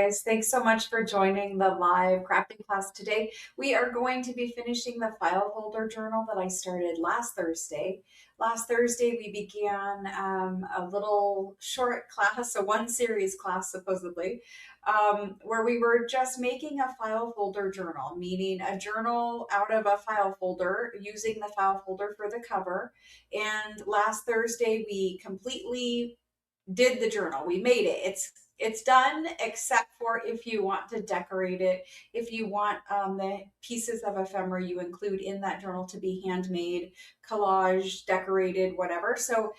guys. Thanks so much for joining the live crafting class today. We are going to be finishing the file folder journal that I started last Thursday. Last Thursday, we began a little short class, a one series class supposedly, where we were just making a file folder journal, meaning a journal out of a file folder using the file folder for the cover. And last Thursday, we completely did the journal. We made it. It's done, except for if you want to decorate it, if you want the pieces of ephemera you include in that journal to be handmade, collage, decorated, whatever. So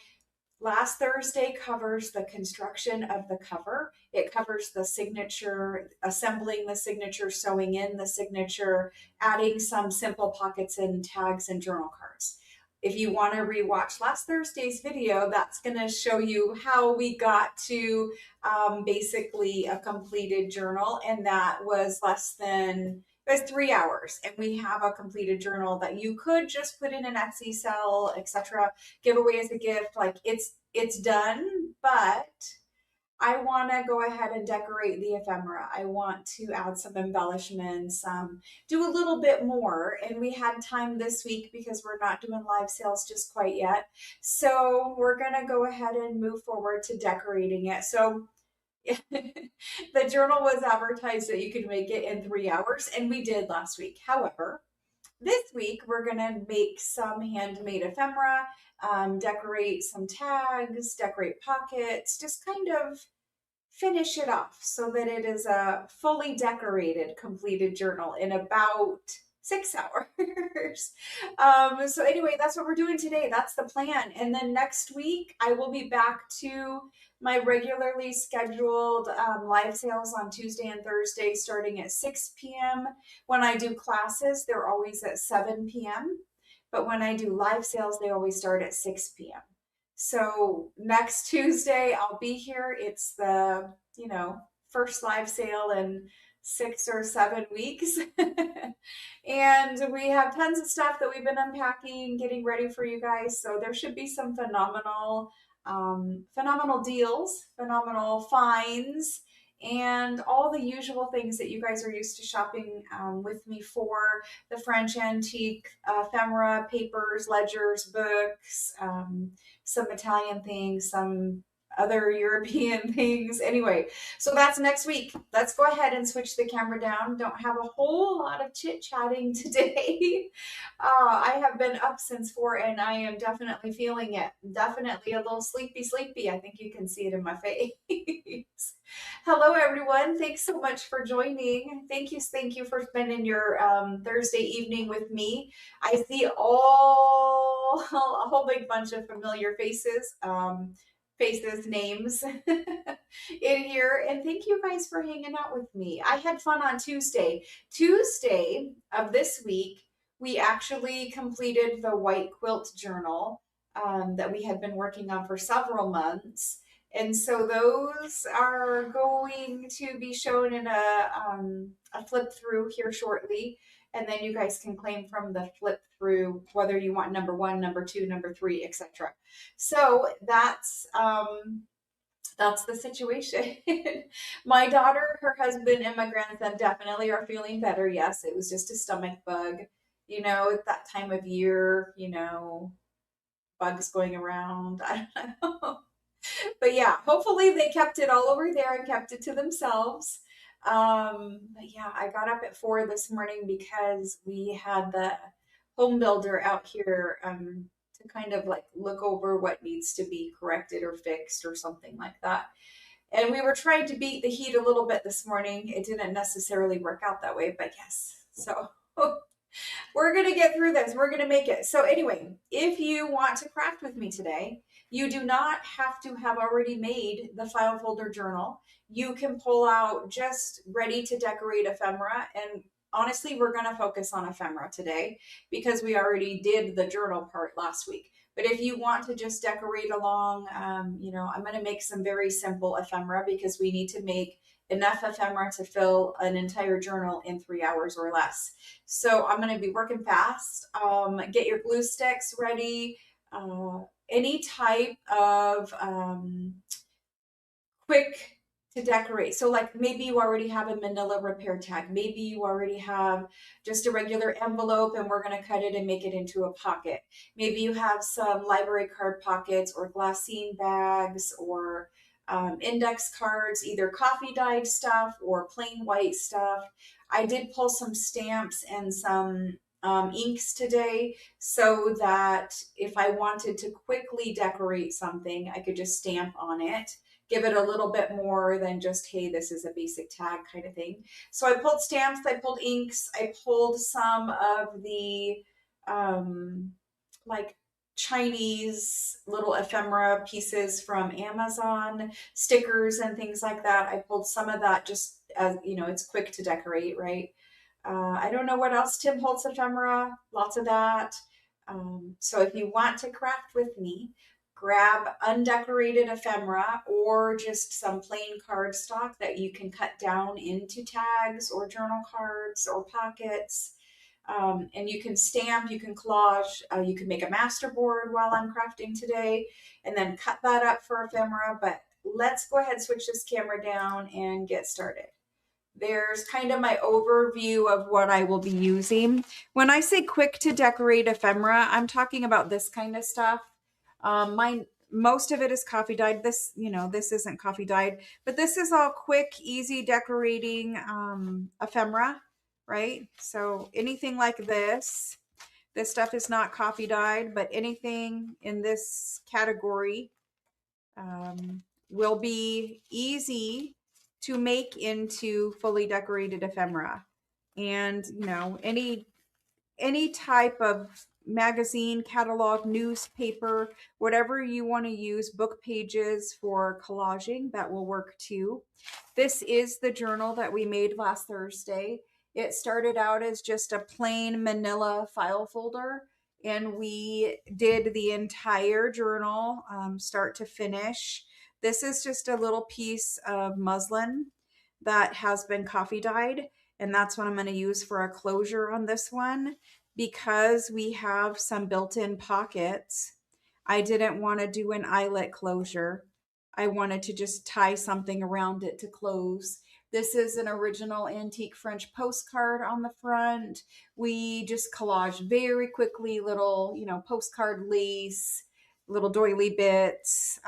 last Thursday covers the construction of the cover. It covers the signature, assembling the signature, sewing in the signature, adding some simple pockets and tags and journal cards. If you want to rewatch last Thursday's video, that's going to show you how we got to basically a completed journal, and that was it was 3 hours, and we have a completed journal that you could just put in an Etsy sell, etc., give away as a gift. Like it's done, but I want to go ahead and decorate the ephemera. I want to add some embellishments, do a little bit more. And we had time this week because we're not doing live sales just quite yet. So we're going to go ahead and move forward to decorating it. So the journal was advertised that you could make it in 3 hours, and we did last week. However, this week we're going to make some handmade ephemera, decorate some tags, decorate pockets, just kind of finish it off so that it is a fully decorated, completed journal in about 6 hours. So anyway, that's what we're doing today. That's the plan. And then next week, I will be back to my regularly scheduled live sales on Tuesday and Thursday starting at 6 p.m. When I do classes, they're always at 7 p.m. But when I do live sales, they always start at 6 p.m. So next Tuesday, I'll be here. It's the, first live sale in 6 or 7 weeks. And we have tons of stuff that we've been unpacking, getting ready for you guys. So there should be some phenomenal deals, phenomenal finds, and all the usual things that you guys are used to shopping with me for: the French antique ephemera, papers, ledgers, books, some Italian things, some other European things. Anyway, so that's next week. Let's go ahead and switch the camera down. Don't have a whole lot of chit-chatting today. I have been up since 4 and I am definitely feeling it. Definitely a little sleepy. I think you can see it in my face. Hello, everyone. Thanks so much for joining. Thank you for spending your Thursday evening with me. I see a whole big bunch of familiar faces, names in here. And thank you guys for hanging out with me. I had fun on Tuesday. Tuesday of this week, we actually completed the white quilt journal that we had been working on for several months. And so those are going to be shown in a flip through here shortly. And then you guys can claim from the flip through whether you want number 1, number 2, number 3, etc. So that's the situation. My daughter, her husband, and my grandson definitely are feeling better. Yes, it was just a stomach bug. At that time of year, bugs going around. I don't know. But yeah, hopefully they kept it all over there and kept it to themselves. But yeah, I got up at 4 this morning because we had the home builder out here to kind of like look over what needs to be corrected or fixed or something like that. And we were trying to beat the heat a little bit this morning. It didn't necessarily work out that way, but yes. So we're going to get through this. We're going to make it. So anyway, if you want to craft with me today, you do not have to have already made the file folder journal. You can pull out just ready to decorate ephemera. And honestly, we're going to focus on ephemera today because we already did the journal part last week. But if you want to just decorate along, I'm going to make some very simple ephemera because we need to make enough ephemera to fill an entire journal in 3 hours or less. So I'm going to be working fast. Get your glue sticks ready. Any type of quick to decorate. So like maybe you already have a manila repair tag. Maybe you already have just a regular envelope and we're going to cut it and make it into a pocket. Maybe you have some library card pockets or glassine bags or index cards, either coffee dyed stuff or plain white stuff. I did pull some stamps and some inks today so that if I wanted to quickly decorate something, I could just stamp on it, give it a little bit more than just, hey, this is a basic tag kind of thing. So I pulled stamps, I pulled inks, I pulled some of the like Chinese little ephemera pieces from Amazon, stickers and things like that. I pulled some of that just as, you know, it's quick to decorate, right? I don't know what else. Tim holds ephemera, lots of that. So if you want to craft with me, grab undecorated ephemera or just some plain cardstock that you can cut down into tags or journal cards or pockets. And you can stamp, you can collage, you can make a master board while I'm crafting today, and then cut that up for ephemera. But let's go ahead, switch this camera down and get started. There's kind of my overview of what I will be using. When I say quick to decorate ephemera, I'm talking about this kind of stuff. Most of it is coffee dyed. This, you know, this isn't coffee dyed, but this is all quick, easy decorating ephemera, right? So anything like this stuff is not coffee dyed, but anything in this category will be easy to make into fully decorated ephemera. And you know, any type of magazine, catalog, newspaper, whatever you want to use, book pages for collaging, that will work too. This is the journal that we made last Thursday. It started out as just a plain manila file folder, and we did the entire journal start to finish. This is just a little piece of muslin that has been coffee dyed, and that's what I'm going to use for a closure on this one. Because we have some built-in pockets, I didn't want to do an eyelet closure. I wanted to just tie something around it to close. This is an original antique French postcard on the front. We just collaged very quickly little, you know, postcard lace, little doily bits,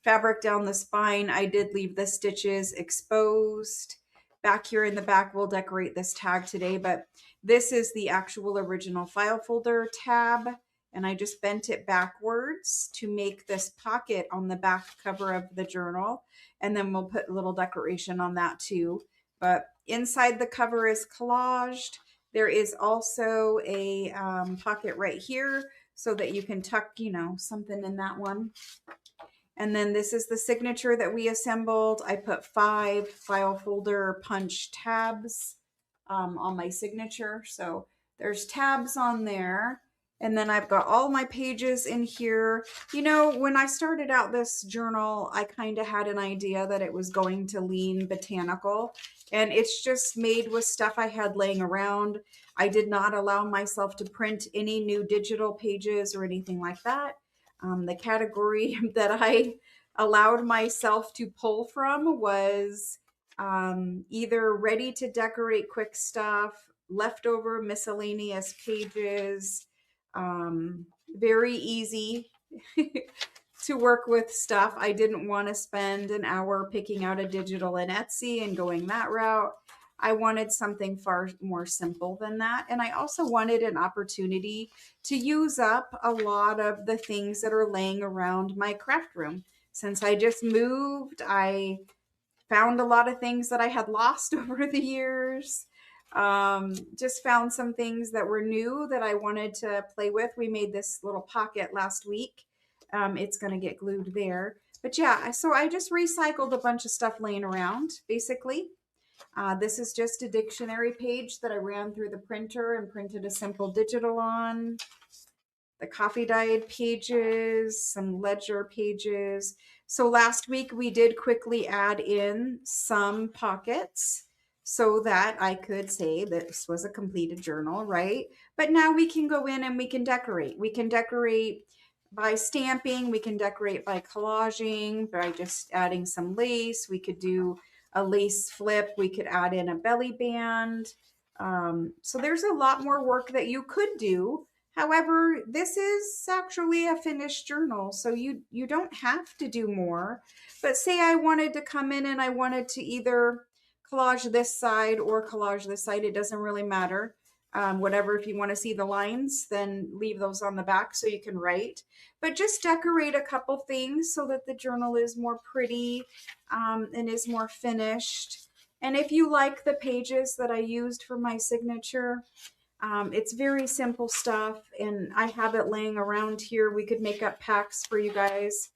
fabric down the spine. I did leave the stitches exposed. Back here in the back, we'll decorate this tag today, but this is the actual original file folder tab, and I just bent it backwards to make this pocket on the back cover of the journal, and then we'll put a little decoration on that too. But inside the cover is collaged. There is also a pocket right here so that you can tuck, you know, something in that one. And then this is the signature that we assembled. I put 5 file folder punch tabs on my signature. So there's tabs on there. And then I've got all my pages in here. You know, when I started out this journal, I kind of had an idea that it was going to lean botanical. And it's just made with stuff I had laying around. I did not allow myself to print any new digital pages or anything like that. The category that I allowed myself to pull from was either ready to decorate quick stuff, leftover miscellaneous pages, very easy to work with stuff. I didn't want to spend an hour picking out a digital in Etsy and going that route. I wanted something far more simple than that. And I also wanted an opportunity to use up a lot of the things that are laying around my craft room. Since I just moved, I found a lot of things that I had lost over the years. Just found some things that were new that I wanted to play with. We made this little pocket last week. It's going to get glued there. But yeah, so I just recycled a bunch of stuff laying around, basically. This is just a dictionary page that I ran through the printer and printed a simple digital on. The coffee dyed pages, some ledger pages. So last week we did quickly add in some pockets so that I could say this was a completed journal, right? But now we can go in and we can decorate. We can decorate by stamping. We can decorate by collaging, by just adding some lace. We could do a lace flip. We could add in a belly band. So there's a lot more work that you could do. However, this is actually a finished journal, so you don't have to do more. But say I wanted to come in and I wanted to either collage this side or collage this side, it doesn't really matter. Whatever, if you want to see the lines, then leave those on the back so you can write. But just decorate a couple things so that the journal is more pretty and is more finished. And if you like the pages that I used for my signature, it's very simple stuff, and I have it laying around here. We could make up packs for you guys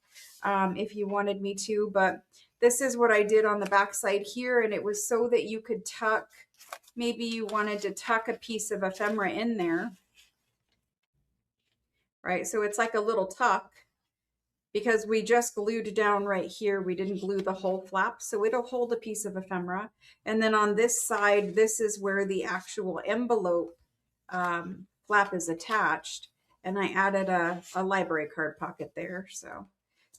if you wanted me to, but this is what I did on the back side here, and it was so that you could tuck, maybe you wanted to tuck a piece of ephemera in there, right? So it's like a little tuck because we just glued down right here. We didn't glue the whole flap, so it'll hold a piece of ephemera. And then on this side, this is where the actual envelope flap is attached, and I added a library card pocket there. So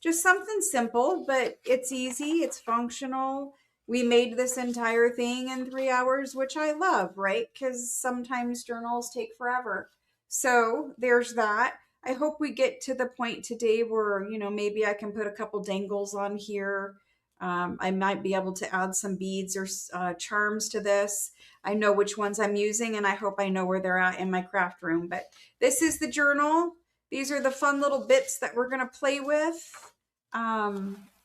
just something simple, but it's easy, it's functional. We made this entire thing in 3 hours, which I love, right? Because sometimes journals take forever. So there's that. I hope we get to the point today where, maybe I can put a couple dangles on here. I might be able to add some beads or charms to this. I know which ones I'm using, and I hope I know where they're at in my craft room. But this is the journal. These are the fun little bits that we're going to play with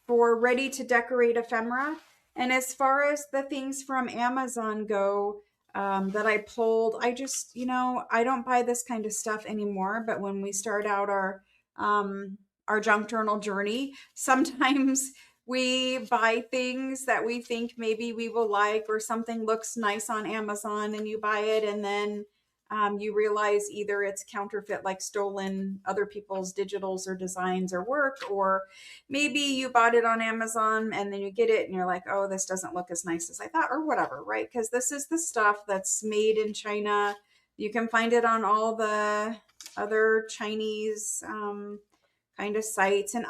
for ready to decorate ephemera. And as far as the things from Amazon go that I pulled, I just, I don't buy this kind of stuff anymore. But when we start out our junk journal journey, sometimes we buy things that we think maybe we will like, or something looks nice on Amazon and you buy it, and then you realize either it's counterfeit, like stolen other people's digitals or designs or work, or maybe you bought it on Amazon and then you get it and you're like, oh, this doesn't look as nice as I thought, or whatever, right? Because this is the stuff that's made in China. You can find it on all the other Chinese kind of sites. And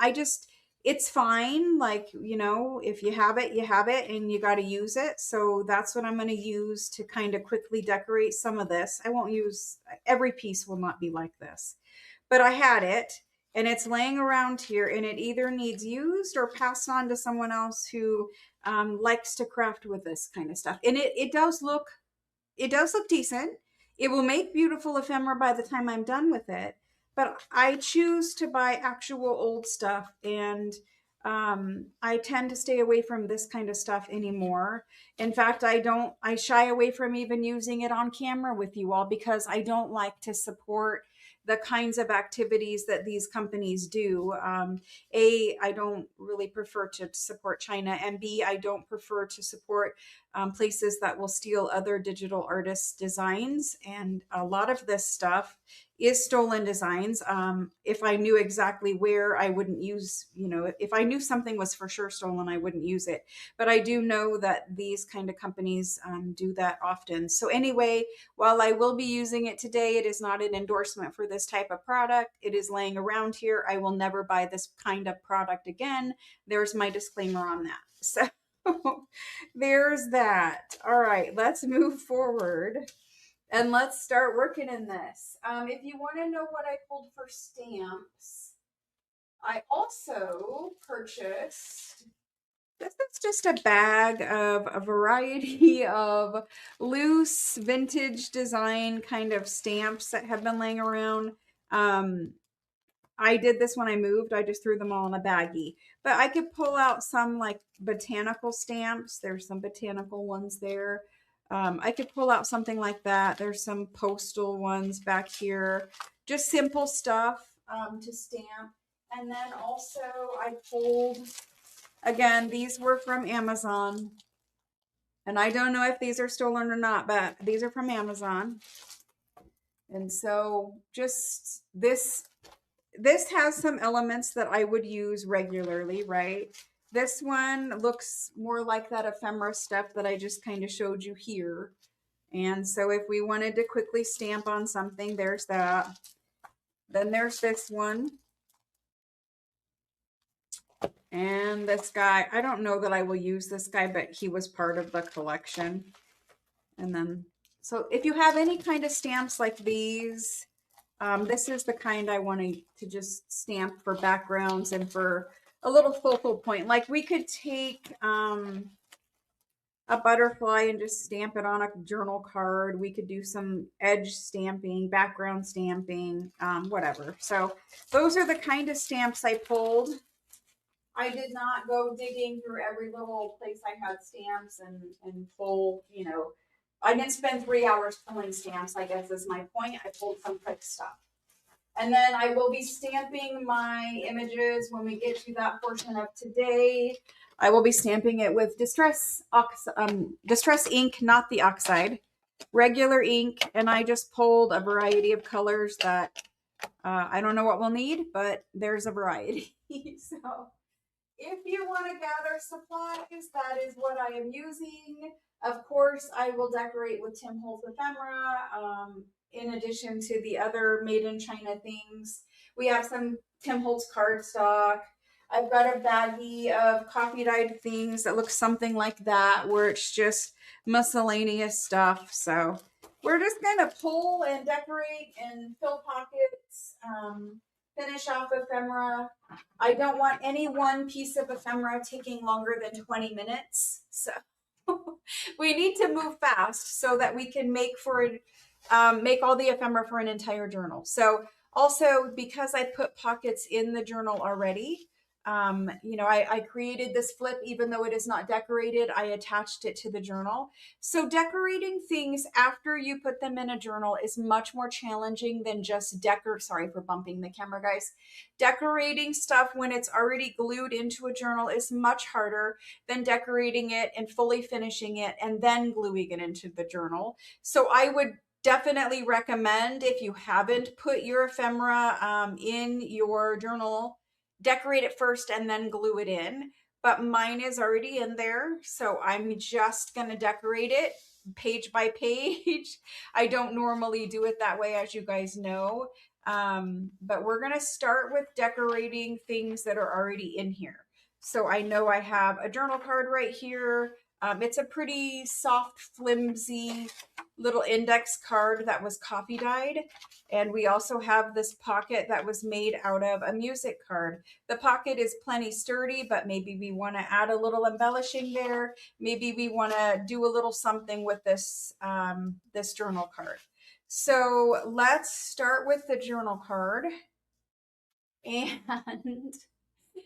it's fine. Like, if you have it, you have it, and you got to use it. So that's what I'm going to use to kind of quickly decorate some of this. I won't use every piece, will not be like this, but I had it and it's laying around here, and it either needs used or passed on to someone else who likes to craft with this kind of stuff. And it does look decent. It will make beautiful ephemera by the time I'm done with it. But I choose to buy actual old stuff, and I tend to stay away from this kind of stuff anymore. In fact, I shy away from even using it on camera with you all because I don't like to support the kinds of activities that these companies do. I don't really prefer to support China, and B, I don't prefer to support places that will steal other digital artists' designs. And a lot of this stuff is stolen designs. If I knew exactly where, I wouldn't use, if I knew something was for sure stolen, I wouldn't use it. But I do know that these kind of companies do that often. So anyway, while I will be using it today, it is not an endorsement for this type of product. It is laying around here. I will never buy this kind of product again. There's my disclaimer on that. So there's that. All right, let's move forward and let's start working in this. If you want to know what I pulled for stamps, I also purchased, this is just a bag of a variety of loose vintage design kind of stamps that have been laying around. I did this when I moved. I just threw them all in a baggie. But I could pull out some like botanical stamps. There's some botanical ones there. I could pull out something like that. There's some postal ones back here. Just simple stuff to stamp. And then also I pulled, again, these were from Amazon. And I don't know if these are stolen or not, but these are from Amazon. And so just this has some elements that I would use regularly, right? This one looks more like that ephemera stuff that I just kind of showed you here. And so if we wanted to quickly stamp on something, there's that. Then there's this one. And this guy, I don't know that I will use this guy, but he was part of the collection. And then, so if you have any kind of stamps like these, this is the kind I want to just stamp for backgrounds and for a little focal point. Like we could take a butterfly and just stamp it on a journal card. We could do some edge stamping, background stamping, whatever. So those are the kind of stamps I pulled. I did not go digging through every little place I had stamps and pull, you know, I didn't spend 3 hours pulling stamps, I guess is my point. I pulled some quick stuff. And then I will be stamping my images when we get to that portion of today. I will be stamping it with distress ink, not the oxide, regular ink. And I just pulled a variety of colors that I don't know what we'll need, but there's a variety. So if you want to gather supplies, that is what I am using. Of course, I will decorate with Tim Holtz ephemera, in addition to the other made in China things. We have some Tim Holtz cardstock. I've got a baggie of coffee dyed things that looks something like that, where it's just miscellaneous stuff. So we're just going to pull and decorate and fill pockets, finish off ephemera. I don't want any one piece of ephemera taking longer than 20 minutes. So we need to move fast so that we can make all the ephemera for an entire journal. So also, because I put pockets in the journal already, you know, I created this flip, even though it is not decorated, I attached it to the journal. So decorating things after you put them in a journal is much more challenging than just sorry for bumping the camera, guys. Decorating stuff when it's already glued into a journal is much harder than decorating it and fully finishing it and then gluing it into the journal. So I would definitely recommend, if you haven't put your ephemera in your journal, decorate it first and then glue it in. But mine is already in there, so I'm just going to decorate it page by page. I don't normally do it that way, as you guys know. But we're going to start with decorating things that are already in here. So I know I have a journal card right here. It's a pretty soft, flimsy little index card that was coffee dyed. And we also have this pocket that was made out of a music card. The pocket is plenty sturdy, but maybe we want to add a little embellishing there. Maybe we want to do a little something with this, this journal card. So let's start with the journal card. And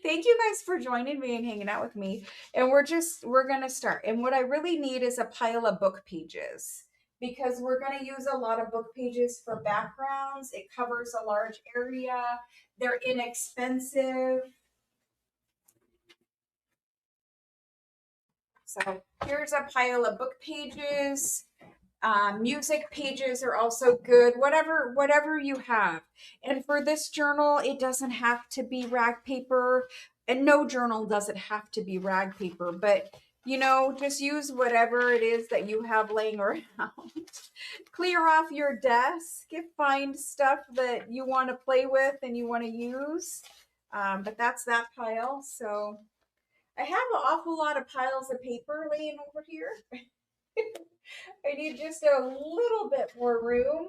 thank you guys for joining me and hanging out with me. And we're going to start. And what I really need is a pile of book pages, because we're going to use a lot of book pages for backgrounds. It covers a large area. They're inexpensive. So here's a pile of book pages. Music pages are also good, whatever you have. And for this journal, it doesn't have to be rag paper, and no journal doesn't have to be rag paper, but you know, just use whatever it is that you have laying around. Clear off your desk, find stuff that you want to play with and you want to use. But that's that pile. So I have an awful lot of piles of paper laying over here. I need just a little bit more room.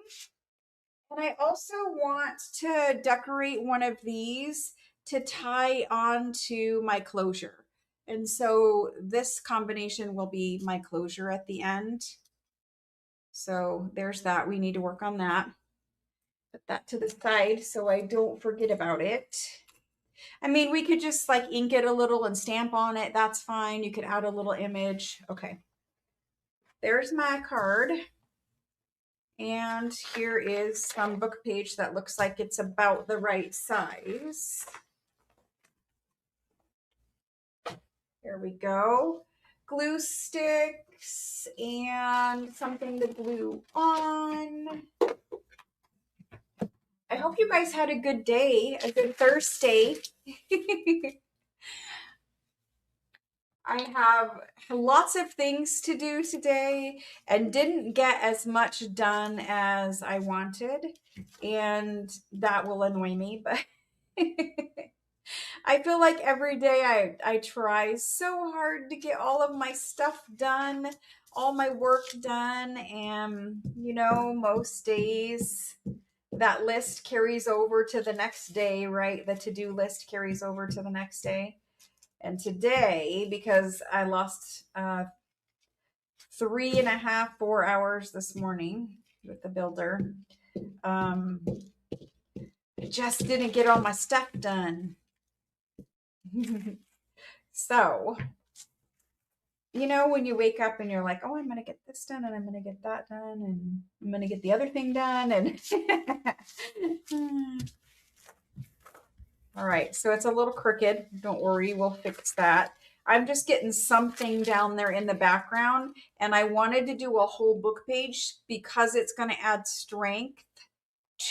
And I also want to decorate one of these to tie onto my closure. And so this combination will be my closure at the end. So there's that. We need to work on that. Put that to the side so I don't forget about it. I mean, we could just like ink it a little and stamp on it. That's fine. You could add a little image. Okay. There's my card. And here is some book page that looks like it's about the right size. There we go. Glue sticks and something to glue on. I hope you guys had a good day, a good Thursday. I have lots of things to do today and didn't get as much done as I wanted, and that will annoy me, but I feel like every day I try so hard to get all of my stuff done, all my work done, and most days that list carries over to the next day, right? The to-do list carries over to the next day. And today, because I lost 3.5, 4 hours this morning with the builder, um, I just didn't get all my stuff done. So, when you wake up and you're like, oh, I'm going to get this done and I'm going to get that done and I'm going to get the other thing done. And all right, so it's a little crooked. Don't worry, we'll fix that. I'm just getting something down there in the background, and I wanted to do a whole book page because it's going to add strength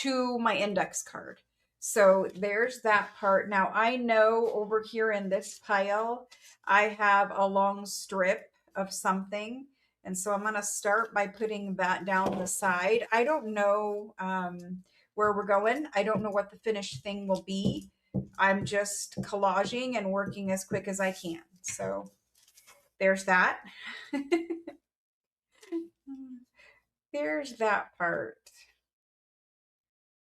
to my index card. So there's that part. Now I know over here in this pile, I have a long strip of something. And so I'm going to start by putting that down the side. I don't know where we're going. I don't know what the finished thing will be. I'm just collaging and working as quick as I can. So there's that. There's that part.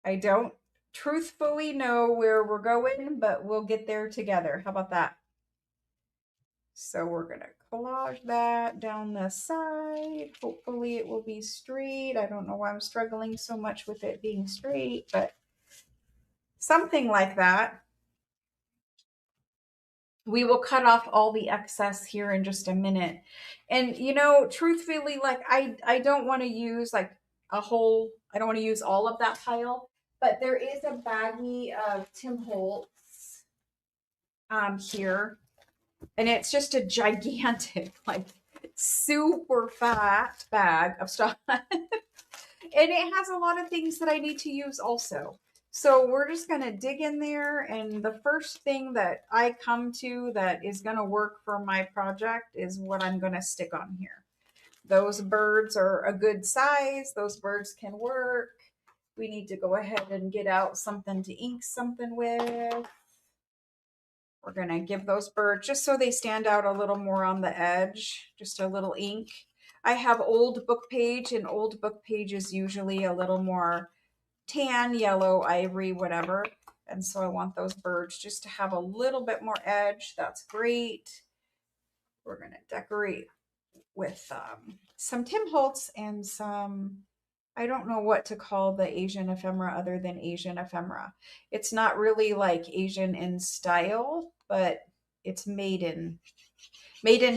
I don't truthfully know where we're going, but we'll get there together. How about that? So we're going to collage that down the side. Hopefully it will be straight. I don't know why I'm struggling so much with it being straight, but something like that. We will cut off all the excess here in just a minute. And truthfully, like I don't want to use like I don't want to use all of that pile, but there is a baggie of Tim Holtz here, and it's just a gigantic, like super fat bag of stuff. And it has a lot of things that I need to use also. So we're just going to dig in there. And the first thing that I come to that is going to work for my project is what I'm going to stick on here. Those birds are a good size. Those birds can work. We need to go ahead and get out something to ink something with. We're going to give those birds, just so they stand out a little more on the edge, just a little ink. I have old book page, and old book page is usually a little more tan, yellow, ivory, whatever. And so I want those birds just to have a little bit more edge. That's great. We're going to decorate with some Tim Holtz and some, I don't know what to call the Asian ephemera other than Asian ephemera. It's not really like Asian in style, but it's made in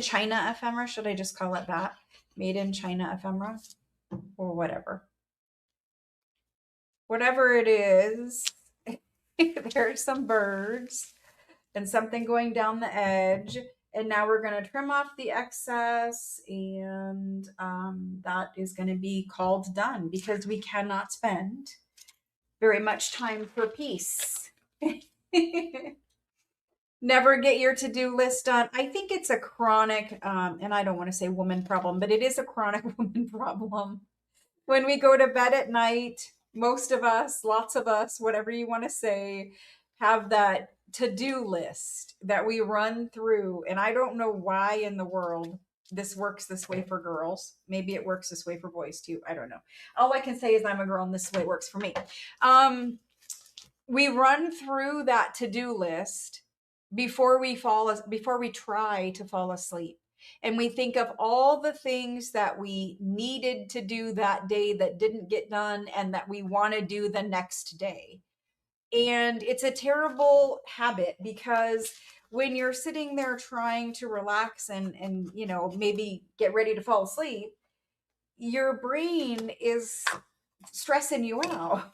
China ephemera. Should I just call it that? Made in China ephemera or whatever. Whatever it is, there's some birds and something going down the edge. And now we're going to trim off the excess, and that is going to be called done because we cannot spend very much time for peace. Never get your to-do list done. I think it's a chronic, and I don't want to say woman problem, but it is a chronic woman problem. When we go to bed at night, most of us, lots of us, whatever you want to say, have that to-do list that we run through. And I don't know why in the world this works this way for girls. Maybe it works this way for boys too. I don't know. All I can say is I'm a girl and this way works for me. We run through that to-do list before we try to fall asleep. And we think of all the things that we needed to do that day that didn't get done and that we want to do the next day. And it's a terrible habit because when you're sitting there trying to relax and maybe get ready to fall asleep, your brain is stressing you out.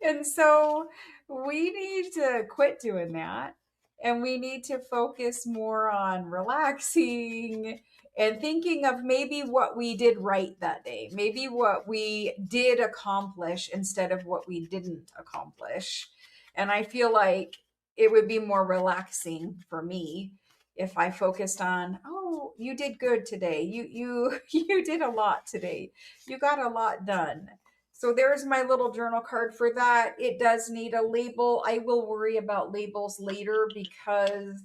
And so we need to quit doing that. And we need to focus more on relaxing and thinking of maybe what we did right that day, maybe what we did accomplish instead of what we didn't accomplish. And I feel like it would be more relaxing for me if I focused on, oh, you did good today. You did a lot today. You got a lot done. So there's my little journal card for that. It does need a label. I will worry about labels later because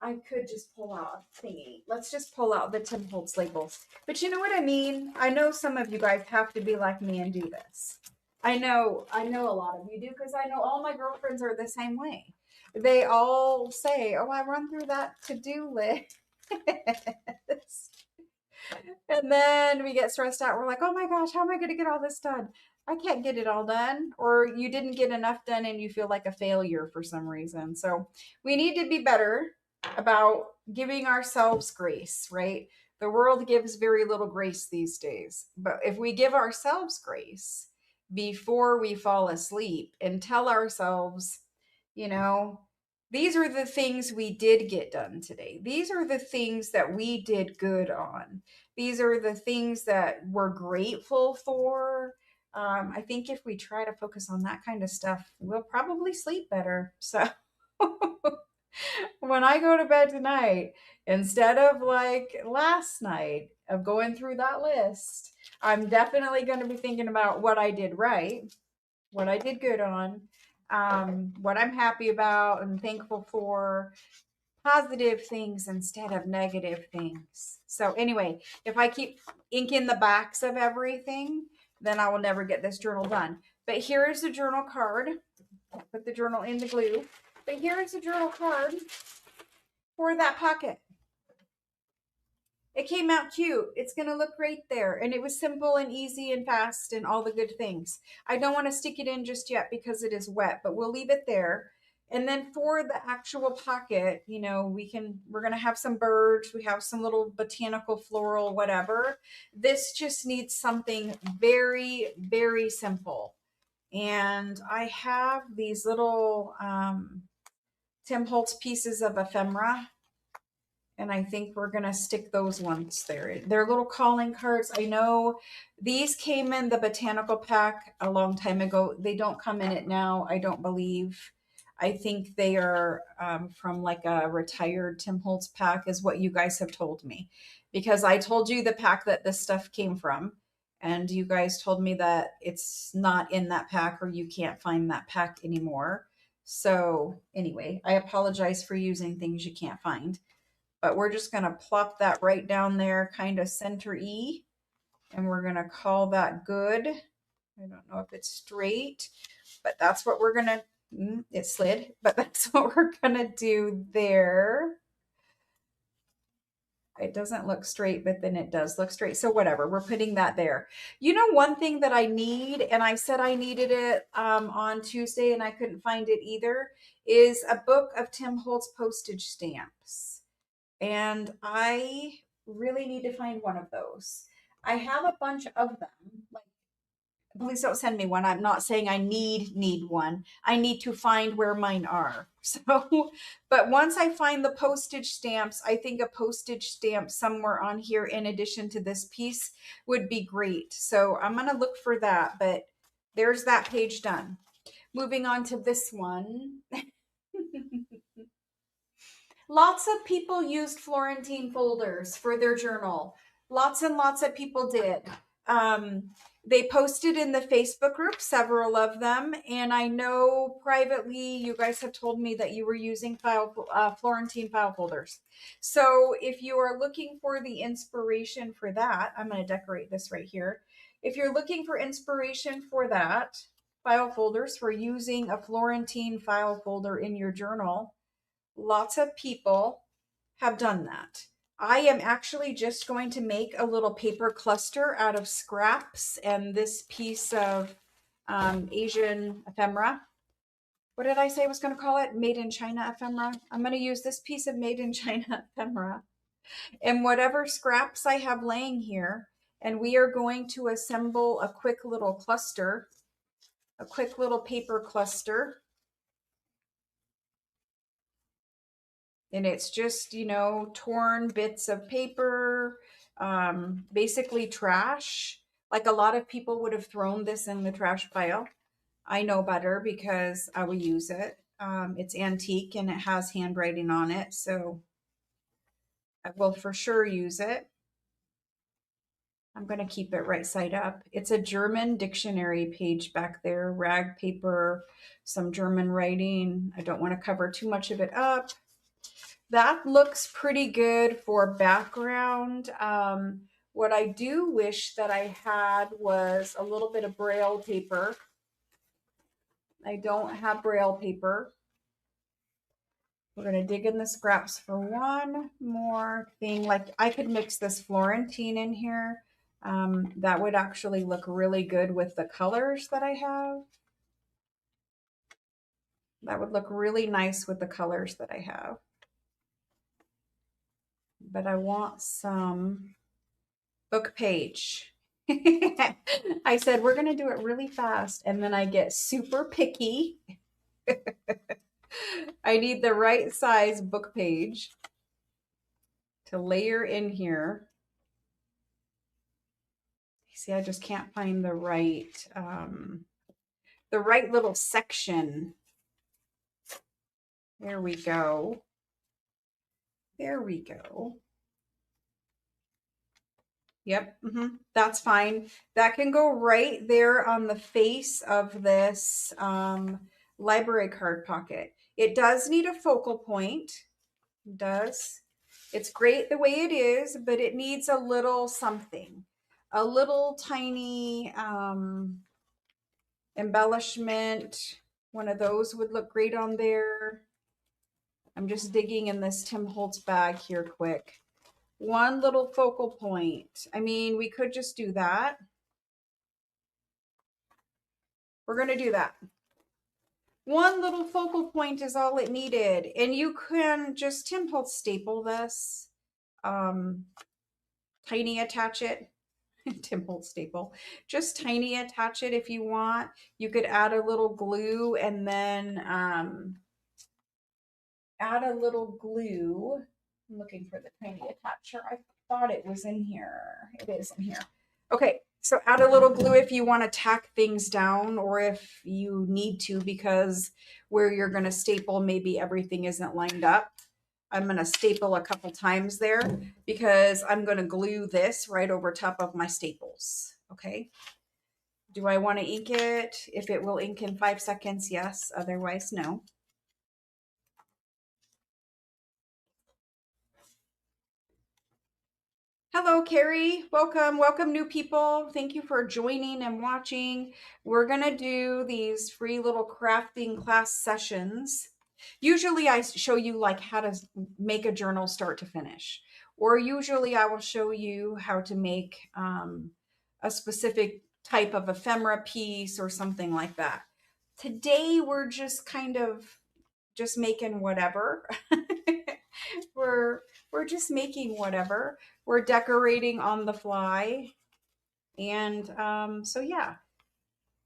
I could just pull out a thingy. Let's just pull out the Tim Holtz labels. But you know what I mean? I know some of you guys have to be like me and do this. I know a lot of you do because I know all my girlfriends are the same way. They all say, "Oh, I run through that to-do list." And then we get stressed out. We're like, oh my gosh, how am I going to get all this done? I can't get it all done. Or you didn't get enough done and you feel like a failure for some reason. So we need to be better about giving ourselves grace, right? The world gives very little grace these days. But if we give ourselves grace before we fall asleep and tell ourselves, you know, these are the things we did get done today. These are the things that we did good on. These are the things that we're grateful for. I think if we try to focus on that kind of stuff, we'll probably sleep better. So when I go to bed tonight, instead of like last night of going through that list, I'm definitely going to be thinking about what I did right, what I did good on, what I'm happy about and thankful for, positive things instead of negative things. So anyway, if I keep inking the backs of everything, then I will never get this journal done. But here is the journal card. Put the journal in the glue. But here is the journal card for that pocket. It came out cute. It's going to look great there. And it was simple and easy and fast and all the good things. I don't want to stick it in just yet because it is wet, but we'll leave it there. And then for the actual pocket, you know, we're going to have some birds. We have some little botanical floral, whatever. This just needs something very, very simple. And I have these little Tim Holtz pieces of ephemera, and I think we're going to stick those ones there. They're little calling cards. I know these came in the botanical pack a long time ago. They don't come in it now, I don't believe. I think they are from like a retired Tim Holtz pack, is what you guys have told me. Because I told you the pack that this stuff came from, and you guys told me that it's not in that pack or you can't find that pack anymore. So, anyway, I apologize for using things you can't find. But we're just going to plop that right down there, kind of center E, and we're going to call that good. I don't know if it's straight, but that's what we're going to, it slid, but that's what we're going to do there. It doesn't look straight, but then it does look straight. So whatever, we're putting that there. You know, one thing that I need, and I said I needed it on Tuesday and I couldn't find it either, is a book of Tim Holtz postage stamps. And I really need to find one of those. I have a bunch of them. Like, please don't send me one. I'm not saying I need one. I need to find where mine are. So, but once I find the postage stamps, I think a postage stamp somewhere on here in addition to this piece would be great. So I'm going to look for that, but there's that page done. Moving on to this one. Lots of people used Florentine folders for their journal. Lots and lots of people did. They posted in the Facebook group, several of them, and I know privately you guys have told me that you were using Florentine file folders. So if you are looking for the inspiration for that, I'm going to decorate this right here. If you're looking for inspiration for that, file folders, for using a Florentine file folder in your journal, lots of people have done that. I am actually just going to make a little paper cluster out of scraps and this piece of Asian ephemera. What did I say I was going to call it? Made in China ephemera. I'm going to use this piece of made in China ephemera and whatever scraps I have laying here. And we are going to assemble a quick little cluster, a quick little paper cluster. And it's just, you know, torn bits of paper, basically trash. Like a lot of people would have thrown this in the trash pile. I know better because I will use it. It's antique and it has handwriting on it, so I will for sure use it. I'm going to keep it right side up. It's a German dictionary page back there, rag paper, some German writing. I don't want to cover too much of it up. That looks pretty good for background. What I do wish that I had was a little bit of Braille paper. I don't have Braille paper. We're going to dig in the scraps for one more thing. Like I could mix this Florentine in here. That would actually look really good with the colors that I have. That would look really nice with the colors that I have. But I want some book page. I said, we're going to do it really fast. And then I get super picky. I need the right size book page to layer in here. See, I just can't find the right little section. There we go. There we go. Yep, that's fine. That can go right there on the face of this library card pocket. It does need a focal point. It does. It's great the way it is, but it needs a little something. A little tiny embellishment. One of those would look great on there. I'm just digging in this Tim Holtz bag here quick. One little focal point. I mean, we could just do that. We're going to do that. One little focal point is all it needed. And you can just Tim Holtz staple this. Tiny attach it. Tim Holtz staple. Just tiny attach it if you want. You could add a little glue and then add a little glue. I'm looking for the tiny attacher. I thought it was in here. It is in here. Okay, so add a little glue if you want to tack things down or if you need to, because where you're going to staple, maybe everything isn't lined up. I'm going to staple a couple times there because I'm going to glue this right over top of my staples. Okay. Do I want to ink it? If it will ink in 5 seconds, yes. Otherwise, no. Hello, Carrie. Welcome. Welcome, new people. Thank you for joining and watching. We're going to do these free little crafting class sessions. Usually I show you like how to make a journal start to finish, or usually I will show you how to make a specific type of ephemera piece or something like that. Today we're just kind of just making whatever. we're just making whatever. We're decorating on the fly. And so yeah,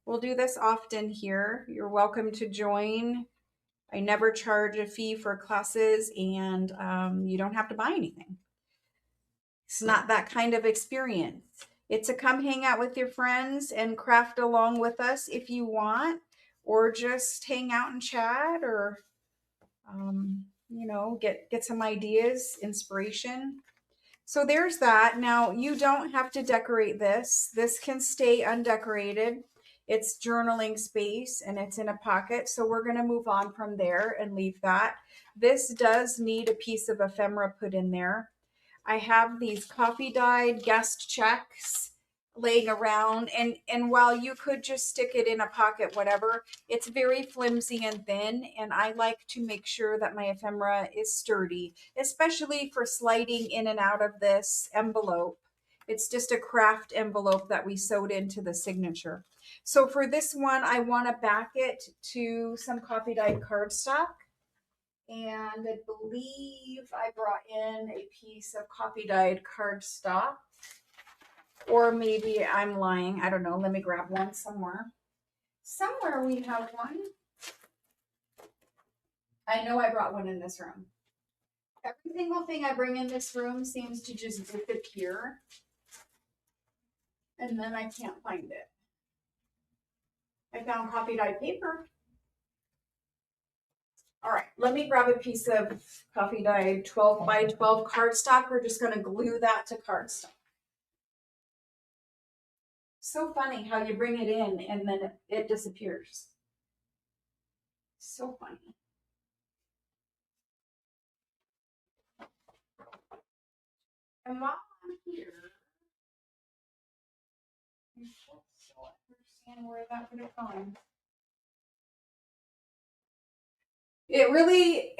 we'll do this often here. You're welcome to join. I never charge a fee for classes, and you don't have to buy anything. It's not that kind of experience. It's to come hang out with your friends and craft along with us if you want, or just hang out and chat, or you know, get some ideas, inspiration. So there's that. Now you don't have to decorate this. This can stay undecorated. It's journaling space and it's in a pocket. So we're going to move on from there and leave that. This does need a piece of ephemera put in there. I have these coffee dyed guest checks laying around, and while you could just stick it in a pocket, whatever, it's very flimsy and thin, and I like to make sure that my ephemera is sturdy, especially for sliding in and out of this envelope. It's just a craft envelope that we sewed into the signature. So for this one, I want to back it to some coffee dyed cardstock. And I believe I brought in a piece of coffee dyed cardstock. Or maybe I'm lying. I don't know. Let me grab one somewhere. Somewhere we have one. I know I brought one in this room. Every single thing I bring in this room seems to just disappear. And then I can't find it. I found coffee dyed paper. All right, let me grab a piece of coffee dyed 12 by 12 cardstock. We're just going to glue that to cardstock. So funny how you bring it in and then it disappears. So funny. And while I'm here, I don't so understand where that would have gone. It really,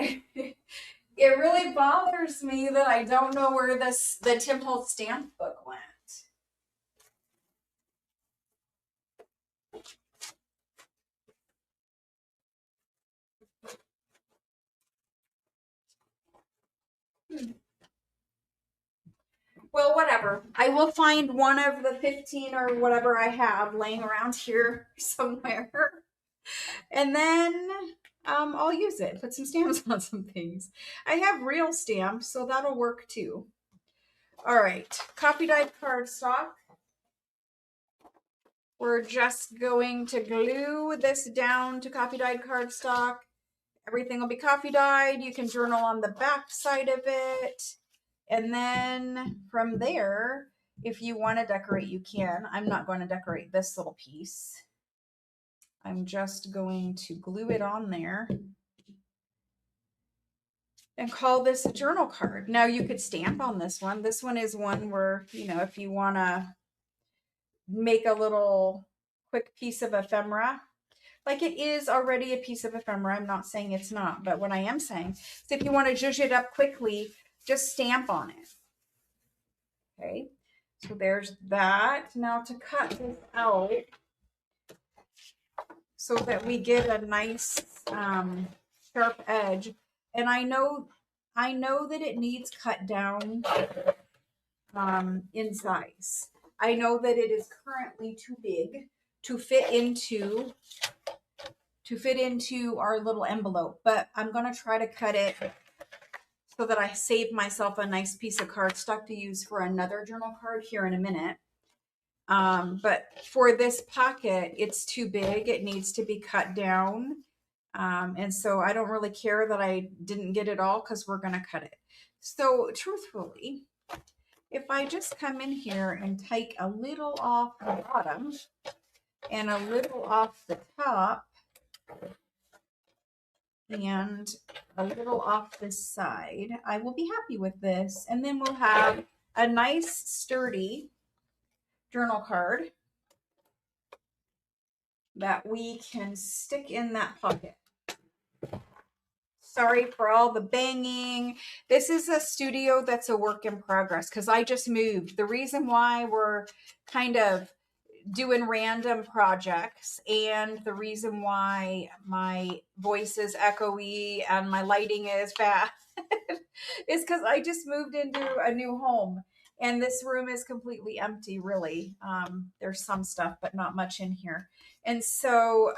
it really bothers me that I don't know where the Tim Holtz stamp book went. Well, whatever. I will find one of the 15 or whatever I have laying around here somewhere. And then I'll use it. Put some stamps on some things. I have real stamps, so that'll work too. All right, copy dyed cardstock. We're just going to glue this down to copy dyed cardstock. Everything will be copy dyed. You can journal on the back side of it. And then from there, if you want to decorate, you can. I'm not going to decorate this little piece. I'm just going to glue it on there and call this a journal card. Now you could stamp on this one. This one is one where, you know, if you want to make a little quick piece of ephemera, like it is already a piece of ephemera. I'm not saying it's not, but what I am saying is if you want to zhuzh it up quickly, just stamp on it. Okay, so there's that. Now to cut this out so that we get a nice sharp edge. And I know that it needs cut down in size. I know that it is currently too big to fit into our little envelope, but I'm going to try to cut it so that I save myself a nice piece of cardstock to use for another journal card here in a minute. But for this pocket, it's too big. It needs to be cut down. And so I don't really care that I didn't get it all because we're going to cut it. So truthfully, if I just come in here and take a little off the bottom and a little off the top and a little off this side, I will be happy with this. And then we'll have a nice sturdy journal card that we can stick in that pocket. Sorry for all the banging. This is a studio that's a work in progress because I just moved. The reason why we're kind of doing random projects and the reason why my voice is echoey and my lighting is bad is because I just moved into a new home and this room is completely empty, really. There's some stuff, but not much in here. And so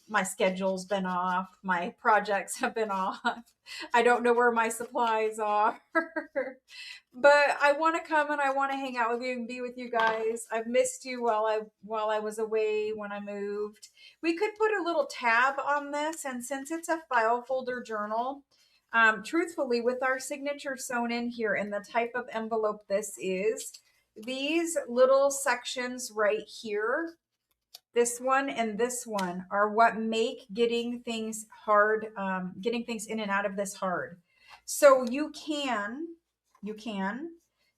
my schedule's been off. My projects have been off. I don't know where my supplies are. But I want to come and I want to hang out with you and be with you guys. I've missed you while I was away when I moved. We could put a little tab on this, and since it's a file folder journal, truthfully, with our signature sewn in here and the type of envelope this is, these little sections right here, this one and this one, are what make getting things hard, getting things in and out of this hard. So you can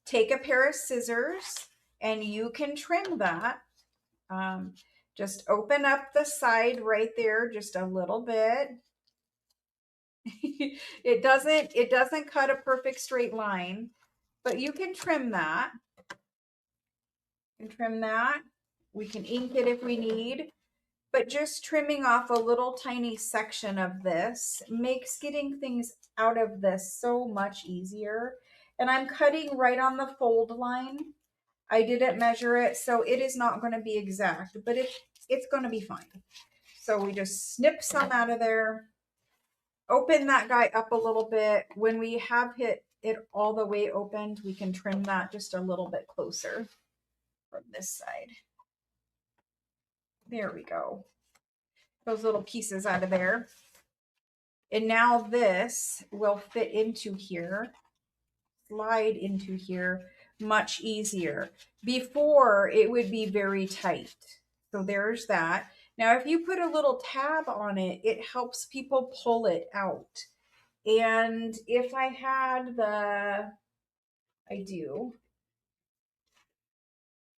take a pair of scissors and you can trim that. Just open up the side right there just a little bit. It doesn't cut a perfect straight line, but you can trim that. We can ink it if we need. But just trimming off a little tiny section of this makes getting things out of this so much easier. And I'm cutting right on the fold line. I didn't measure it, so it is not going to be exact, but it's going to be fine. So we just snip some out of there, open that guy up a little bit. When we have hit it all the way opened, we can trim that just a little bit closer from this side. There we go. Those little pieces out of there. And now this will fit into here, slide into here much easier. Before, it would be very tight. So there's that. Now, if you put a little tab on it, it helps people pull it out. And if I had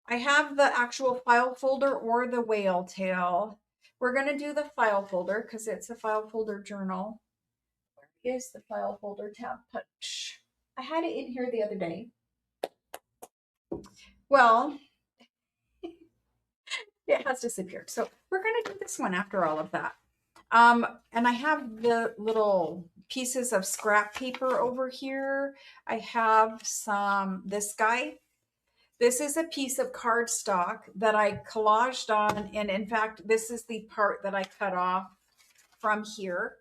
I have the actual file folder or the whale tail. We're going to do the file folder because it's a file folder journal. Where is the file folder tab punch? I had it in here the other day. Well, it has disappeared. So we're going to do this one after all of that. And I have the little pieces of scrap paper over here. I have this guy. This is a piece of cardstock that I collaged on. And in fact, this is the part that I cut off from here.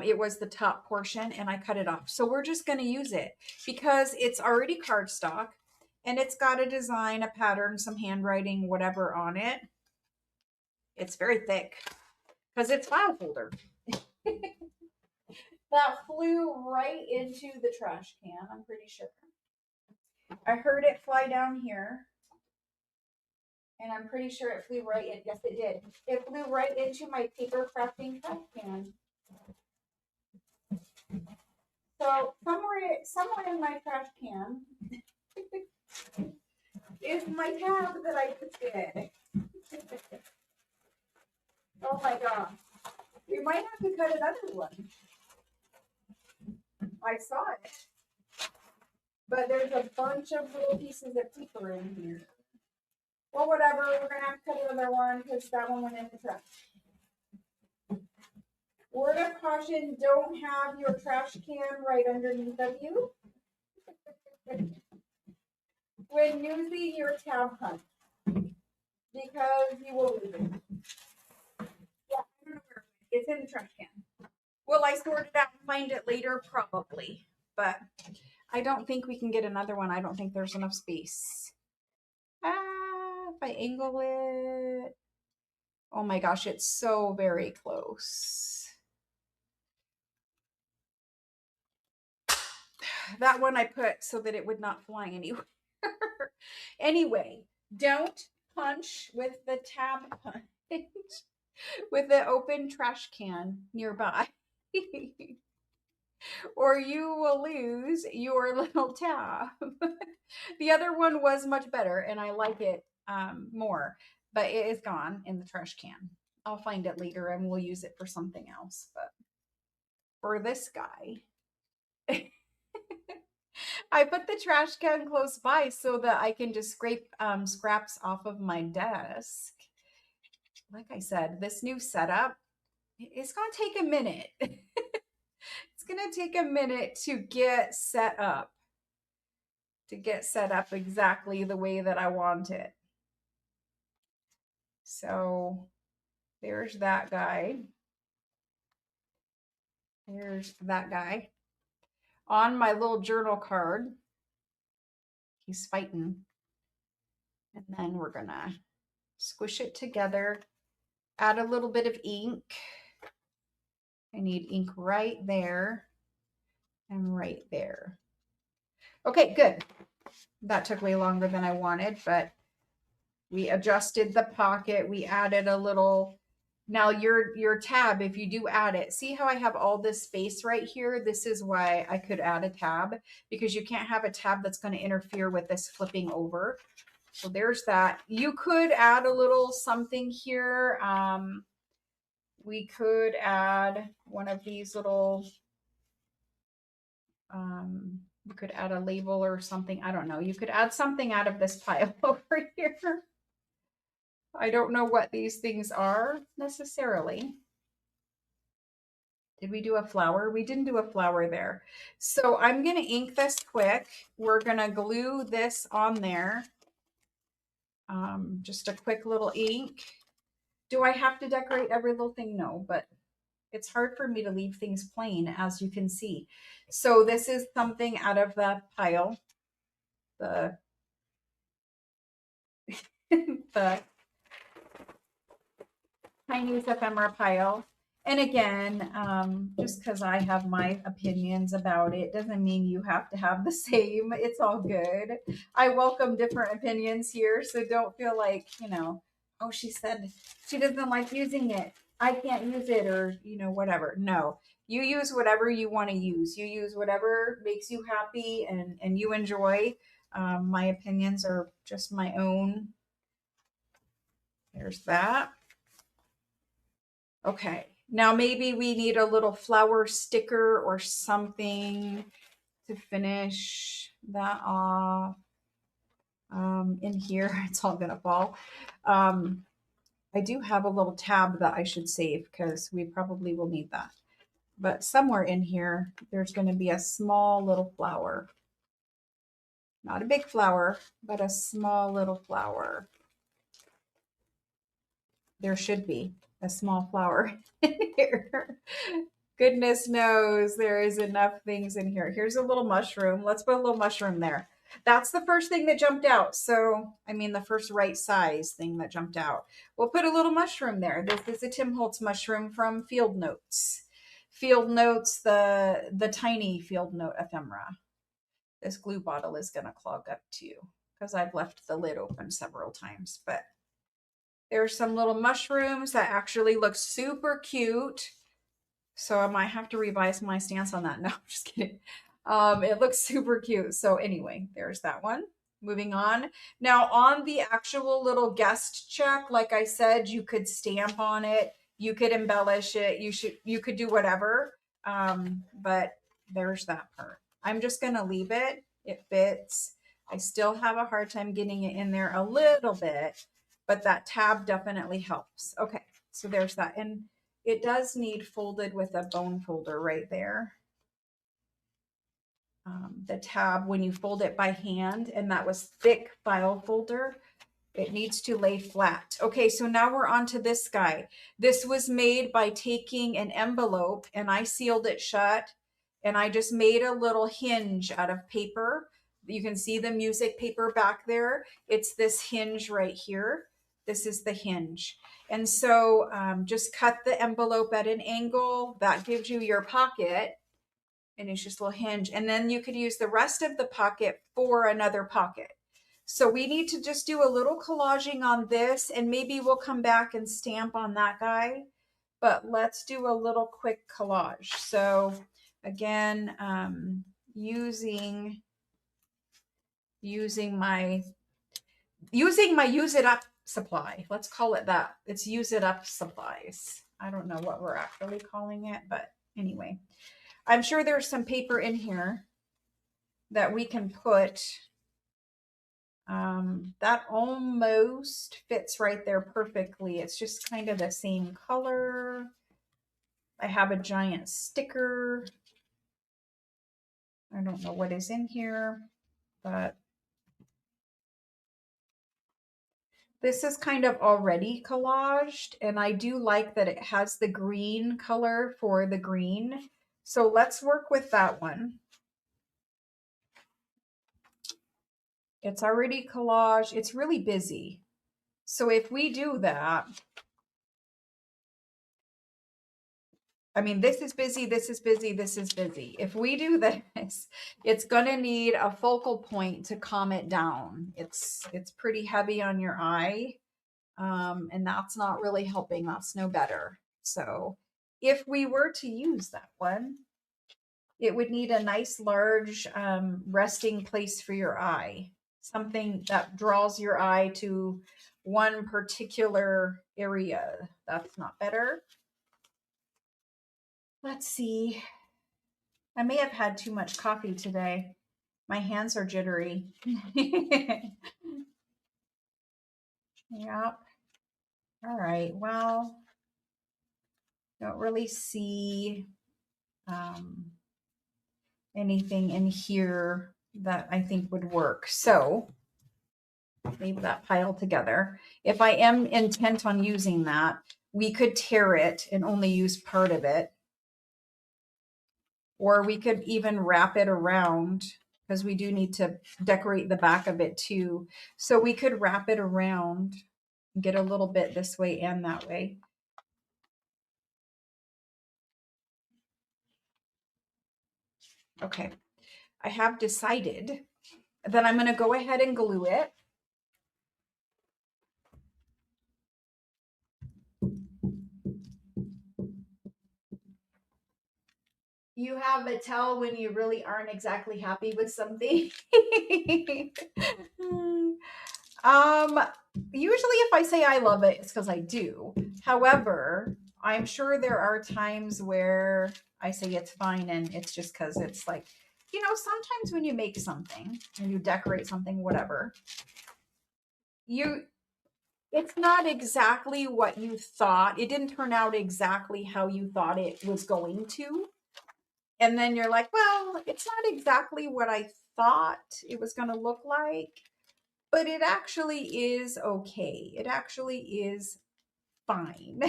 It was the top portion and I cut it off. So we're just going to use it because it's already cardstock and it's got a design, a pattern, some handwriting, whatever on it. It's very thick because it's file folder. That flew right into the trash can, I'm pretty sure. I heard it fly down here. And I'm pretty sure it flew right in. Yes, it did. It flew right into my paper crafting trash can. So somewhere in my trash can is my tab that I just did. Oh my gosh. We might have to cut another one. I saw it. But there's a bunch of little pieces of paper in here. Well, whatever. We're going to have to cut another one because that one went in the trash. Word of caution, don't have your trash can right underneath of you when using your tab punch because you will lose it. Yeah, I don't know where it's in the trash can. Will I sort it out and find it later? Probably. But I don't think we can get another one. I don't think there's enough space. If I angle it. Oh my gosh, it's so very close. That one I put so that it would not fly anywhere. Anyway, don't punch with the tab punch with the open trash can nearby. Or you will lose your little tab. The other one was much better and I like it more, but it is gone in the trash can. I'll find it later and we'll use it for something else. But for this guy, I put the trash can close by so that I can just scrape scraps off of my desk. Like I said, this new setup, it's going to take a minute. It's going to take a minute to get set up exactly the way that I want it. So there's that guy. There's that guy. On my little journal card, he's fighting. And then we're going to squish it together, add a little bit of ink. I need ink right there and right there. Okay, good. That took way longer than I wanted, but we adjusted the pocket. We added a little. Now your tab, if you do add it, see how I have all this space right here? This is why I could add a tab because you can't have a tab that's going to interfere with this flipping over. So there's that. You could add a little something here. We could add one of these little, you could add a label or something. I don't know. You could add something out of this pile over here. I don't know what these things are necessarily. Did we do a flower? We didn't do a flower there. So I'm going to ink this quick. We're going to glue this on there. Just a quick little ink. Do I have to decorate every little thing? No, but it's hard for me to leave things plain, as you can see. So this is something out of the pile. The Chinese ephemera pile. And again, just because I have my opinions about it doesn't mean you have to have the same. It's all good. I welcome different opinions here. So don't feel like, oh, she said she doesn't like using it. I can't use it or, whatever. No, you use whatever you want to use. You use whatever makes you happy and you enjoy. My opinions are just my own. There's that. Okay, now maybe we need a little flower sticker or something to finish that off. In here, it's all gonna fall. I do have a little tab that I should save because we probably will need that. But somewhere in here, there's gonna be a small little flower. Not a big flower, but a small little flower. There should be a small flower in here. Goodness knows there is enough things in here. Here's a little mushroom. Let's put a little mushroom there. That's the first thing that jumped out. So, I mean, the first right size thing that jumped out. We'll put a little mushroom there. This is a Tim Holtz mushroom from Field Notes. Field Notes, the tiny Field Note ephemera. This glue bottle is going to clog up too because I've left the lid open several times. But there's some little mushrooms that actually look super cute. So I might have to revise my stance on that. No, I'm just kidding. It looks super cute. So anyway, there's that one. Moving on. Now on the actual little guest check, like I said, you could stamp on it. You could embellish it. You could do whatever. But there's that part. I'm just going to leave it. It fits. I still have a hard time getting it in there a little bit, but that tab definitely helps. Okay, so there's that. And it does need folded with a bone folder right there. The tab, when you fold it by hand, and that was thick file folder, it needs to lay flat. Okay, so now we're on to this guy. This was made by taking an envelope and I sealed it shut and I just made a little hinge out of paper. You can see the music paper back there. It's this hinge right here. This is the hinge. And so just cut the envelope at an angle. That gives you your pocket. And it's just a little hinge. And then you could use the rest of the pocket for another pocket. So we need to just do a little collaging on this and maybe we'll come back and stamp on that guy. But let's do a little quick collage. So again, using my use it up supply. Let's call it that. It's use it up supplies. I don't know what we're actually calling it, but anyway, I'm sure there's some paper in here that we can put. That almost fits right there perfectly. It's just kind of the same color. I have a giant sticker. I don't know what is in here, but this is kind of already collaged, and I do like that it has the green color for the green. So let's work with that one. It's already collaged. It's really busy. So if we do that, I mean, this is busy, this is busy, this is busy. If we do this, it's going to need a focal point to calm it down. It's pretty heavy on your eye, and that's not really helping. That's no better. So if we were to use that one, it would need a nice large resting place for your eye, something that draws your eye to one particular area. That's not better. Let's see. I may have had too much coffee today. My hands are jittery. Yep. All right. Well, don't really see anything in here that I think would work. So leave that pile together. If I am intent on using that, we could tear it and only use part of it. Or we could even wrap it around because we do need to decorate the back of it too. So we could wrap it around and get a little bit this way and that way. Okay, I have decided that I'm going to go ahead and glue it. You have a tell when you really aren't exactly happy with something. um, Usually if I say I love it, it's because I do. However, I'm sure there are times where I say it's fine and it's just because it's like, you know, sometimes when you make something and you decorate something, whatever, you it's not exactly what you thought. It didn't turn out exactly how you thought it was going to. And then you're like, well, it's not exactly what I thought it was going to look like, but it actually is okay. It actually is fine.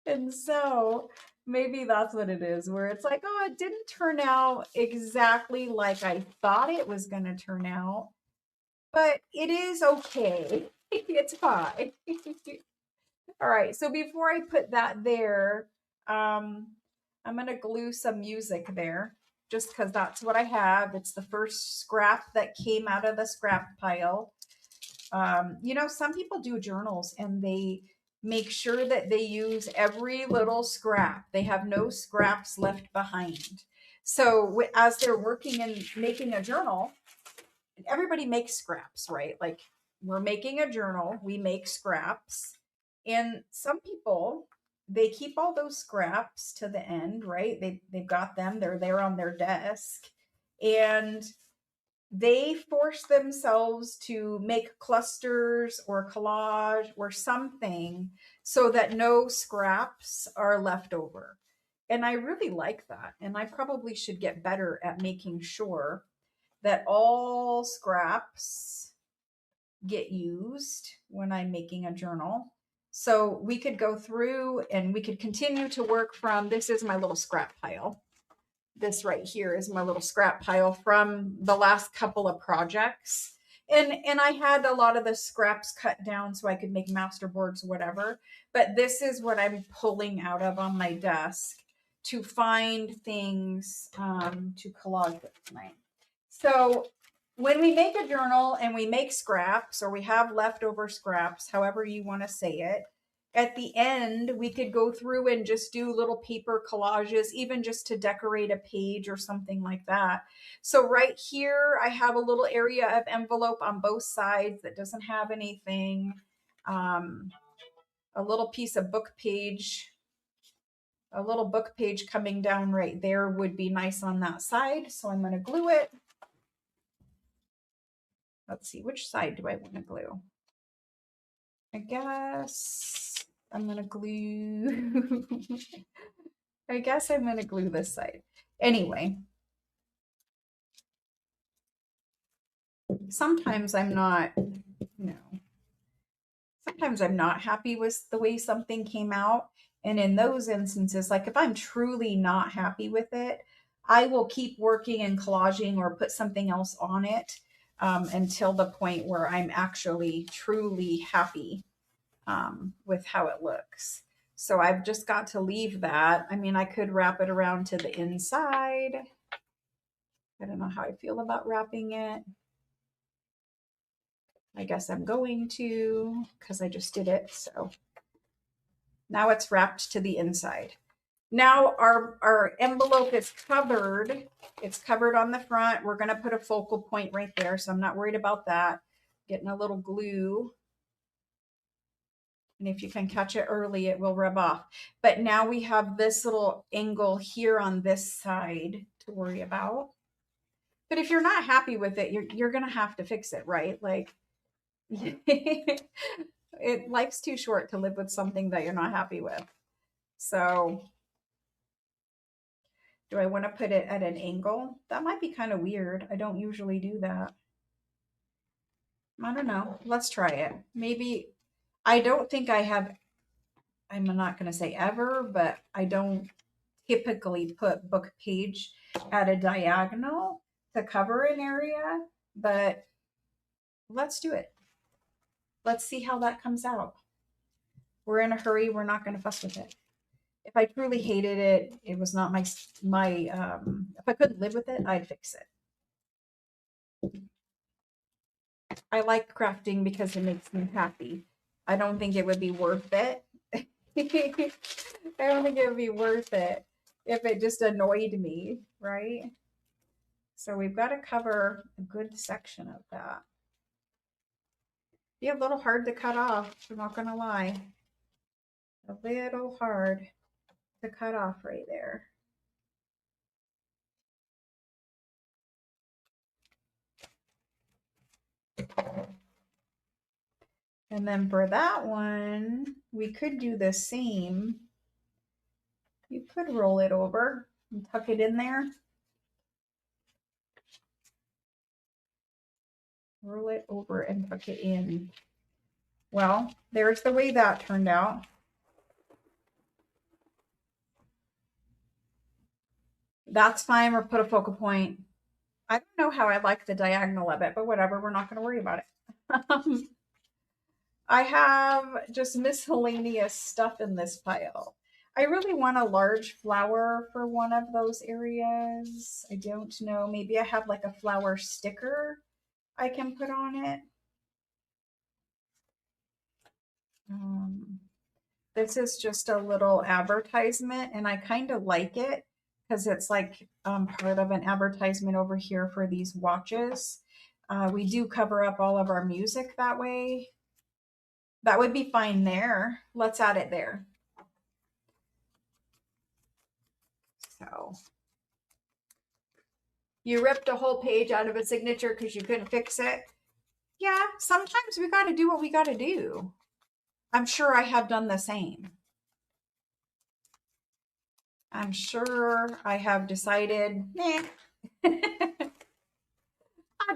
And so maybe that's what it is, where it's like, oh, it didn't turn out exactly like I thought it was going to turn out, but it is okay. It's fine. All right, so before I put that there, I'm gonna glue some music there just because that's what I have. It's the first scrap that came out of the scrap pile. You know, some people do journals and they make sure that they use every little scrap. They have no scraps left behind. So as they're working and making a journal, everybody makes scraps, right? Like we're making a journal, we make scraps. And some people, they keep all those scraps to the end, right? They've got them, they're there on their desk. And they force themselves to make clusters or collage or something so that no scraps are left over. And I really like that. And I probably should get better at making sure that all scraps get used when I'm making a journal. So we could go through and we could continue to work from, this is my little scrap pile. This right here is my little scrap pile from the last couple of projects. And I had a lot of the scraps cut down so I could make masterboards, whatever. But this is what I'm pulling out of on my desk to find things to collage with tonight. So when we make a journal and we make scraps or we have leftover scraps, however you want to say it, at the end, we could go through and just do little paper collages, even just to decorate a page or something like that. So right here, I have a little area of envelope on both sides that doesn't have anything. A little piece of book page, a little book page coming down right there would be nice on that side. So I'm going to glue it. Let's see, which side do I want to glue? I guess I'm going to glue. I guess I'm going to glue this side. Anyway, sometimes I'm not, sometimes I'm not happy with the way something came out. And in those instances, like if I'm truly not happy with it, I will keep working and collaging or put something else on it until the point where I'm actually truly happy with how it looks. So I've just got to leave that. I mean, I could wrap it around to the inside. I don't know how I feel about wrapping it. I guess I'm going to because I just did it. So now it's wrapped to the inside. Now our envelope is covered. It's covered on the front. We're going to put a focal point right there. So I'm not worried about that. Getting a little glue. And if you can catch it early, it will rub off. But now we have this little angle here on this side to worry about. But if you're not happy with it, you're going to have to fix it, right? Like life's too short to live with something that you're not happy with. So do I want to put it at an angle? That might be kind of weird. I don't usually do that. I don't know. Let's try it. Maybe I don't think I have, I'm not going to say ever, but I don't typically put book page at a diagonal to cover an area, but let's do it. Let's see how that comes out. We're in a hurry. We're not going to fuss with it. If I truly hated it, it was not if I couldn't live with it, I'd fix it. I like crafting because it makes me happy. I don't think it would be worth it. I don't think it would be worth it if it just annoyed me, right? So we've got to cover a good section of that. Be a little hard to cut off, I'm not gonna lie. A little hard to cut off right there. And then for that one, we could do the same. You could roll it over and tuck it in there. Roll it over and tuck it in. Well, there's the way that turned out. That's fine, or put a focal point. I don't know how I like the diagonal of it, but whatever, we're not going to worry about it. I have just miscellaneous stuff in this pile. I really want a large flower for one of those areas. I don't know. Maybe I have like a flower sticker I can put on it. This is just a little advertisement, and I kind of like it because it's like part of an advertisement over here for these watches. We do cover up all of our music that way. That would be fine there. Let's add it there. So you ripped a whole page out of a signature because you couldn't fix it. Yeah, sometimes we got to do what we got to do. I'm sure I have done the same. I'm sure I have decided, I'd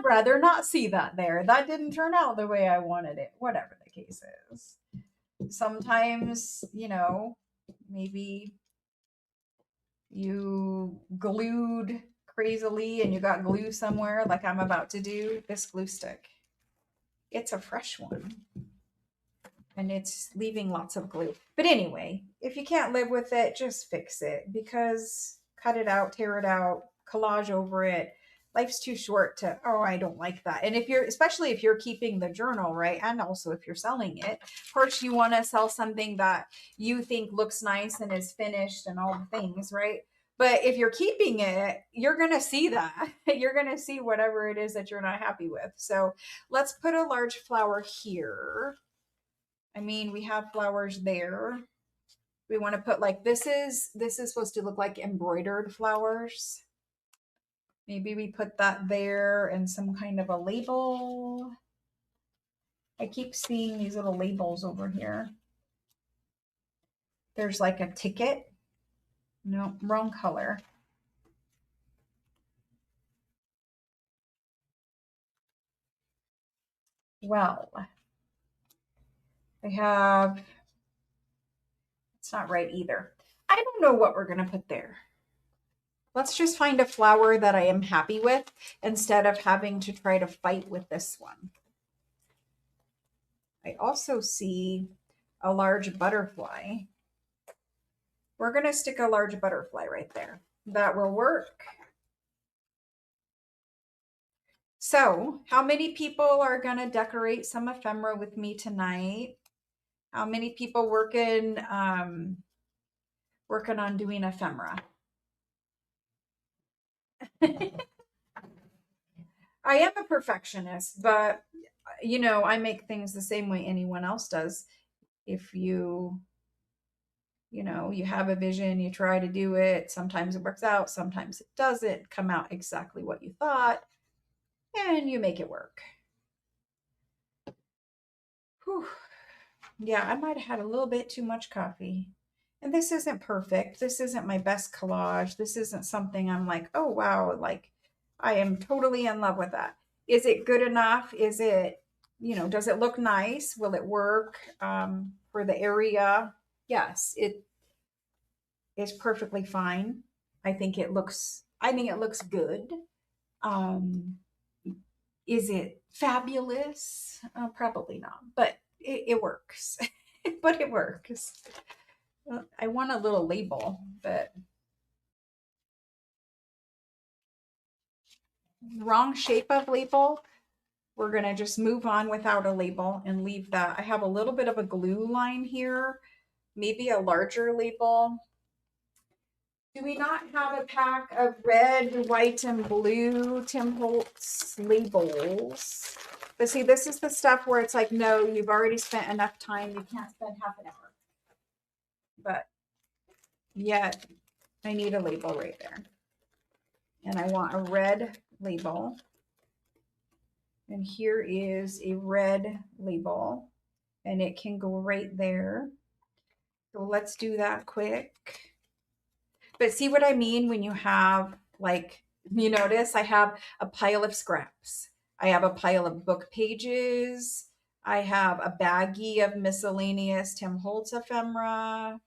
rather not see that there. That didn't turn out the way I wanted it, whatever the case is. Sometimes, maybe you glued crazily and you got glue somewhere like I'm about to do. This glue stick, it's a fresh one and it's leaving lots of glue. But anyway, if you can't live with it, just fix it, because cut it out, tear it out, collage over it. Life's too short to, oh, I don't like that. And especially if you're keeping the journal, right? And also if you're selling it, of course, you want to sell something that you think looks nice and is finished and all the things, right? But if you're keeping it, you're going to see that. You're going to see whatever it is that you're not happy with. So let's put a large flower here. I mean, we have flowers there. We want to put like, this is supposed to look like embroidered flowers. Maybe we put that there and some kind of a label. I keep seeing these little labels over here. There's like a ticket. No, wrong color. Well, I have, it's not right either. I don't know what we're going to put there. Let's just find a flower that I am happy with instead of having to try to fight with this one. I also see a large butterfly. We're going to stick a large butterfly right there. That will work. So, how many people are going to decorate some ephemera with me tonight? How many people working on doing ephemera? I am a perfectionist, but I make things the same way anyone else does. If you have a vision, you try to do it. Sometimes it works out, sometimes it doesn't come out exactly what you thought, and you make it work. Whew. Yeah, I might have had a little bit too much coffee. And this isn't perfect. This isn't my best collage. This isn't something I'm like, oh, wow, like I am totally in love with that. Is it good enough? Is it, does it look nice? Will it work for the area? Yes, it is perfectly fine. I think it looks good. Um, is it fabulous? Probably not, but it works. But it works. I want a little label, but wrong shape of label. We're going to just move on without a label and leave that. I have a little bit of a glue line here, maybe a larger label. Do we not have a pack of red, white, and blue Tim Holtz labels? But see, this is the stuff where it's like, no, you've already spent enough time. You can't spend half an hour. But yet, I need a label right there. And I want a red label. And here is a red label. And it can go right there. So let's do that quick. But see what I mean when you have, like, you notice I have a pile of scraps. I have a pile of book pages. I have a baggie of miscellaneous Tim Holtz ephemera.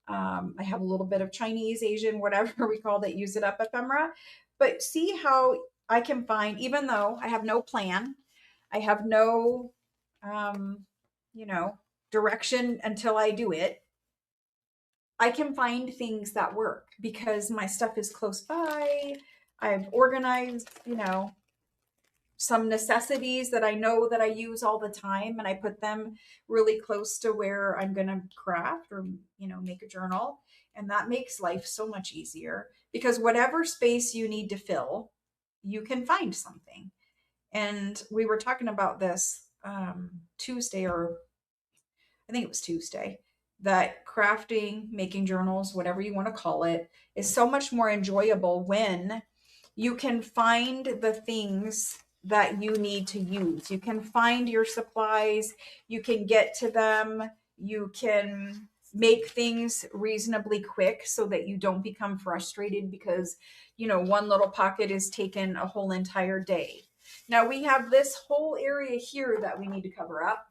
I have a little bit of Chinese, Asian, whatever we call it, use it up ephemera. But see how I can find, even though I have no plan, I have no, you know, direction until I do it. I can find things that work because my stuff is close by. I've organized, you know, some necessities that I know that I use all the time, and I put them really close to where I'm going to craft or, you know, make a journal. And that makes life so much easier because whatever space you need to fill, you can find something. And we were talking about this Tuesday, or I think it was Tuesday, that crafting, making journals, whatever you want to call it, is so much more enjoyable when you can find the things that you need to use. You can find your supplies, you can get to them, you can make things reasonably quick so that you don't become frustrated because, you know, one little pocket is taken a whole entire day. Now we have this whole area here that we need to cover up.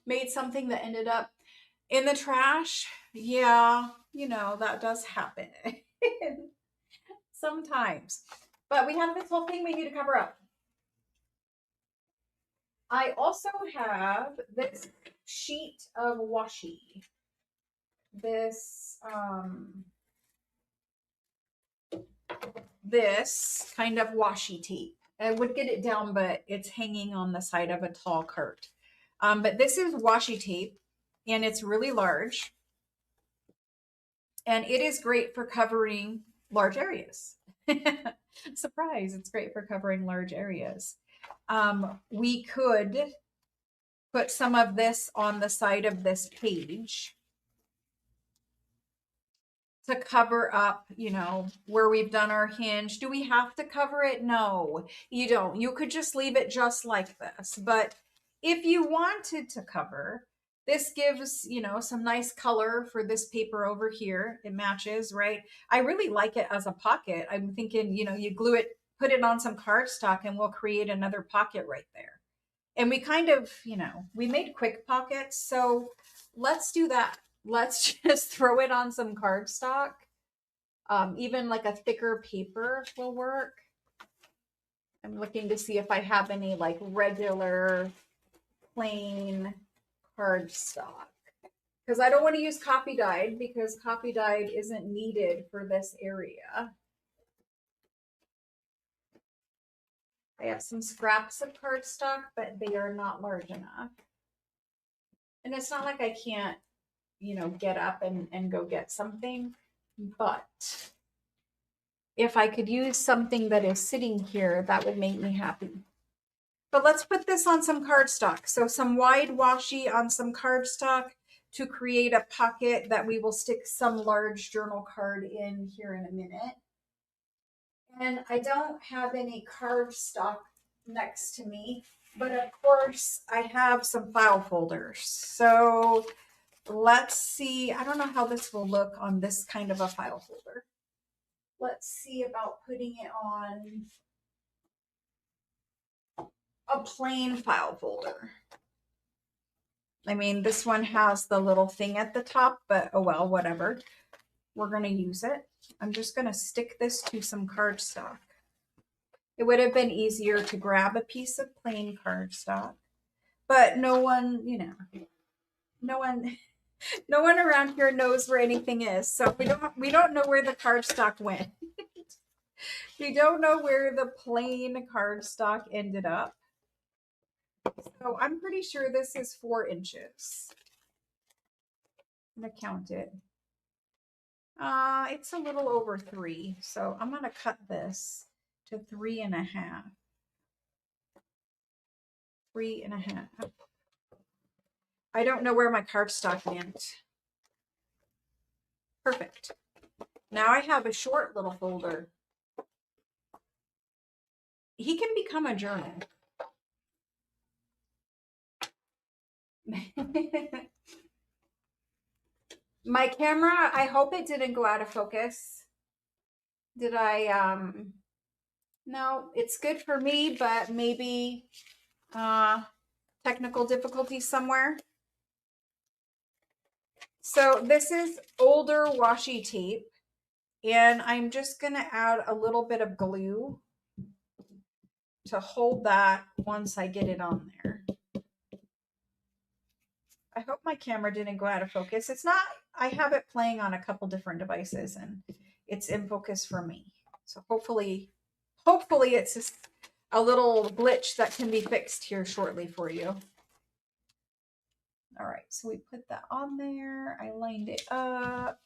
Made something that ended up in the trash. Yeah, you know, that does happen sometimes. But we have this whole thing we need to cover up. I also have this sheet of washi. This kind of washi tape. I would get it down, but it's hanging on the side of a tall cart. But this is washi tape, and it's really large. And it is great for covering large areas. Surprise, it's great for covering large areas. We could put some of this on the side of this page to cover up, you know, where we've done our hinge. Do we have to cover it? No, you don't. You could just leave it just like this. But if you wanted to cover, this gives, you know, some nice color for this paper over here. It matches, right? I really like it as a pocket. I'm thinking, you know, you glue it, put it on some cardstock, and we'll create another pocket right there. And we kind of, you know, we made quick pockets. So let's do that. Let's just throw it on some cardstock. Even like a thicker paper will work. I'm looking to see if I have any like regular plain cardstock, because I don't want to use copy dyed because copy dyed isn't needed for this area. I have some scraps of cardstock, but they are not large enough. And it's not like I can't, you know, get up and go get something, but if I could use something that is sitting here, that would make me happy. But let's put this on some cardstock. So some wide washi on some cardstock to create a pocket that we will stick some large journal card in here in a minute. And I don't have any cardstock next to me, but of course I have some file folders. So let's see. I don't know how this will look on this kind of a file folder. Let's see about putting it on a plain file folder. I mean, this one has the little thing at the top, but oh well, whatever. We're going to use it. I'm just going to stick this to some cardstock. It would have been easier to grab a piece of plain cardstock, but no one, no one, no one around here knows where anything is. So we don't know where the cardstock went. We don't know where the plain cardstock ended up. So I'm pretty sure this is 4 inches. I'm gonna count it. It's a little over 3. So I'm gonna cut this to 3.5. 3.5. I don't know where my cardstock went. Perfect. Now I have a short little folder. He can become a journal. My camera, I hope it didn't go out of focus. Did I, no, it's good for me, but maybe technical difficulties somewhere. So this is older washi tape, and I'm just gonna add a little bit of glue to hold that once I get it on there. I hope my camera didn't go out of focus. It's not, I have it playing on a couple different devices and it's in focus for me. So hopefully it's just a little glitch that can be fixed here shortly for you. All right, so we put that on there. I lined it up.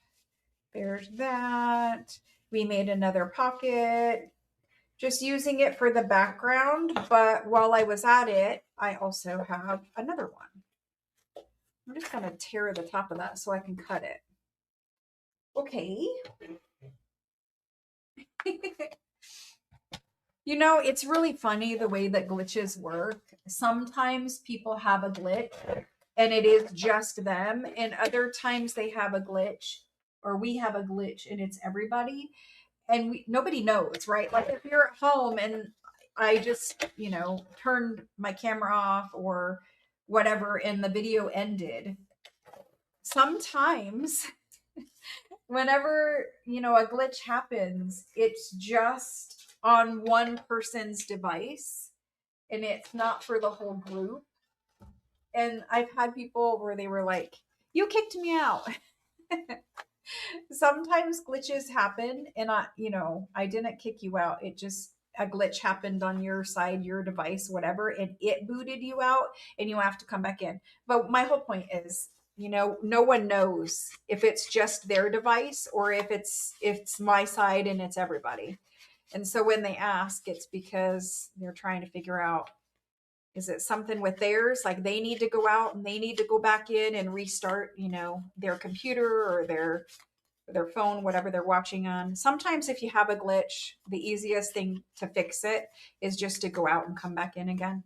There's that. We made another pocket, just using it for the background. But while I was at it, I also have another one. I'm just going to tear the top of that so I can cut it. Okay. You know, it's really funny the way that glitches work. Sometimes people have a glitch and it is just them, and other times they have a glitch, or we have a glitch and it's everybody, and nobody knows, right? Like if you're at home and I just, turned my camera off or whatever and the video ended, sometimes whenever, a glitch happens, it's just on one person's device and it's not for the whole group. And I've had people where they were like, you kicked me out. Sometimes glitches happen and I didn't kick you out. It just, a glitch happened on your side, your device, whatever, and it booted you out and you have to come back in. But my whole point is, no one knows if it's just their device or if it's my side and it's everybody. And so when they ask, it's because they're trying to figure out, is it something with theirs? Like they need to go out and they need to go back in and restart, their computer or their phone, whatever they're watching on. Sometimes if you have a glitch, the easiest thing to fix it is just to go out and come back in again.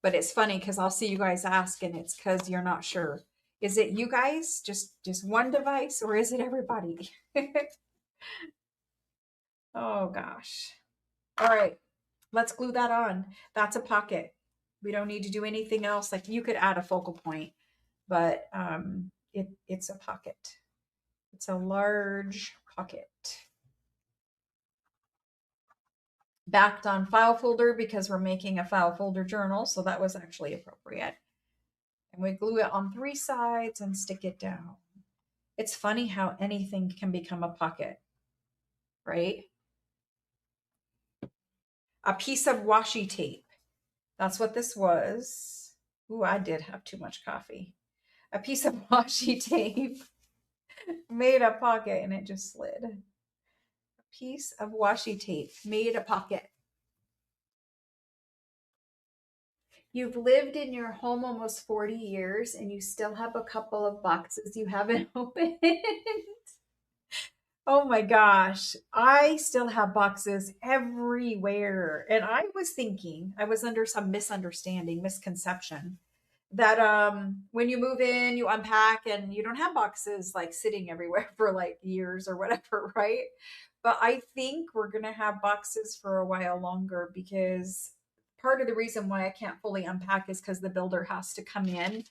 But it's funny because I'll see you guys ask and it's because you're not sure. Is it you guys, just one device, or is it everybody? Oh gosh. All right, let's glue that on. That's a pocket. We don't need to do anything else. Like you could add a focal point, but it's a pocket. It's a large pocket. Backed on file folder because we're making a file folder journal, so that was actually appropriate. And we glue it on 3 sides and stick it down. It's funny how anything can become a pocket, right? A piece of washi tape. That's what this was. Ooh, I did have too much coffee. A piece of washi tape made a pocket and it just slid. A piece of washi tape made a pocket. You've lived in your home almost 40 years and you still have a couple of boxes you haven't opened. Oh my gosh, I still have boxes everywhere. And I was thinking, I was under some misconception that when you move in, you unpack and you don't have boxes like sitting everywhere for like years or whatever, right? But I think we're going to have boxes for a while longer because part of the reason why I can't fully unpack is because the builder has to come in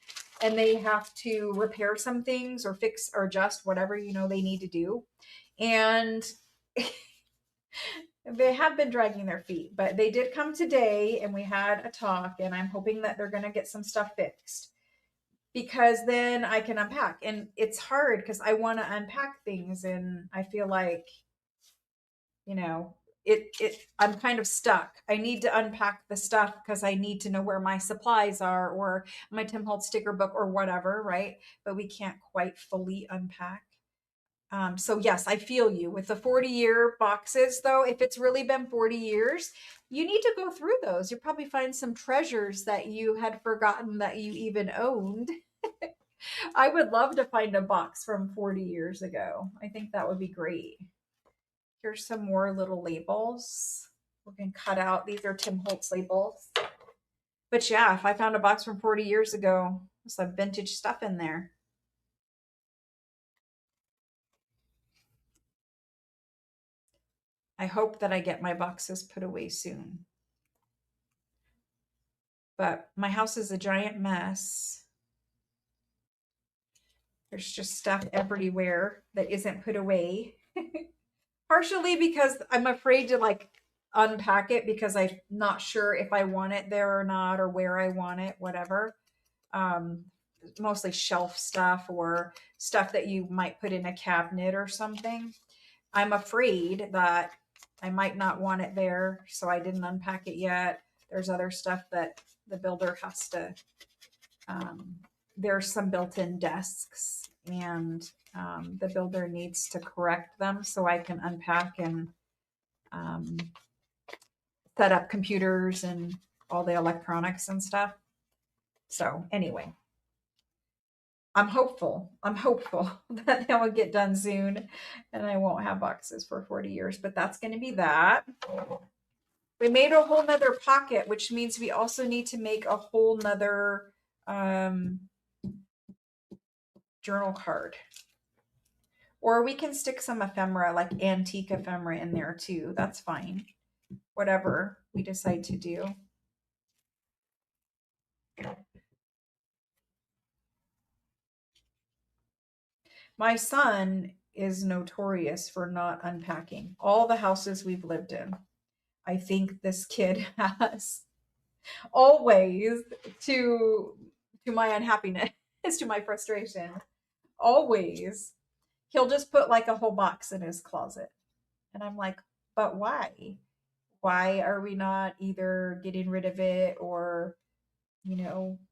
and they have to repair some things or fix or adjust whatever they need to do. And They have been dragging their feet, but they did come today and we had a talk, and I'm hoping that they're going to get some stuff fixed because then I can unpack. And it's hard because I want to unpack things and I feel like, you know, I'm kind of stuck. I need to unpack the stuff because I need to know where my supplies are or my Tim Holtz sticker book or whatever, right? But we can't quite fully unpack. So yes, I feel you with the 40-year boxes though. If it's really been 40 years, you need to go through those. You'll probably find some treasures that you had forgotten that you even owned. I would love to find a box from 40 years ago. I think that would be great. Here's some more little labels. We can cut out. These are Tim Holtz labels. But yeah, if I found a box from 40 years ago, there's some vintage stuff in there. I hope that I get my boxes put away soon. But my house is a giant mess. There's just stuff everywhere that isn't put away. Partially because I'm afraid to like unpack it because I'm not sure if I want it there or not or where I want it, whatever. Um, Mostly shelf stuff or stuff that you might put in a cabinet or something. I'm afraid that I might not want it there, so I didn't unpack it yet. There's other stuff that the builder has to um, there's some built-in desks, and the builder needs to correct them so I can unpack and um, set up computers and all the electronics and stuff. So anyway, I'm hopeful. I'm hopeful that that will get done soon and I won't have boxes for 40 years, but that's going to be that. We made a whole nother pocket, which means we also need to make a whole nother um, journal card. Or we can stick some ephemera, like antique ephemera in there too. That's fine. Whatever we decide to do. My son is notorious for not unpacking. All the houses we've lived in, I think this kid has always to to my unhappiness, to my frustration. Always. He'll just put like a whole box in his closet. And I'm like, but why? Why are we not either getting rid of it or,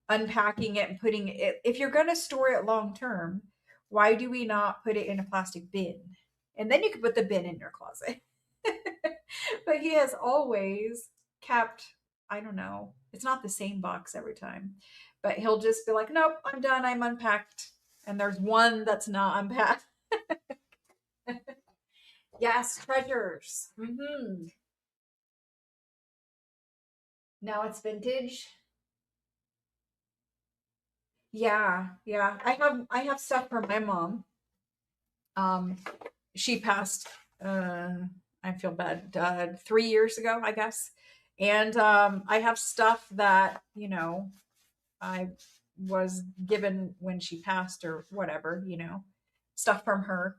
unpacking it and putting it, if you're going to store it long term, why do we not put it in a plastic bin? And then you can put the bin in your closet. But he has always kept, I don't know, it's not the same box every time, but he'll just be like, nope, I'm done, I'm unpacked. And there's one that's not unpacked. Yes, treasures. Now it's vintage. Yeah, yeah. I have stuff from my mom. Um, she passed. I feel bad. 3 years ago, I guess. And I have stuff that I was given when she passed or whatever. Stuff from her.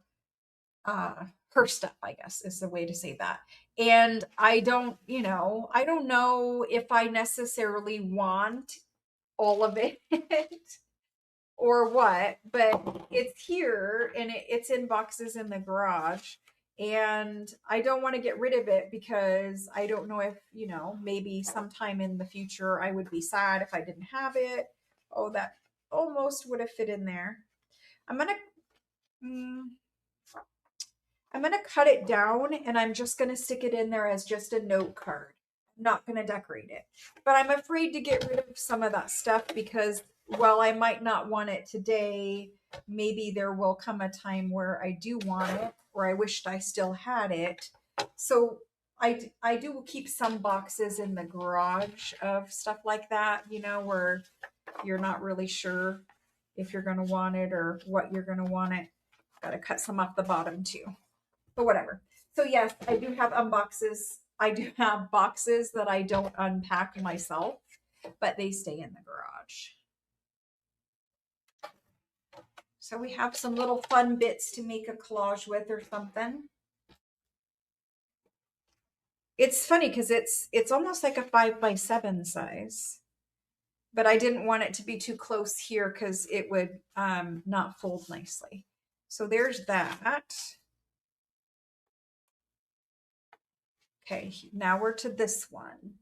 Her stuff, I guess, is the way to say that. And I don't know if I necessarily want all of it or what, but it's here and it's in boxes in the garage. And I don't want to get rid of it because I don't know if, maybe sometime in the future I would be sad if I didn't have it. Oh, that almost would have fit in there. I'm gonna, mm, I'm gonna cut it down and I'm just gonna stick it in there as just a note card. I'm not gonna decorate it, but I'm afraid to get rid of some of that stuff because while I might not want it today, maybe there will come a time where I do want it or I wished I still had it. So I do keep some boxes in the garage of stuff like that, where you're not really sure if you're gonna want it or what you're gonna want it. Got to cut some off the bottom too, but whatever. So yes, I do have unboxes. I do have boxes that I don't unpack myself, but they stay in the garage. So we have some little fun bits to make a collage with or something. It's funny because it's almost like a 5x7 size, but I didn't want it to be too close here because it would not fold nicely. So there's that. Okay, now we're to this one.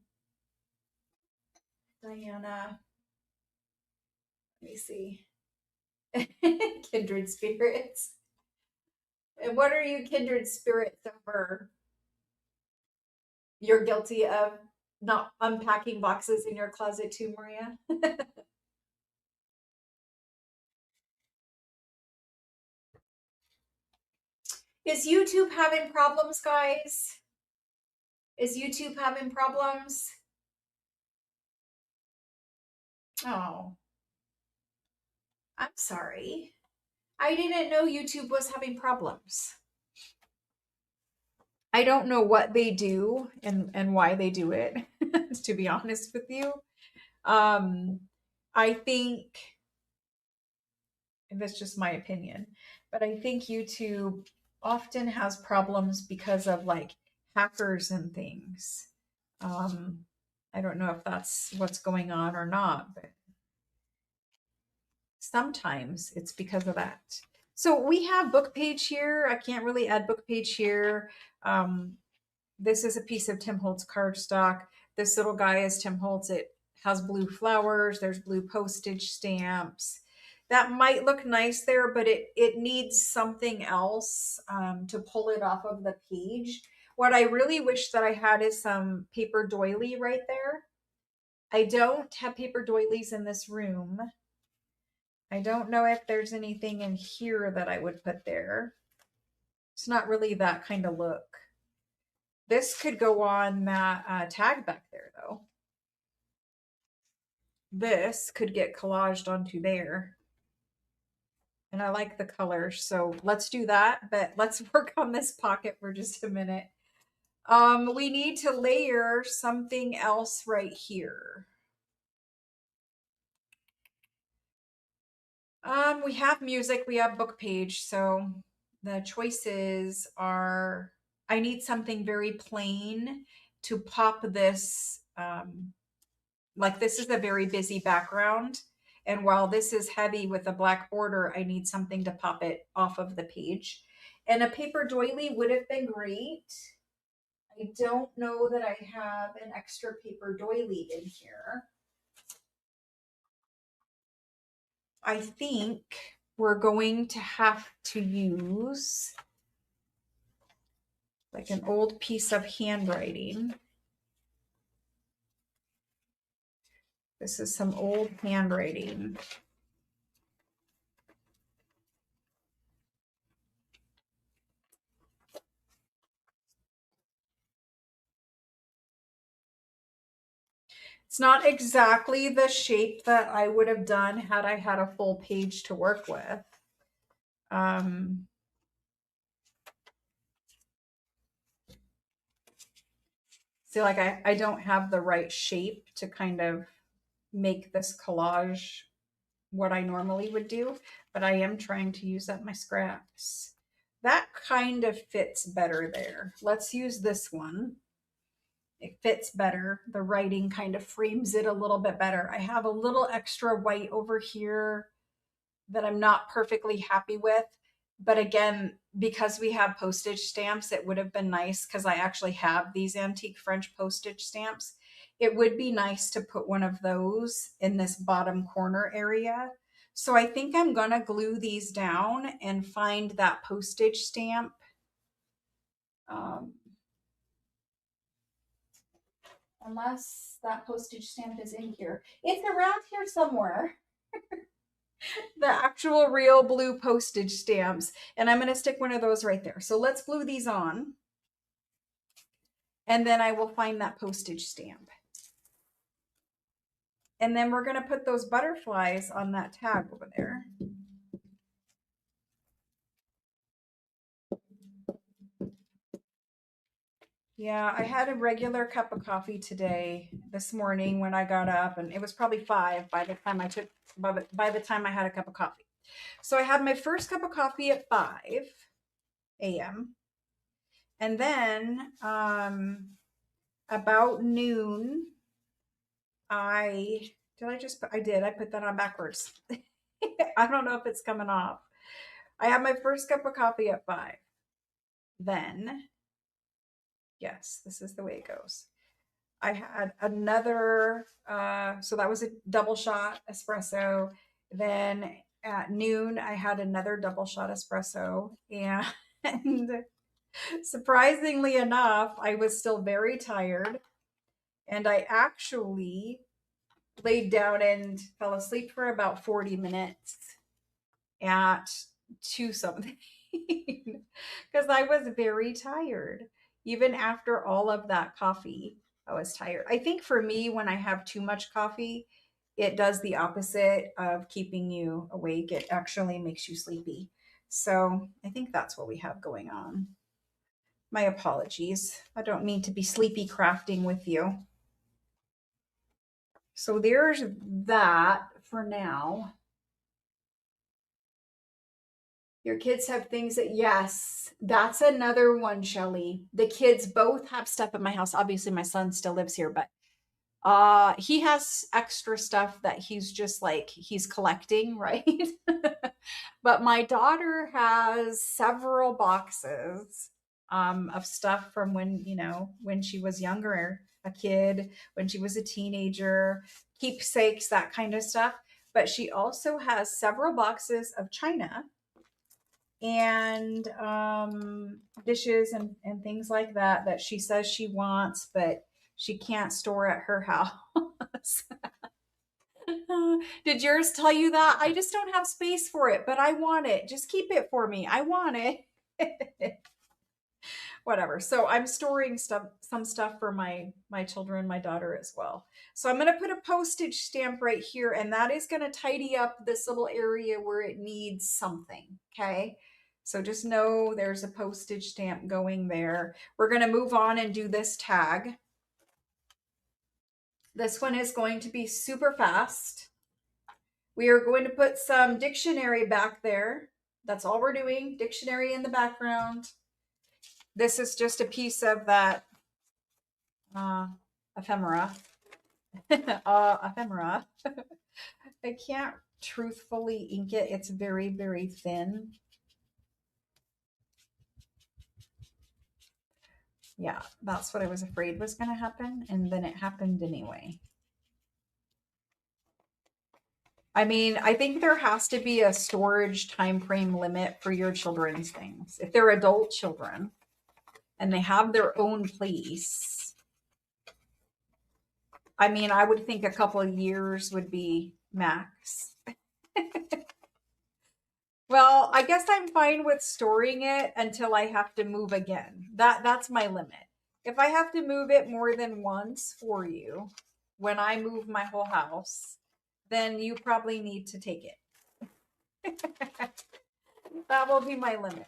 Diana, let me see. Kindred spirits. And what are you kindred spirits over? You're guilty of not unpacking boxes in your closet too, Maria? Is YouTube having problems, guys? Is YouTube having problems? Oh, I'm sorry. I didn't know YouTube was having problems. I don't know what they do and why they do it, to be honest with you. Um, I think, and that's just my opinion, but I think YouTube often has problems because of like hackers and things. Um, I don't know if that's what's going on or not, but sometimes it's because of that. So we have book page here. I can't really add book page here. Um, this is a piece of Tim Holtz cardstock. This little guy is Tim Holtz. It has blue flowers. There's blue postage stamps. That might look nice there, but it needs something else to pull it off of the page. What I really wish that I had is some paper doily right there. I don't have paper doilies in this room. I don't know if there's anything in here that I would put there. It's not really that kind of look. This could go on that tag back there, though. This could get collaged onto there. And I like the colors, so let's do that. But let's work on this pocket for just a minute. We need to layer something else right here. We have music, we have book page, so the choices are, I need something very plain to pop this, like this is a very busy background. And while this is heavy with a black border, I need something to pop it off of the page. And a paper doily would have been great. I don't know that I have an extra paper doily in here. I think we're going to have to use like an old piece of handwriting. This is some old handwriting. It's not exactly the shape that I would have done had I had a full page to work with. So like I don't have the right shape to kind of make this collage what I normally would do, but I am trying to use up my scraps. That kind of fits better there. Let's use this one. It fits better. The writing kind of frames it a little bit better. I have a little extra white over here that I'm not perfectly happy with. But again, because we have postage stamps, it would have been nice because I actually have these antique French postage stamps. It would be nice to put one of those in this bottom corner area. So I think I'm going to glue these down and find that postage stamp. Unless that postage stamp is in here. It's around here somewhere. The actual real blue postage stamps. And I'm going to stick one of those right there. So let's glue these on. And then I will find that postage stamp. And then we're going to put those butterflies on that tag over there. Yeah, I had a regular cup of coffee today, this morning when I got up, and it was probably 5 by the time by the time I had a cup of coffee. So I had my first cup of coffee at 5 a.m. And then about noon, I put that on backwards. I don't know if it's coming off. I had my first cup of coffee at 5. Then, yes, this is the way it goes. I had another, so that was a double shot espresso. Then at noon, I had another double shot espresso. And surprisingly enough, I was still very tired. And I actually laid down and fell asleep for about 40 minutes at 2 something because I was very tired. Even after all of that coffee, I was tired. I think for me, when I have too much coffee, it does the opposite of keeping you awake. It actually makes you sleepy. So I think that's what we have going on. My apologies. I don't mean to be sleepy crafting with you. So there's that for now. Your kids have things that, yes, that's another one, Shelly. The kids both have stuff at my house. Obviously, my son still lives here, but he has extra stuff that he's just like he's collecting, right? But my daughter has several boxes of stuff from when she was younger, a kid, when she was a teenager, keepsakes, that kind of stuff. But she also has several boxes of china and dishes and things like that she says she wants, but she can't store at her house. Did yours tell you that? I just don't have space for it, but I want it. Just keep it for me. I want it. Whatever. So I'm storing some stuff for my children, my daughter as well. So I'm going to put a postage stamp right here, and that is going to tidy up this little area where it needs something. Okay. So just know there's a postage stamp going there. We're going to move on and do this tag. This one is going to be super fast. We are going to put some dictionary back there. That's all we're doing. Dictionary in the background. This is just a piece of that ephemera. Ephemera. I can't truthfully ink it. It's very, very thin. Yeah, that's what I was afraid was going to happen. And then it happened anyway. I mean, I think there has to be a storage time frame limit for your children's things. If they're adult children and they have their own place, I mean, I would think a couple of years would be max. Well, I guess I'm fine with storing it until I have to move again. That's my limit. If I have to move it more than once for you, when I move my whole house, then you probably need to take it. That will be my limit.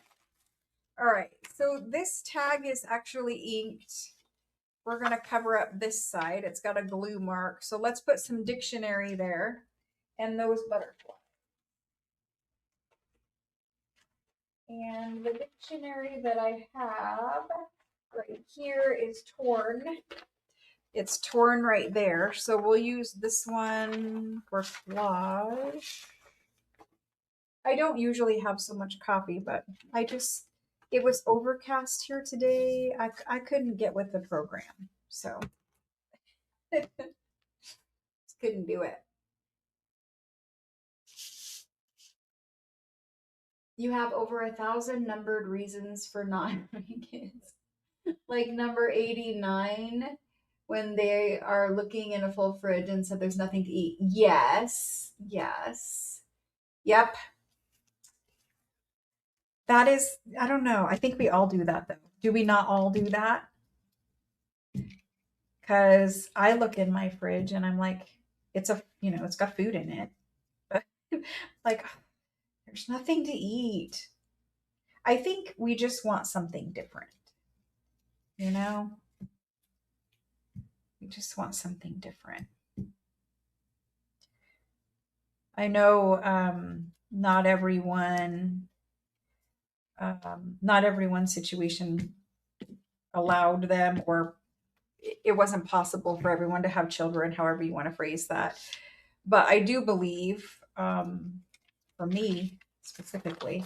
All right, so this tag is actually inked. We're going to cover up this side. It's got a glue mark. So let's put some dictionary there and those butterflies. And the dictionary that I have right here is torn. It's torn right there. So we'll use this one for collage. I don't usually have so much coffee, but it was overcast here today. I couldn't get with the program. So couldn't do it. You have over 1,000 numbered reasons for not having kids. Like number 89, when they are looking in a full fridge and said there's nothing to eat. Yes, yes. Yep. That is, I don't know. I think we all do that though. Do we not all do that? Because I look in my fridge and I'm like, it's got food in it. But like, there's nothing to eat. I think we just want something different. You know? We just want something different. I know not everyone's situation allowed them or it wasn't possible for everyone to have children, however you want to phrase that. But I do believe, for me specifically,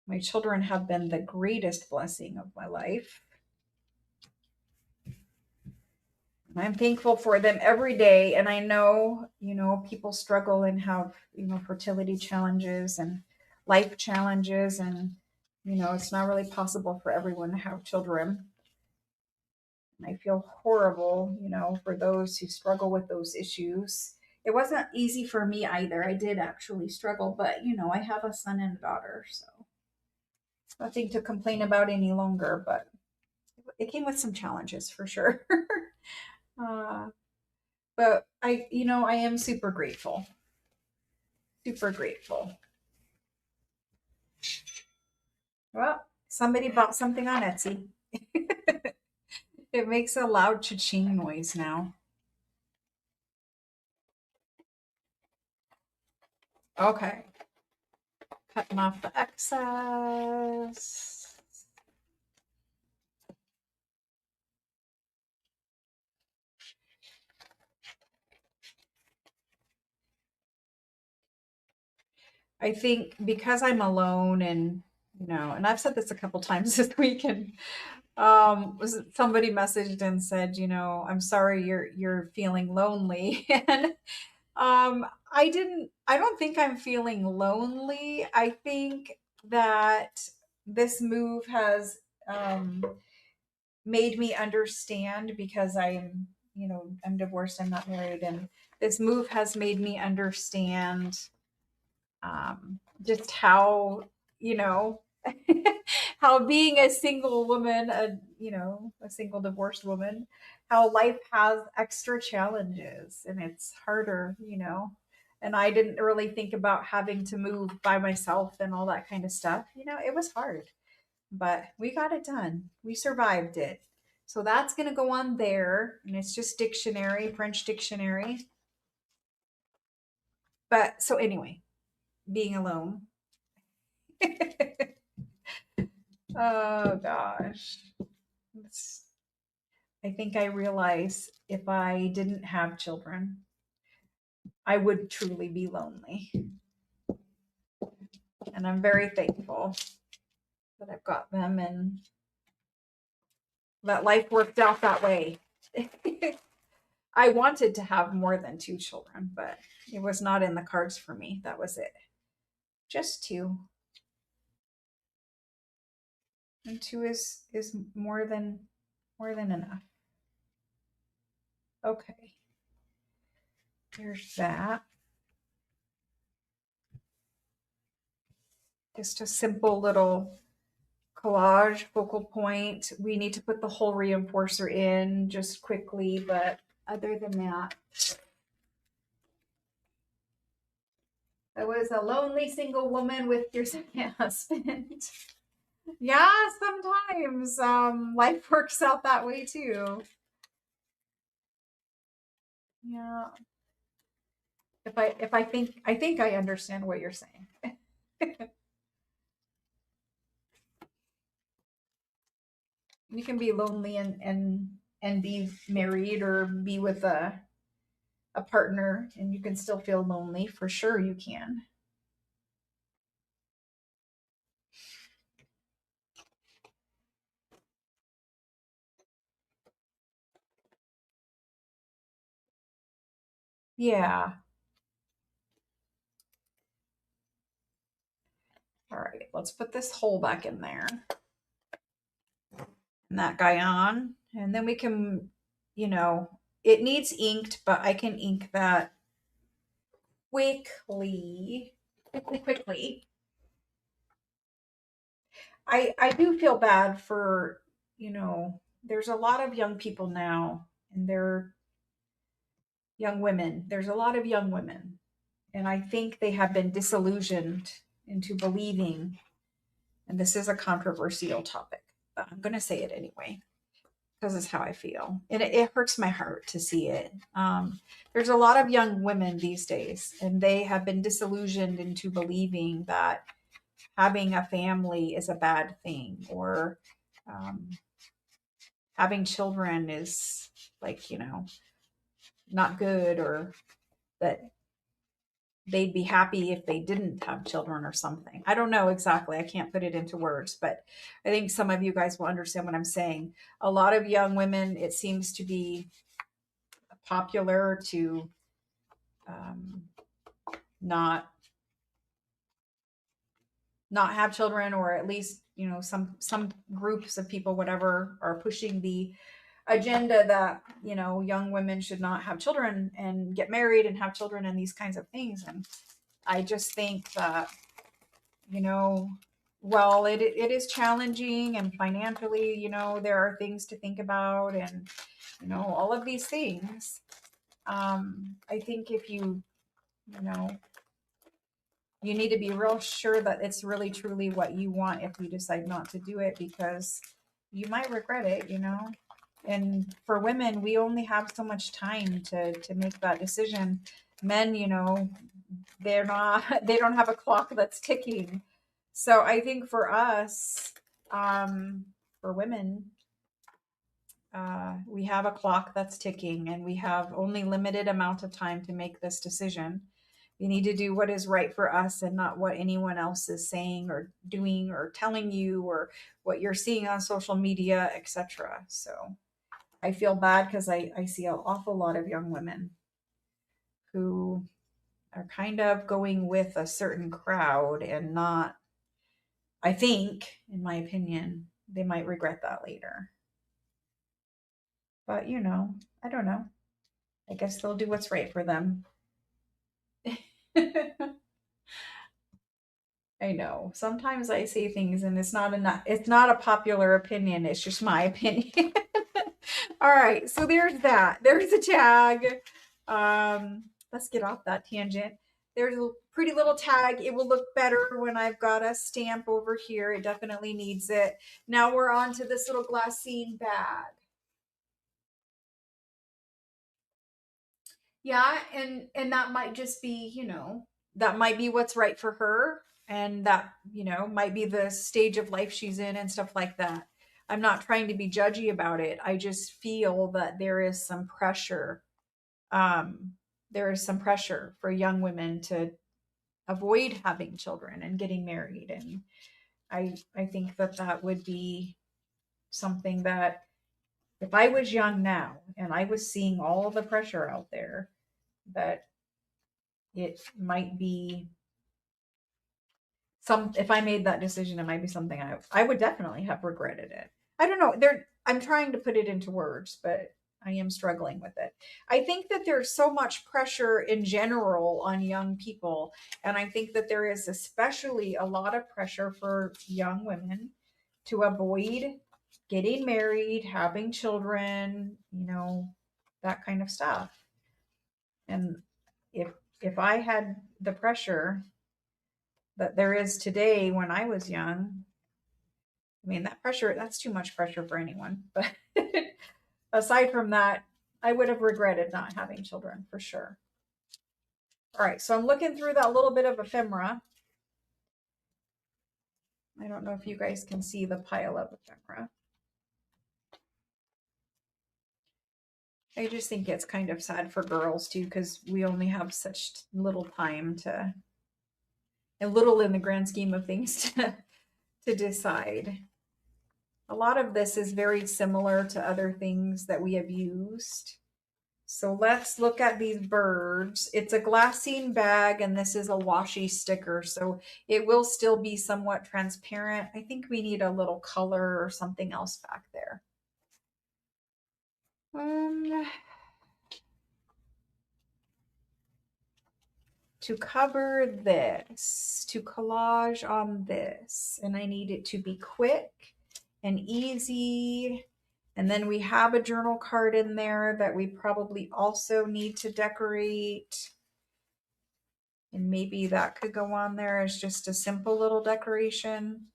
my children have been the greatest blessing of my life. I'm thankful for them every day. And I know, people struggle and have, fertility challenges and life challenges. And, it's not really possible for everyone to have children. And I feel horrible, for those who struggle with those issues. It wasn't easy for me either. I did actually struggle, but, I have a son and a daughter. So it's nothing to complain about any longer, but it came with some challenges for sure. uh, But I am super grateful. Super grateful. Well, somebody bought something on Etsy. It makes a loud cha-ching noise now. Okay. Cutting off the excess. I think because I'm alone and and I've said this a couple times this week, and was somebody messaged and said, I'm sorry you're feeling lonely. And I don't think I'm feeling lonely. I think that this move has made me understand, because I'm divorced, I'm not married, and this move has made me understand just how, you know, how being a single woman, a single divorced woman, how life has extra challenges and it's harder. And I didn't really think about having to move by myself and all that kind of stuff. It was hard, but we got it done. We survived it. So that's going to go on there. And it's just dictionary, French dictionary. But so anyway, being alone. Oh gosh. I think I realize if I didn't have children, I would truly be lonely. And I'm very thankful that I've got them and that life worked out that way. I wanted to have more than two children, but it was not in the cards for me. That was it. Just two. And two is more than enough. Okay. There's that. Just a simple little collage focal point. We need to put the whole reinforcer in just quickly, but other than that, I was a lonely single woman with your second husband. Yeah, sometimes life works out that way too. Yeah. If I think I understand what you're saying. You can be lonely and be married or be with a partner, and you can still feel lonely. For sure you can. Yeah. All right, let's put this hole back in there and that guy on. And then we can, it needs inked, but I can ink that quickly. Quickly. I do feel bad for, there's a lot of young people now, and they're young women. There's a lot of young women. And I think they have been disillusioned into believing, and this is a controversial topic, but I'm going to say it anyway because it's how I feel. And it hurts my heart to see it. There's a lot of young women these days, and they have been disillusioned into believing that having a family is a bad thing, or having children is like, not good, or that they'd be happy if they didn't have children or something. I don't know exactly. I can't put it into words, but I think some of you guys will understand what I'm saying. A lot of young women, it seems to be popular to um, not have children, or at least some groups of people, whatever, are pushing the agenda that young women should not have children and get married and have children and these kinds of things. And I just think that well, it is challenging, and financially, there are things to think about, and all of these things. I think if you know you need to be real sure that it's really truly what you want if you decide not to do it, because you might regret it. And for women, we only have so much time to make that decision. Men, they're not they don't have a clock that's ticking. So I think for us, for women, we have a clock that's ticking, and we have only limited amount of time to make this decision. We need to do what is right for us, and not what anyone else is saying or doing or telling you, or what you're seeing on social media, etc. So I feel bad, because I see an awful lot of young women who are kind of going with a certain crowd, and not, I think, in my opinion, they might regret that later. But I don't know. I guess they'll do what's right for them. I know. Sometimes I say things and it's not a popular opinion, it's just my opinion. All right, so there's that. There's a tag. Let's get off that tangent. There's a pretty little tag. It will look better when I've got a stamp over here. It definitely needs it. Now we're on to this little glassine bag. Yeah, and that might just be, that might be what's right for her, and that, might be the stage of life she's in and stuff like that. I'm not trying to be judgy about it. I just feel that there is some pressure. Um, there is some pressure for young women to avoid having children and getting married, and I think that would be something that, if I was young now and I was seeing all the pressure out there, that it might be if I made that decision, it might be something I would definitely have regretted it. I don't know. I'm trying to put it into words, but I am struggling with it. I think that there's so much pressure in general on young people, and I think that there is especially a lot of pressure for young women to avoid getting married, having children, that kind of stuff. And if I had the pressure that there is today when I was young, I mean, that's too much pressure for anyone. But aside from that, I would have regretted not having children for sure. All right, so I'm looking through that little bit of ephemera. I don't know if you guys can see the pile of ephemera. I just think it's kind of sad for girls too, because we only have such little time and little in the grand scheme of things to decide. A lot of this is very similar to other things that we have used. So let's look at these birds. It's a glassine bag, and this is a washi sticker, so it will still be somewhat transparent. I think we need a little color or something else back there. To cover this, to collage on this, and I need it to be quick and easy. And then we have a journal card in there that we probably also need to decorate. And maybe that could go on there as just a simple little decoration.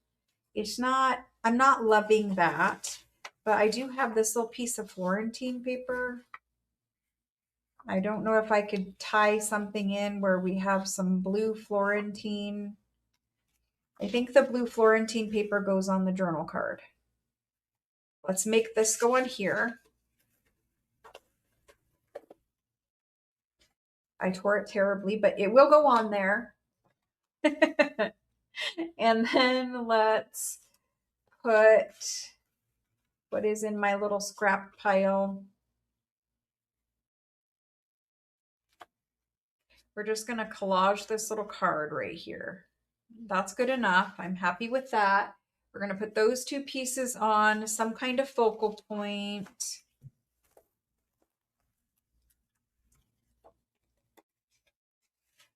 I'm not loving that, but I do have this little piece of Florentine paper. I don't know if I could tie something in where we have some blue Florentine. I think the blue Florentine paper goes on the journal card. let's make this go on here. I tore it terribly, but it will go on there. And then let's put what is in my little scrap pile. We're just going to collage this little card right here. That's good enough. I'm happy with that. We're going to put those two pieces on some kind of focal point.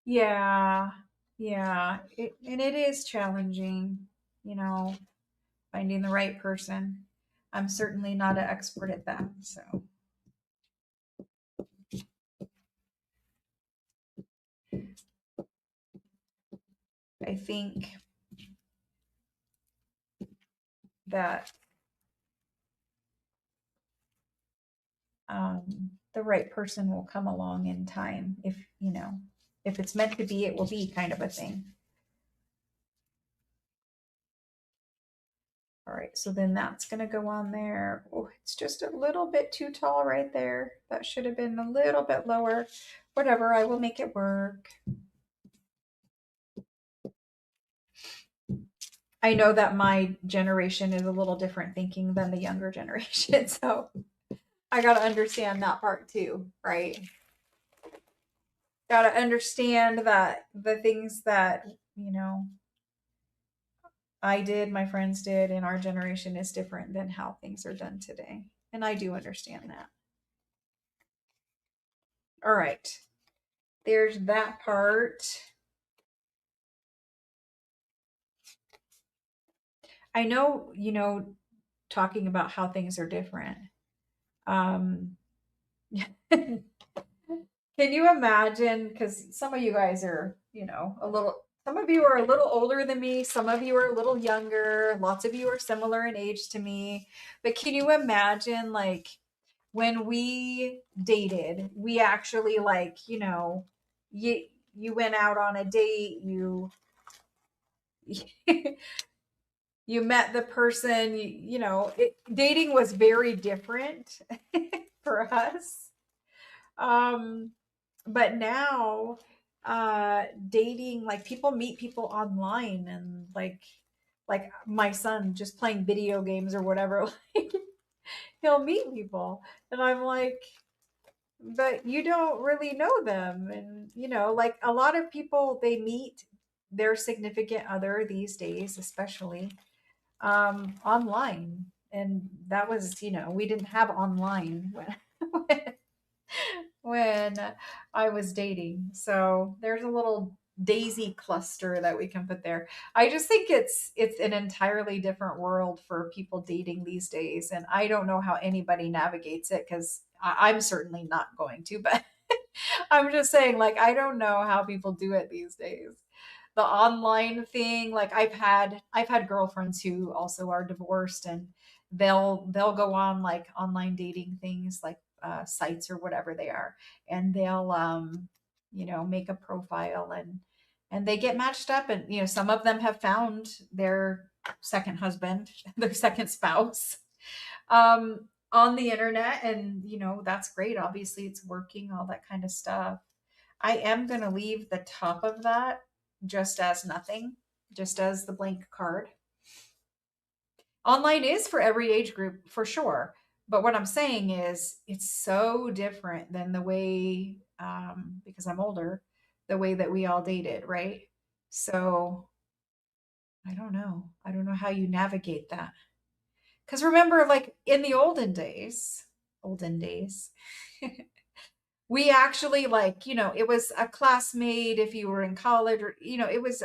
Yeah, yeah. And it is challenging, you know, finding the right person. I'm certainly not an expert at that. So I think that the right person will come along in time. If, you know, if it's meant to be, it will be, kind of a thing. All right, so then that's going to go on there. Oh, it's just a little bit too tall right there. That should have been a little bit lower. Whatever, I will make it work. I know that my generation is a little different thinking than the younger generation, so I got to understand that part too, right? Got to understand that the things that, you know, I did, my friends did in our generation is different than how things are done today. And I do understand that. All right. There's that part. I know, you know, talking about how things are different. Um, can you imagine? Because some of you guys are, you know, some of you are a little older than me, some of you are a little younger, lots of you are similar in age to me. But can you imagine, like, when we dated, we actually, like, you know, you went out on a date, you you met the person, you know, dating was very different for us. Um, but now, dating, like, people meet people online, and like my son just playing video games or whatever, like, he'll meet people, and I'm like, but you don't really know them. And, you know, like, a lot of people, they meet their significant other these days, especially online. And that was, you know, we didn't have online when, when I was dating. So there's a little daisy cluster that we can put there. I just think it's an entirely different world for people dating these days, and I don't know how anybody navigates it, because I'm certainly not going to. But I'm just saying, like, I don't know how people do it these days. The online thing, like, I've had girlfriends who also are divorced, and they'll go on, like, online dating things, like, sites or whatever they are, and they'll you know, make a profile, and they get matched up, and, you know, some of them have found their second husband, their second spouse, on the internet, and, you know, that's great. Obviously it's working, all that kind of stuff. I am going to leave the top of that just as nothing, just as the blank card. Online is for every age group, for sure. But what I'm saying is, it's so different than the way, because I'm older, the way that we all dated, right? So I don't know. I don't know how you navigate that. Because remember, like, in the olden days, we actually, like, you know, it was a classmate if you were in college, or, you know, it was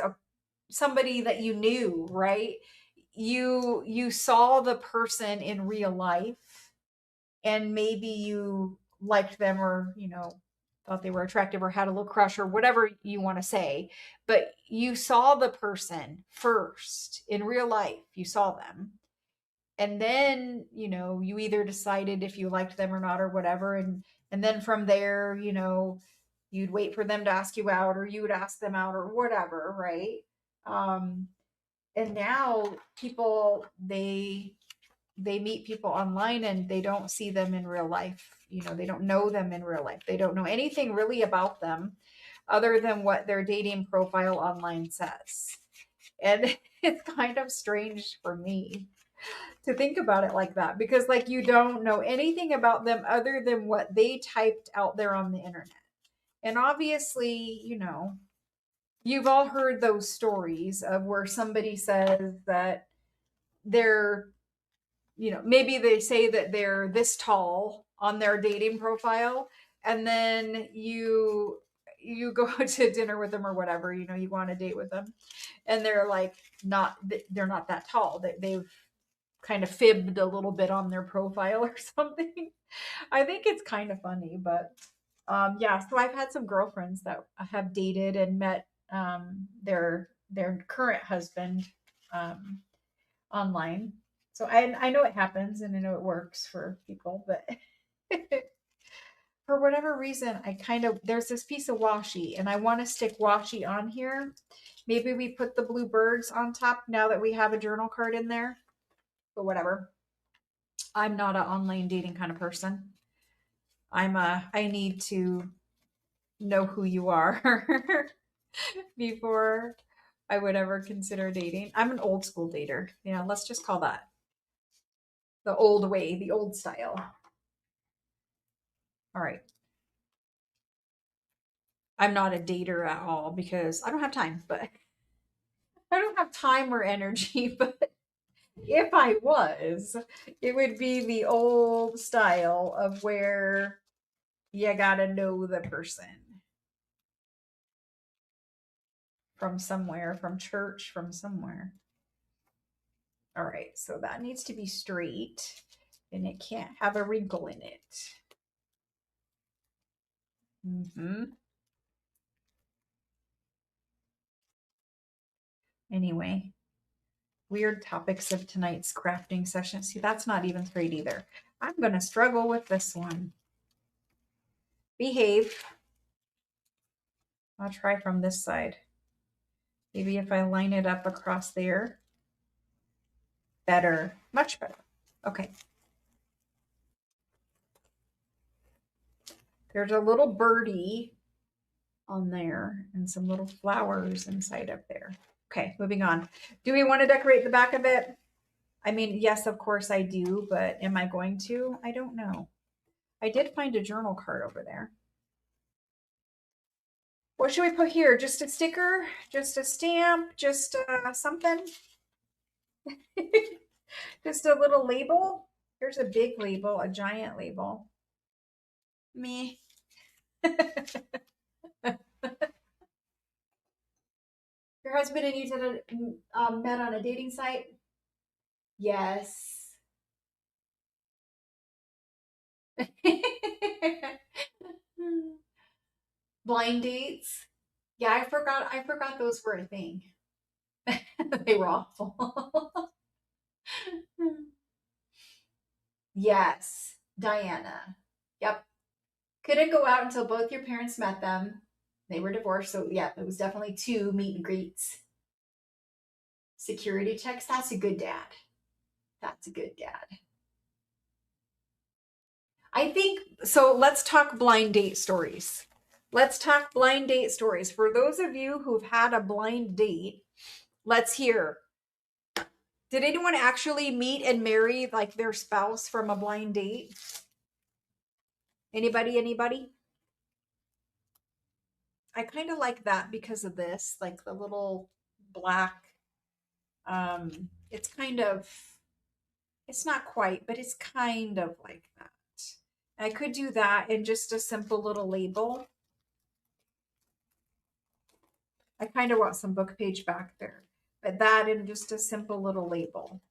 somebody that you knew, right? You saw the person in real life, and maybe you liked them, or, you know, thought they were attractive, or had a little crush, or whatever you want to say. But you saw the person first in real life, you saw them, and then, you know, you either decided if you liked them or not, or whatever. And then from there, you know, you'd wait for them to ask you out, or you would ask them out, or whatever, right? um and now people, they meet people online and they don't see them in real life. They don't know them in real life. They don't know anything really about them other than what their dating profile online says. And it's kind of strange for me to think about it like that, because like you don't know anything about them other than what they typed out there on the internet. And obviously, you've all heard those stories of where somebody says that they're, maybe they say that they're this tall on their dating profile, and then you go to dinner with them or whatever, you go on a date with them, and they're like not they're not that tall. They've kind of fibbed a little bit on their profile or something. I think it's kind of funny, but yeah. So I've had some girlfriends that have dated and met their current husband um, online. So I know it happens and I know it works for people, but for whatever reason, there's this piece of washi and I want to stick washi on here. Maybe we put the blue birds on top now that we have a journal card in there, but whatever. I'm not an online dating kind of person. I need to know who you are before I would ever consider dating. I'm an old school dater. Yeah, let's just call that the old way, the old style. All right. I'm not a dater at all because I don't have time, but I don't have time or energy. But if I was, it would be the old style of where you gotta know the person from somewhere, from church, from somewhere. All right, so that needs to be straight and it can't have a wrinkle in it. Anyway, weird topics of tonight's crafting session. See, that's not even straight either. I'm going to struggle with this one. Behave. I'll try from this side. Maybe if I line it up across there. Better. Much better. Okay. There's a little birdie on there and some little flowers inside of there. Okay, moving on. Do we want to decorate the back of it? I mean, yes, of course I do, but am I going to? I don't know. I did find a journal card over there. What should we put here? Just a sticker? Just a stamp? Just something? Just a little label? Here's a big label, a giant label. Me. Your husband and you met on a dating site? Yes. Blind dates? Yeah, I forgot those were a thing. They were awful. Yes, Diana. Yep. Couldn't go out until both your parents met them. They were divorced, so yeah, it was definitely 2 meet and greets. Security checks. That's a good dad. That's a good dad. I think so. Let's talk blind date stories. Let's talk blind date stories. For those of you who've had a blind date, let's hear. Did anyone actually meet and marry like their spouse from a blind date? Anybody? Anybody? I kind of like that because of this, like the little black. It's kind of, it's not quite, but it's kind of like that. I could do that in just a simple little label. I kind of want some book page back there, but that in just a simple little label.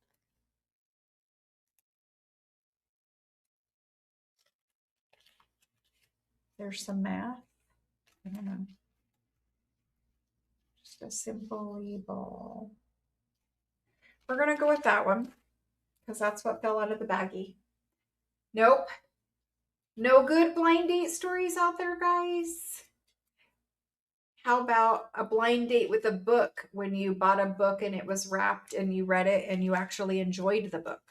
There's some math. I don't know. Just a simple label. We're going to go with that one because that's what fell out of the baggie. Nope. No good blind date stories out there, guys. How about a blind date with a book when you bought a book and it was wrapped and you read it and you actually enjoyed the book?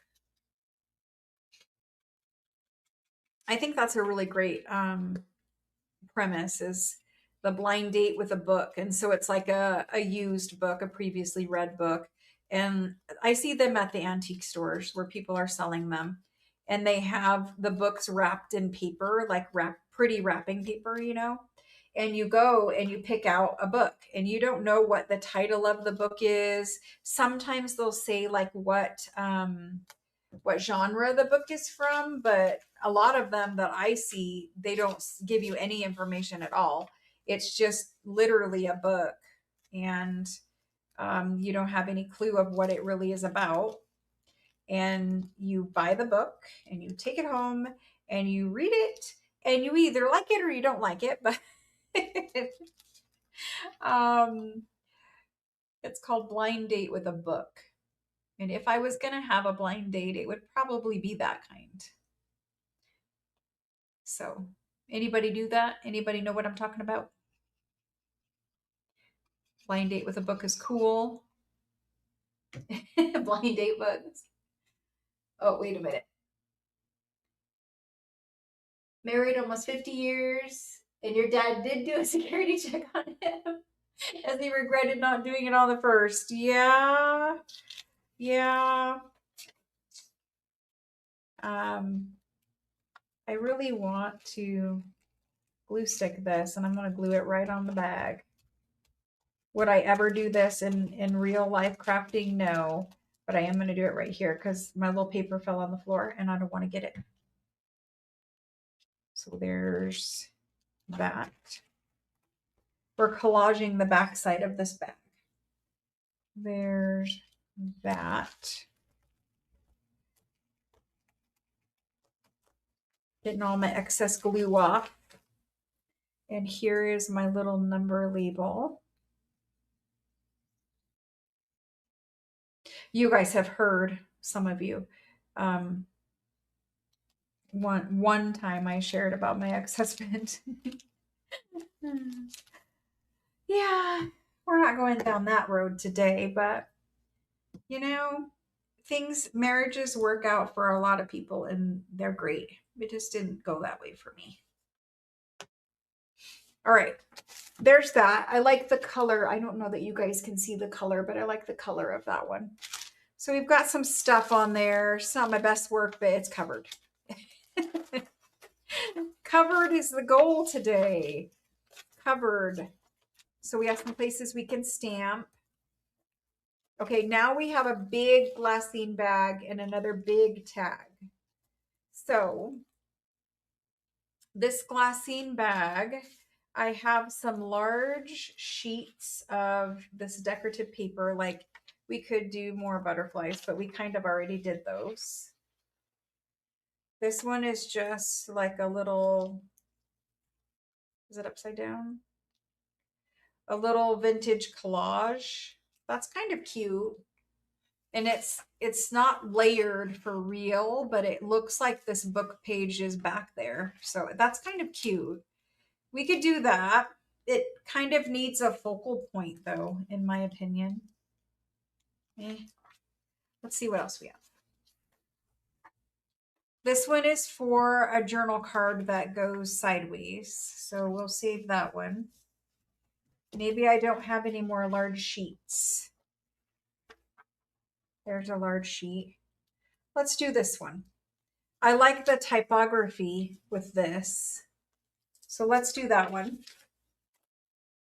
I think that's a really great premise, is the blind date with a book. And so it's like a used book, a previously read book. And I see them at the antique stores where people are selling them. And they have the books wrapped in paper, like pretty wrapping paper, And you go and you pick out a book and you don't know what the title of the book is. Sometimes they'll say like what genre the book is from, but a lot of them that I see, they don't give you any information at all. It's just literally a book, and you don't have any clue of what it really is about. And you buy the book and you take it home and you read it, and you either like it or you don't like it, but um, it's called Blind Date with a Book. And if I was going to have a blind date, it would probably be that kind. So, anybody do that? Anybody know what I'm talking about? Blind date with a book is cool. Blind date books. Oh, wait a minute. Married almost 50 years, and your dad did do a security check on him as he regretted not doing it on the first. Yeah. Yeah. Um, I really want to glue stick this, and I'm going to glue it right on the bag. Would I ever do this in real life crafting? No, but I am going to do it right here because my little paper fell on the floor and I don't want to get it. So there's that. We're collaging the back side of this bag. There's that. Getting all my excess glue off. And here is my little number label. You guys have heard, some of you, one time I shared about my ex-husband. Yeah, we're not going down that road today, but marriages work out for a lot of people and they're great. It just didn't go that way for me. All right, there's that. I like the color. I don't know that you guys can see the color, but I like the color of that one. So we've got some stuff on there. It's not my best work, but it's covered. Covered is the goal today. Covered. So we have some places we can stamp. Okay, now we have a big glassine bag and another big tag. So this glassine bag, I have some large sheets of this decorative paper. Like, we could do more butterflies, but we kind of already did those. This one is just like a little, is it upside down? A little vintage collage. That's kind of cute. And it's not layered for real, but it looks like this book page is back there. So that's kind of cute. We could do that. It kind of needs a focal point though, in my opinion. Let's see what else we have. This one is for a journal card that goes sideways. So we'll save that one. Maybe I don't have any more large sheets. There's a large sheet. Let's do this one. I like the typography with this. So let's do that one.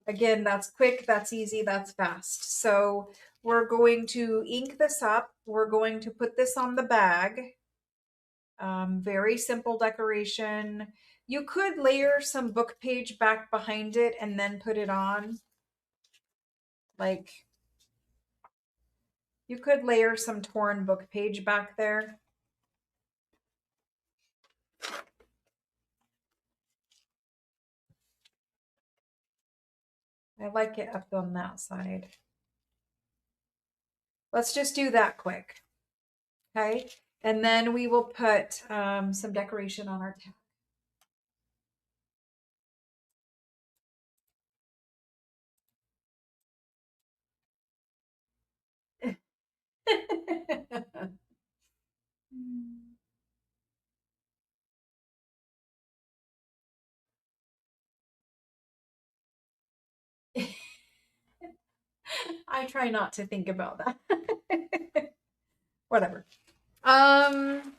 Again, that's quick, that's easy, that's fast. So we're going to ink this up. We're going to put this on the bag. Very simple decoration. You could layer some book page back behind it and then put it on. Like, you could layer some torn book page back there. I like it up on that side. Let's just do that quick. Okay. And then we will put some decoration on our tag. I try not to think about that. Whatever. Um,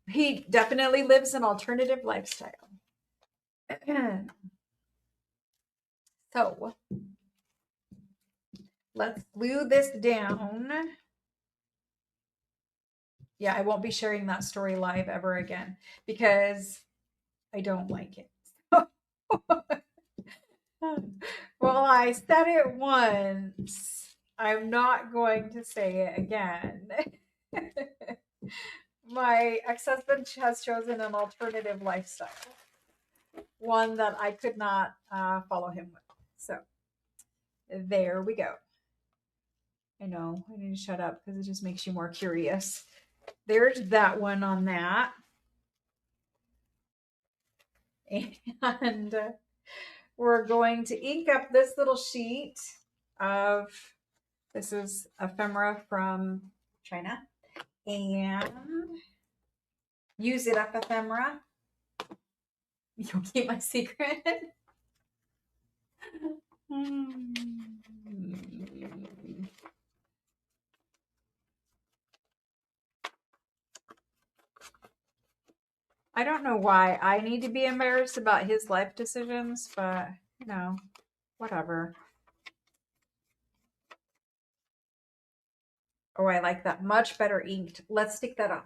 he definitely lives an alternative lifestyle. So let's glue this down. Yeah, I won't be sharing that story live ever again because I don't like it. Well, I said it once. I'm not going to say it again. My ex-husband has chosen an alternative lifestyle, one that I could not follow him with. So there we go. I know I need to shut up because it just makes you more curious. There's that one on that. And we're going to ink up this little sheet of, this is ephemera from China, and use it up ephemera. You'll keep my secret. I don't know why I need to be embarrassed about his life decisions, but you know, whatever. Oh, I like that. Much better inked. Let's stick that on.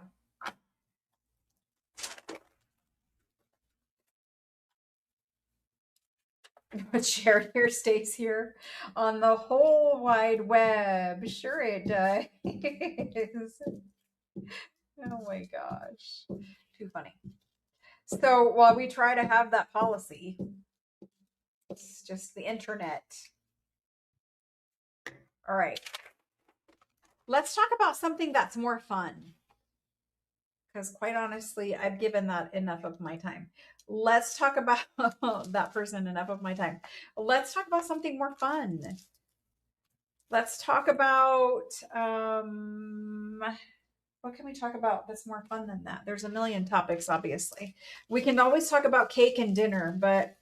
But share here stays here on the whole wide web. Sure it does. Oh my gosh. Too funny. So while we try to have that policy, it's just the internet. All right. Let's talk about something that's more fun. Because quite honestly, I've given that enough of my time. Let's talk about that person enough of my time. Let's talk about something more fun. Let's talk about what can we talk about that's more fun than that? There's a million topics, obviously. We can always talk about cake and dinner, but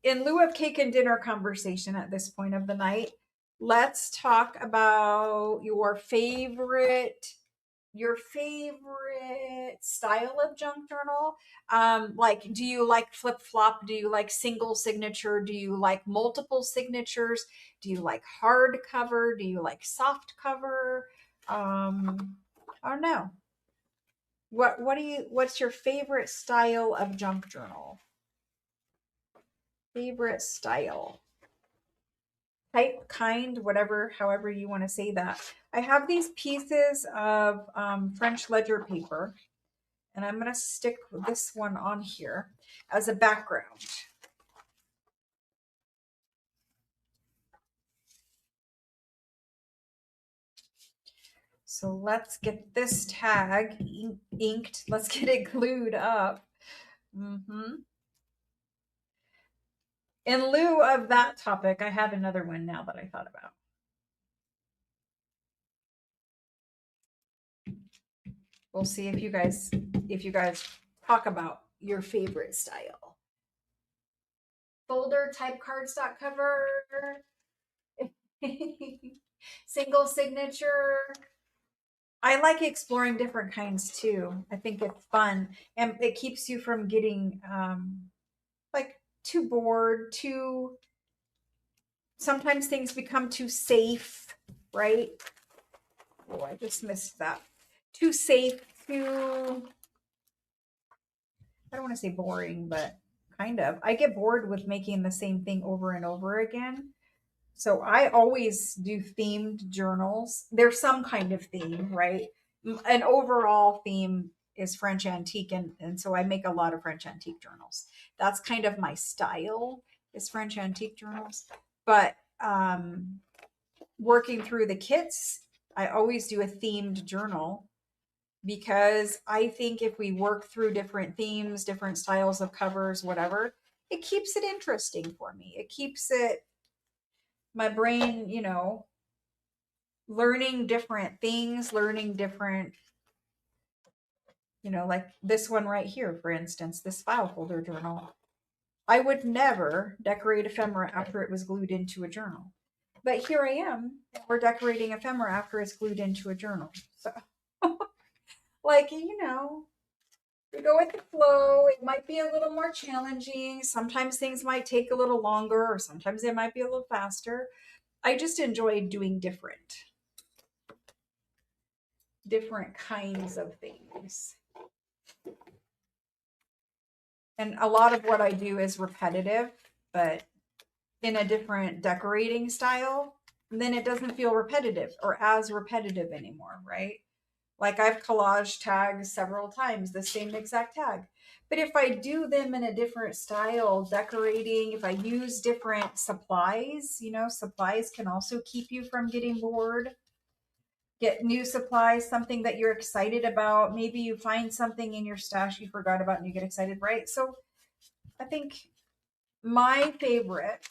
in lieu of cake and dinner conversation at this point of the night, let's talk about your favorite style of junk journal. Like, do you like flip flop? Do you like single signature? Do you like multiple signatures? Do you like hard cover? Do you like soft cover? I don't know. What's your favorite style of junk journal? Favorite style, type, kind, whatever, however you want to say that. I have these pieces of French ledger paper, and I'm going to stick this one on here as a background. So let's get this tag inked. Let's get it glued up. In lieu of that topic, I have another one now that I thought about. We'll see if you guys talk about your favorite style. Folder type cardstock cover. Single signature. I like exploring different kinds too. I think it's fun and it keeps you from getting like too bored, too sometimes things become too safe, right? Oh, I just missed that. Too safe, too, I don't want to say boring, but kind of. I get bored with making the same thing over and over again. So I always do themed journals. There's some kind of theme, right? An overall theme is French antique, and so I make a lot of French antique journals. That's kind of my style, is French antique journals. But working through the kits, I always do a themed journal because I think if we work through different themes, different styles of covers, whatever, it keeps it interesting for me. It keeps it, my brain, learning different things, learning different, like this one right here, for instance, this file folder journal. I would never decorate ephemera after it was glued into a journal. But here I am, we're decorating ephemera after it's glued into a journal. So, like, we go with the flow. It might be a little more challenging. Sometimes things might take a little longer, or sometimes they might be a little faster. I just enjoy doing different kinds of things. And a lot of what I do is repetitive, but in a different decorating style. And then it doesn't feel repetitive or as repetitive anymore, right? Like I've collage tagged several times, the same exact tag. But if I do them in a different style, decorating, if I use different supplies, supplies can also keep you from getting bored. Get new supplies, something that you're excited about. Maybe you find something in your stash you forgot about and you get excited, right? So I think my favorite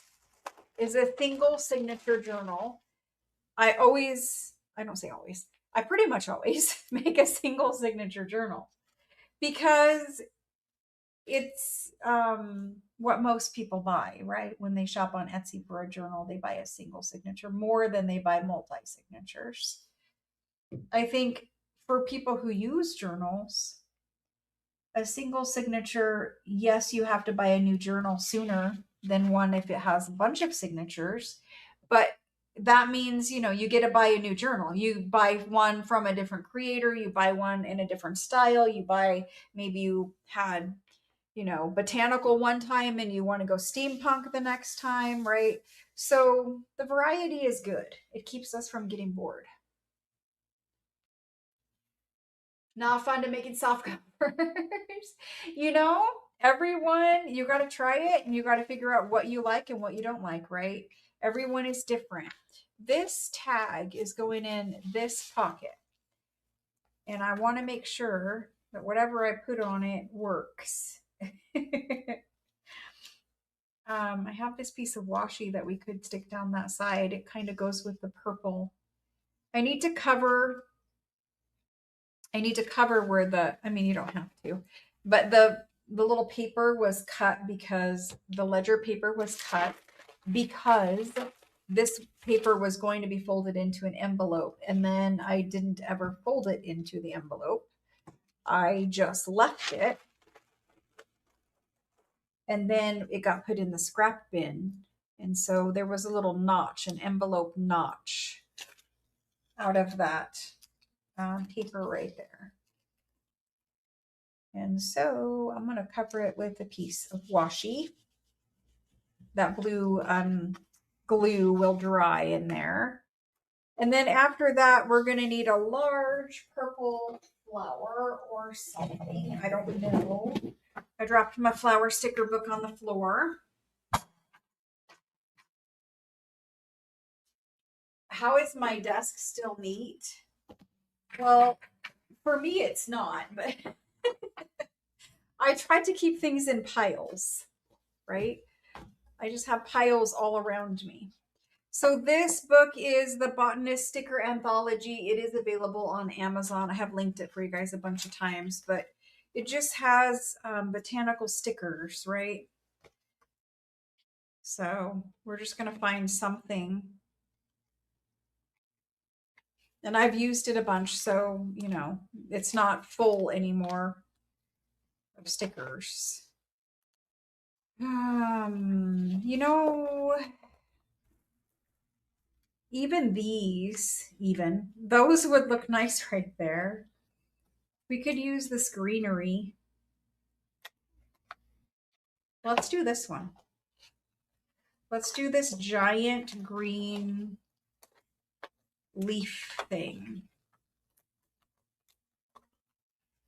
is a single signature journal. I don't say always, I pretty much always make a single signature journal because it's what most people buy, right? When they shop on Etsy for a journal, they buy a single signature more than they buy multi signatures. I think for people who use journals, a single signature, yes, you have to buy a new journal sooner than one if it has a bunch of signatures, but that means, you get to buy a new journal. You buy one from a different creator, you buy one in a different style, maybe you had, botanical one time and you want to go steampunk the next time, right? So the variety is good. It keeps us from getting bored. Not fun to making soft covers. Everyone, you got to try it and you got to figure out what you like and what you don't like, right? Everyone is different. This tag is going in this pocket. And I want to make sure that whatever I put on it works. I have this piece of washi that we could stick down that side. It kind of goes with the purple. I need to cover where you don't have to, but the little paper was cut because the ledger paper was cut because this paper was going to be folded into an envelope. And then I didn't ever fold it into the envelope. I just left it. And then it got put in the scrap bin. And so there was a little notch, an envelope notch out of that paper right there. And so I'm going to cover it with a piece of washi. That blue glue will dry in there. And then after that, we're going to need a large purple flower or something. I don't know. I dropped my flower sticker book on the floor. How is my desk still neat? Well, for me, it's not, but I tried to keep things in piles, right? I just have piles all around me. So this book is the Botanist Sticker Anthology. It is available on Amazon. I have linked it for you guys a bunch of times, but it just has botanical stickers, right? So we're just going to find something. And I've used it a bunch, so, it's not full anymore of stickers. Even those would look nice right there. We could use this greenery. Let's do this one. Let's do this giant green leaf thing.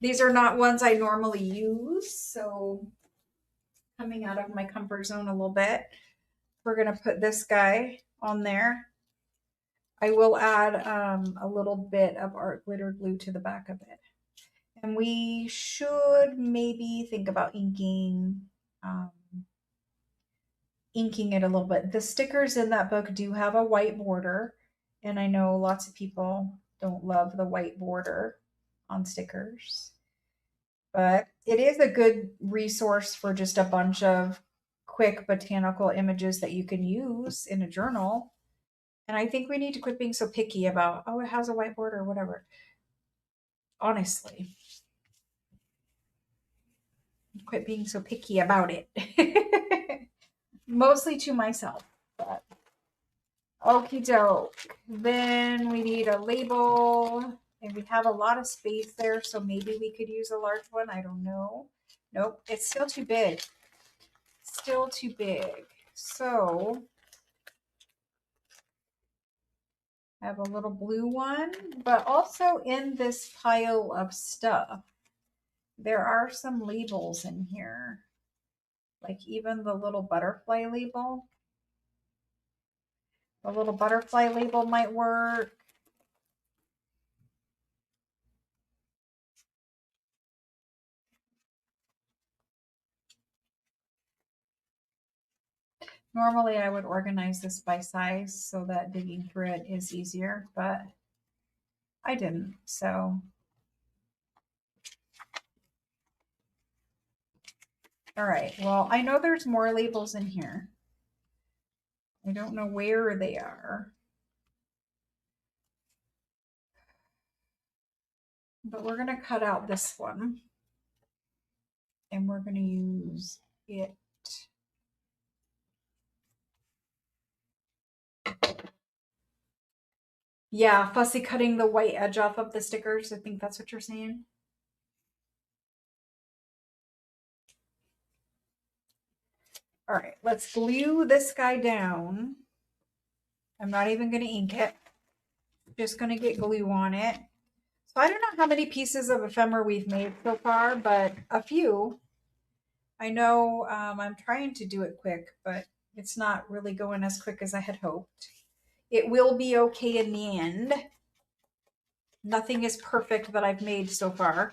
These are not ones I normally use, so coming out of my comfort zone a little bit. We're going to put this guy on there. I will add a little bit of art glitter glue to the back of it. And we should maybe think about inking it a little bit. The stickers in that book do have a white border, and I know lots of people don't love the white border on stickers, but it is a good resource for just a bunch of quick botanical images that you can use in a journal. And I think we need to quit being so picky about, oh, it has a white border or whatever. Honestly, quit being so picky about it. Mostly to myself. But okie doke. Then we need a label. And we have a lot of space there, so maybe we could use a large one. I don't know. Nope, it's still too big. Still too big. So I have a little blue one, but also in this pile of stuff, there are some labels in here. Like even the little butterfly label. The little butterfly label might work. Normally I would organize this by size so that digging through it is easier, but I didn't, so. All right, well, I know there's more labels in here. I don't know where they are. But we're gonna cut out this one and we're gonna use it. Yeah, fussy cutting the white edge off of the stickers. I think that's what you're saying. All right, let's glue this guy down. I'm not even going to ink it. Just going to get glue on it. So I don't know how many pieces of ephemera we've made so far, but a few. I know I'm trying to do it quick, but it's not really going as quick as I had hoped. It will be okay in the end. Nothing is perfect that I've made so far.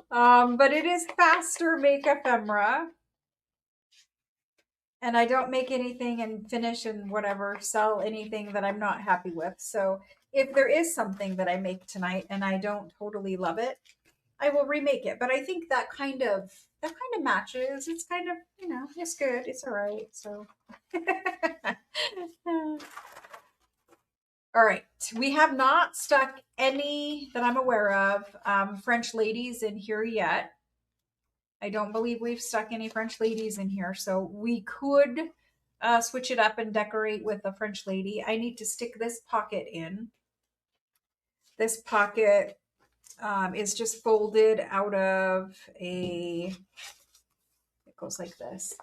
But it is faster make ephemera. And I don't make anything and finish and whatever, sell anything that I'm not happy with. So if there is something that I make tonight and I don't totally love it, I will remake it. But I think that kind of matches. It's kind of, it's good. It's all right. So all right. We have not stuck any that I'm aware of French ladies in here yet. I don't believe we've stuck any French ladies in here, so we could switch it up and decorate with a French lady. I need to stick this pocket in. This pocket is just folded out of it goes like this,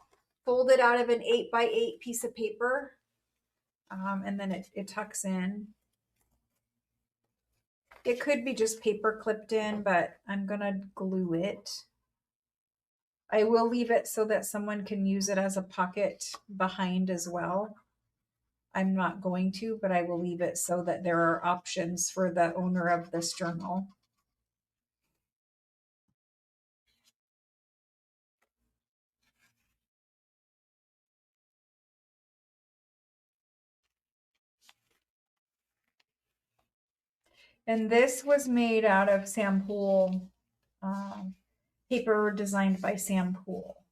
folded out of an 8x8 piece of paper, and then it tucks in. It could be just paper clipped in, but I'm gonna glue it. I will leave it so that someone can use it as a pocket behind as well. I'm not going to, but I will leave it so that there are options for the owner of this journal. And this was made out of Sam Poole, paper designed by Sam Poole.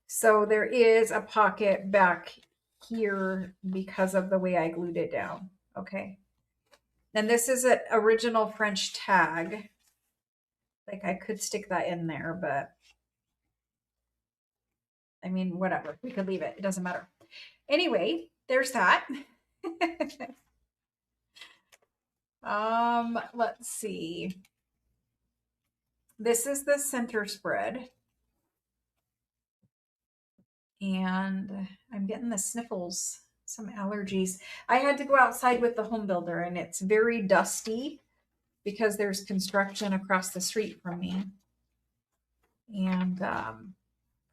So there is a pocket back here because of the way I glued it down. Okay. And this is an original French tag. Like I could stick that in there, but I mean, whatever. We could leave it. It doesn't matter. Anyway, there's that. Let's see. This is the center spread. And I'm getting the sniffles, some allergies. I had to go outside with the home builder and it's very dusty because there's construction across the street from me. And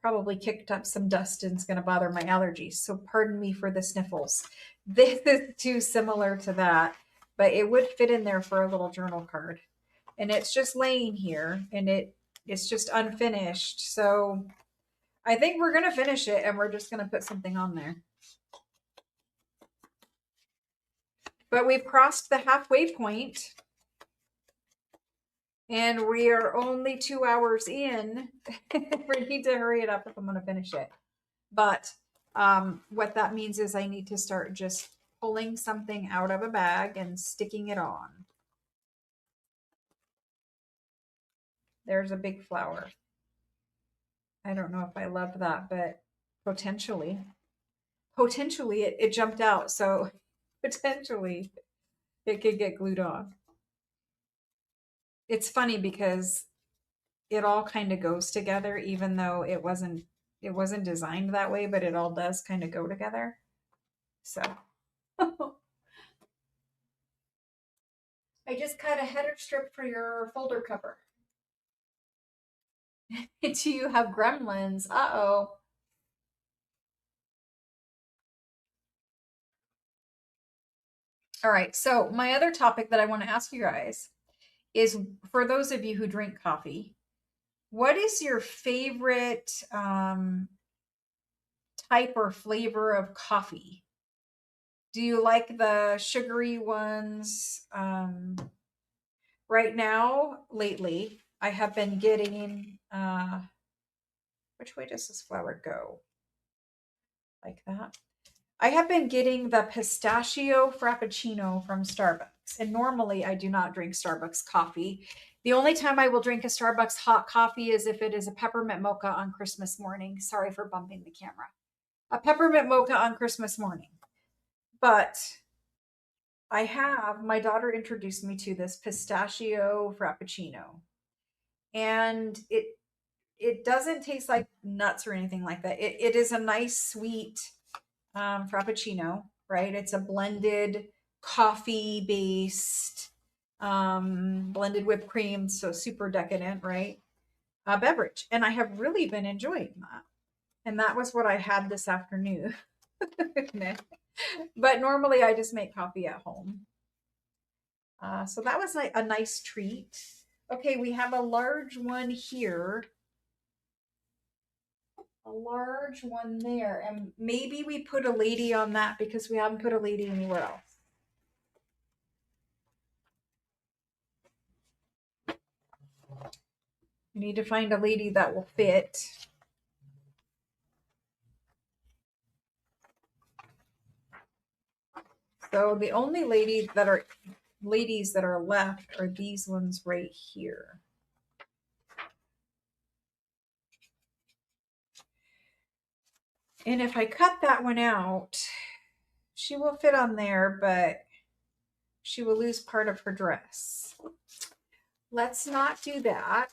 probably kicked up some dust and it's going to bother my allergies. So pardon me for the sniffles. This is too similar to that, but it would fit in there for a little journal card. And it's just laying here and it's just unfinished. So I think we're going to finish it and we're just going to put something on there. But we've crossed the halfway point. And we are only 2 hours in. We need to hurry it up if I'm going to finish it. But what that means is I need to start just pulling something out of a bag and sticking it on. There's a big flower. I don't know if I love that, but potentially it jumped out. So potentially it could get glued on. It's funny because it all kind of goes together, even though it wasn't designed that way, but it all does kind of go together. So I just cut a header strip for your folder cover. Do you have gremlins? Uh-oh. All right. So my other topic that I want to ask you guys is, for those of you who drink coffee, what is your favorite type or flavor of coffee? Do you like the sugary ones? Right now, lately, I have been getting, which way does this flower go? Like that. I have been getting the pistachio frappuccino from Starbucks. And normally I do not drink Starbucks coffee. The only time I will drink a Starbucks hot coffee is if it is a peppermint mocha on Christmas morning. Sorry for bumping the camera. A peppermint mocha on Christmas morning. But my daughter introduced me to this pistachio frappuccino. And it doesn't taste like nuts or anything like that. It is a nice sweet frappuccino, right? It's a blended coffee based, blended whipped cream, so super decadent, right? Beverage. And I have really been enjoying that. And that was what I had this afternoon. But normally I just make coffee at home. So that was like a nice treat. Okay, we have a large one here. A large one there. And maybe we put a lady on that because we haven't put a lady anywhere else. We need to find a lady that will fit. So the only ladies that are left are these ones right here. And if I cut that one out, she will fit on there, but she will lose part of her dress. Let's not do that.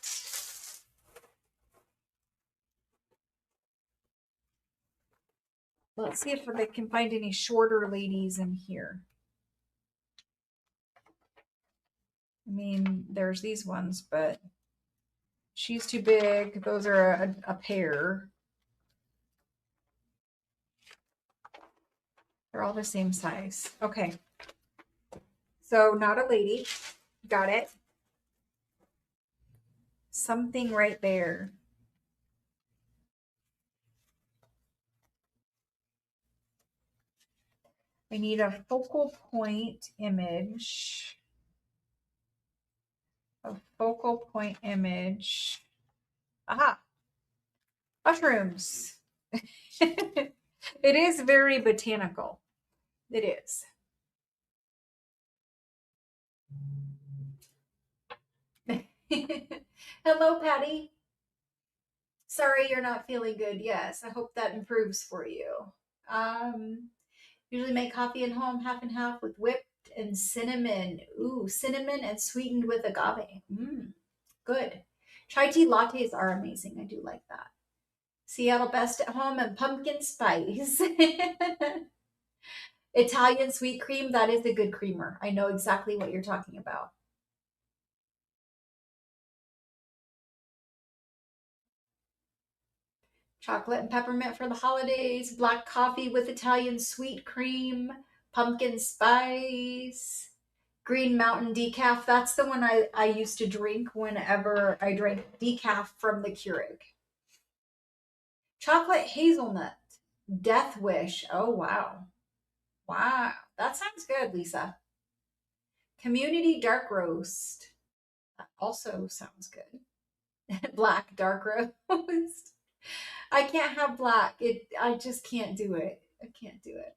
Let's see if they can find any shorter ladies in here. I mean, there's these ones, but she's too big. Those are a pair. They're all the same size. Okay. So not a lady. Got it. Something right there. I need a focal point image. A focal point image. Aha. Mushrooms. It is very botanical. It is. Hello, Patty. Sorry you're not feeling good. Yes, I hope that improves for you. Usually make coffee at home, half and half, with whipped and cinnamon. Ooh, cinnamon and sweetened with agave. Good. Chai tea lattes are amazing. I do like that. Seattle best at home and pumpkin spice. Italian sweet cream, that is a good creamer. I know exactly what you're talking about. Chocolate and peppermint for the holidays, black coffee with Italian sweet cream, pumpkin spice, Green Mountain decaf. That's the one I used to drink whenever I drank decaf from the Keurig. Chocolate hazelnut, Death Wish. Oh, wow. Wow. That sounds good, Lisa. Community dark roast. also sounds good. Black dark roast. I can't have black. I just can't do it. I can't do it.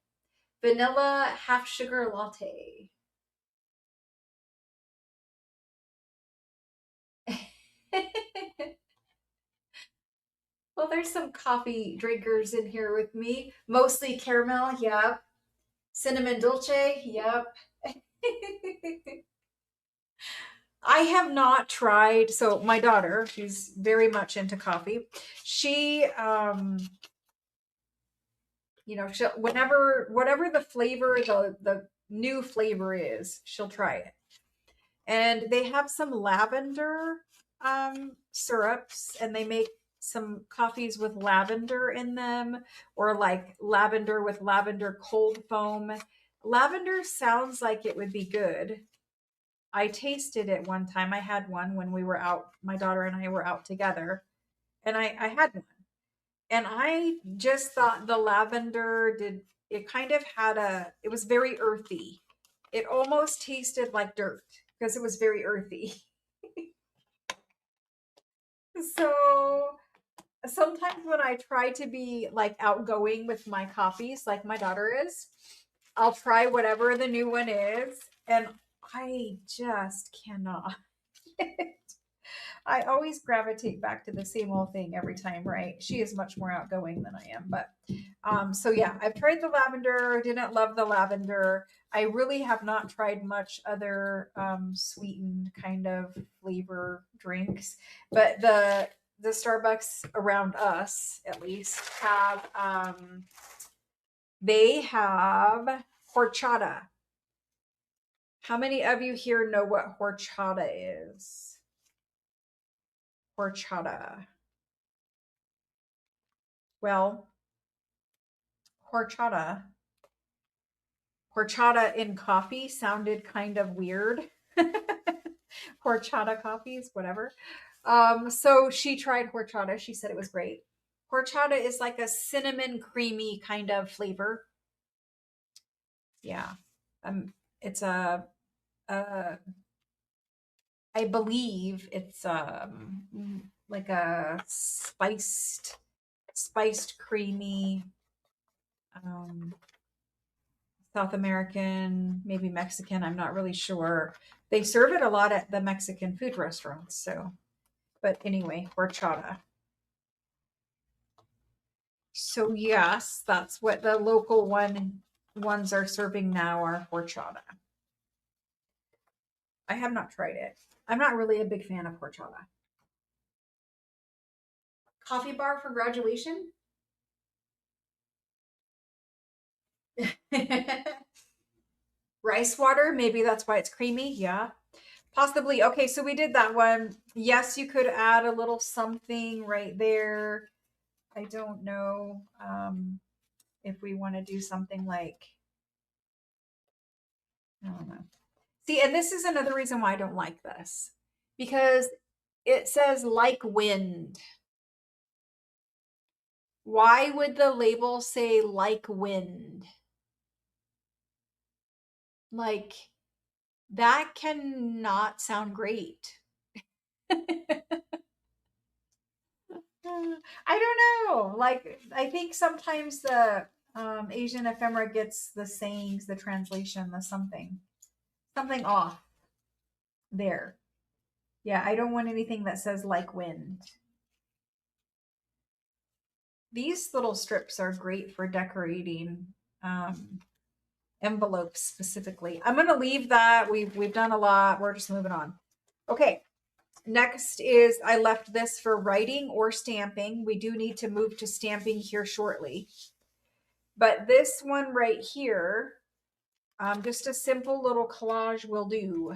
Vanilla half sugar latte. Well, there's some coffee drinkers in here with me. Mostly caramel, yep. Cinnamon dolce, yep. I have not tried. So my daughter, she's very much into coffee. She, she'll whatever the flavor, the new flavor is, she'll try it. And they have some lavender syrups, and they make some coffees with lavender in them, or like lavender with lavender cold foam. Lavender sounds like it would be good. I tasted it one time. I had one when we were out, my daughter and I were out together, and I had one. And I just thought the lavender did, it kind of had it was very earthy. It almost tasted like dirt because it was very earthy. So sometimes when I try to be like outgoing with my coffees, like my daughter is, I'll try whatever the new one is, and I just cannot. I always gravitate back to the same old thing every time, right? She is much more outgoing than I am, but so yeah, I've tried the lavender, didn't love the lavender. I really have not tried much other sweetened kind of flavor drinks, but the Starbucks around us at least have they have horchata. How many of you here know what horchata is? Horchata. Well, horchata. Horchata in coffee sounded kind of weird. Horchata coffees, whatever. So she tried horchata. She said it was great. Horchata is like a cinnamon creamy kind of flavor. Yeah. It's a I believe it's like a spiced creamy um South American, maybe Mexican, I'm not really sure. They serve it a lot at the Mexican food restaurants, so but anyway, horchata. So yes, that's what the local ones are serving now are horchata. I have not tried it. I'm not really a big fan of horchata. Coffee bar for graduation? Rice water, maybe that's why it's creamy. Yeah. Possibly. Okay, so we did that one. Yes, you could add a little something right there. I don't know if we want to do something like, I don't know. See, and this is another reason why I don't like this, because it says like wind. Why would the label say like wind? Like, that cannot sound great. I don't know. Like, I think sometimes the Asian ephemera gets the sayings, the translation, the something off there. Yeah, I don't want anything that says like wind. These little strips are great for decorating envelopes specifically. I'm going to leave that. We've done a lot. We're just moving on. Okay. Next is I left this for writing or stamping. We do need to move to stamping here shortly. But this one right here, just a simple little collage will do.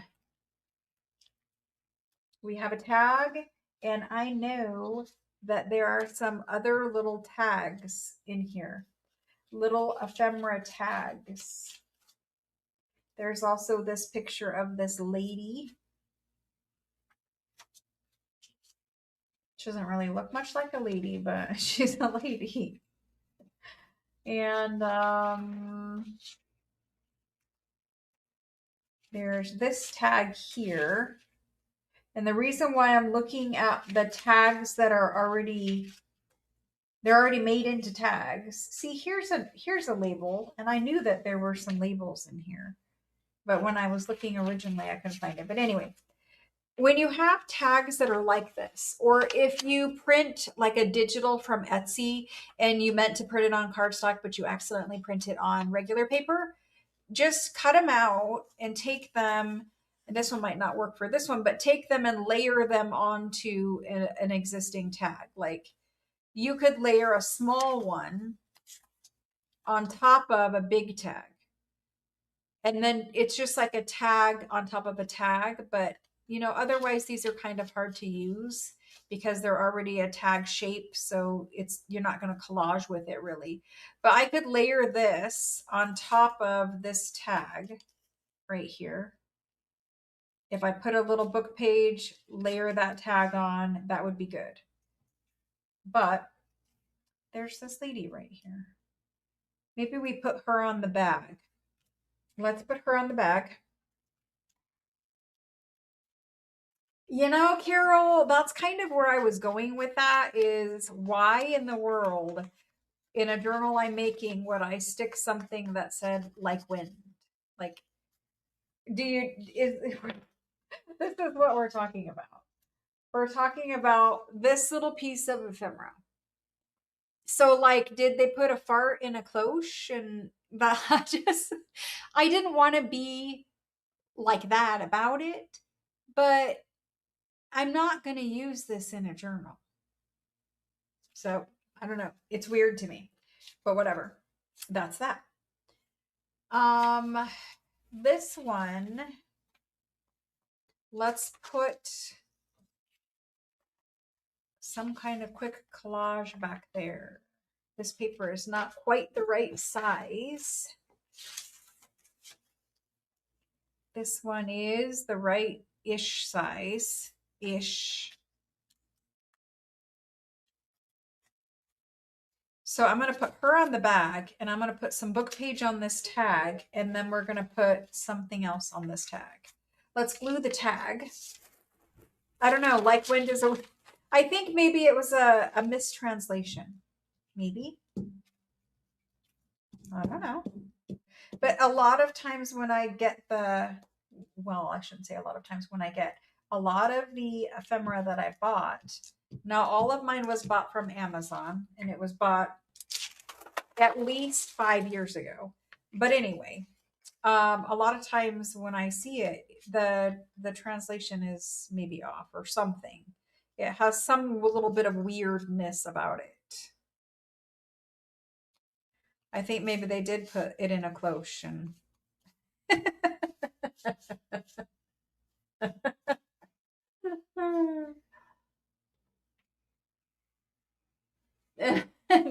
We have a tag, and I know that there are some other little tags in here. Little ephemera tags. There's also this picture of this lady. She doesn't really look much like a lady, but she's a lady. And there's this tag here. And the reason why I'm looking at the tags that are already, they're already made into tags. See, here's a label, and I knew that there were some labels in here. But when I was looking originally, I couldn't find it. But anyway, when you have tags that are like this, or if you print like a digital from Etsy and you meant to print it on cardstock, but you accidentally print it on regular paper, just cut them out and take them. And this one might not work for this one, but take them and layer them onto an existing tag. Like you could layer a small one on top of a big tag. And then it's just like a tag on top of a tag, but otherwise these are kind of hard to use because they're already a tag shape, so you're not going to collage with it really. But I could layer this on top of this tag right here. If I put a little book page, layer that tag on, that would be good. But there's this lady right here. Maybe we put her on the bag. Let's put her on the bag. Carol, that's kind of where I was going with that is why in the world in a journal I'm making would I stick something that said like wind? Like, this is what we're talking about. We're talking about this little piece of ephemera. So like, did they put a fart in a cloche? And that I didn't want to be like that about it, but I'm not going to use this in a journal. So I don't know. It's weird to me, but whatever. That's that. This one, let's put some kind of quick collage back there. This paper is not quite the right size. This one is the right-ish size-ish. So I'm going to put her on the bag, and I'm going to put some book page on this tag, and then we're going to put something else on this tag. Let's glue the tag. I don't know, like when does a, I think maybe it was a mistranslation. Maybe. I don't know. But a lot of times when I get well, I shouldn't say a lot of times when I get a lot of the ephemera that I bought. Now, all of mine was bought from Amazon, and it was bought at least 5 years ago. But anyway, a lot of times when I see it, the translation is maybe off or something. It has some little bit of weirdness about it. I think maybe they did put it in a cloche and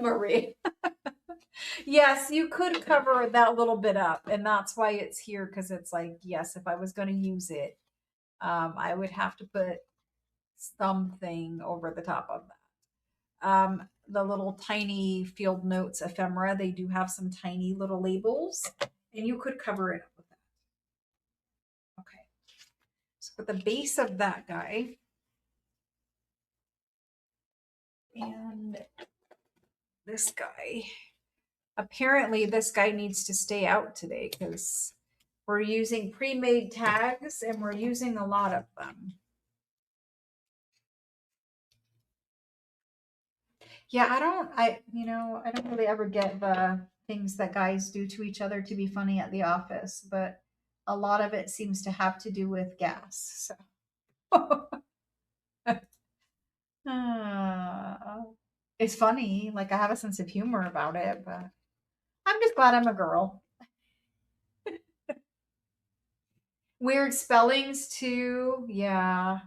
Marie. Yes, you could cover that little bit up, and that's why it's here because it's like, yes, if I was going to use it, I would have to put something over the top of that. The little tiny field notes ephemera, they do have some tiny little labels, and you could cover it up with that. Okay, so put the base of that guy, and this guy. Apparently, this guy needs to stay out today because we're using pre-made tags and we're using a lot of them. Yeah, I don't really ever get the things that guys do to each other to be funny at the office, but a lot of it seems to have to do with gas. So it's funny. Like I have a sense of humor about it, but I'm just glad I'm a girl. Weird spellings too. Yeah.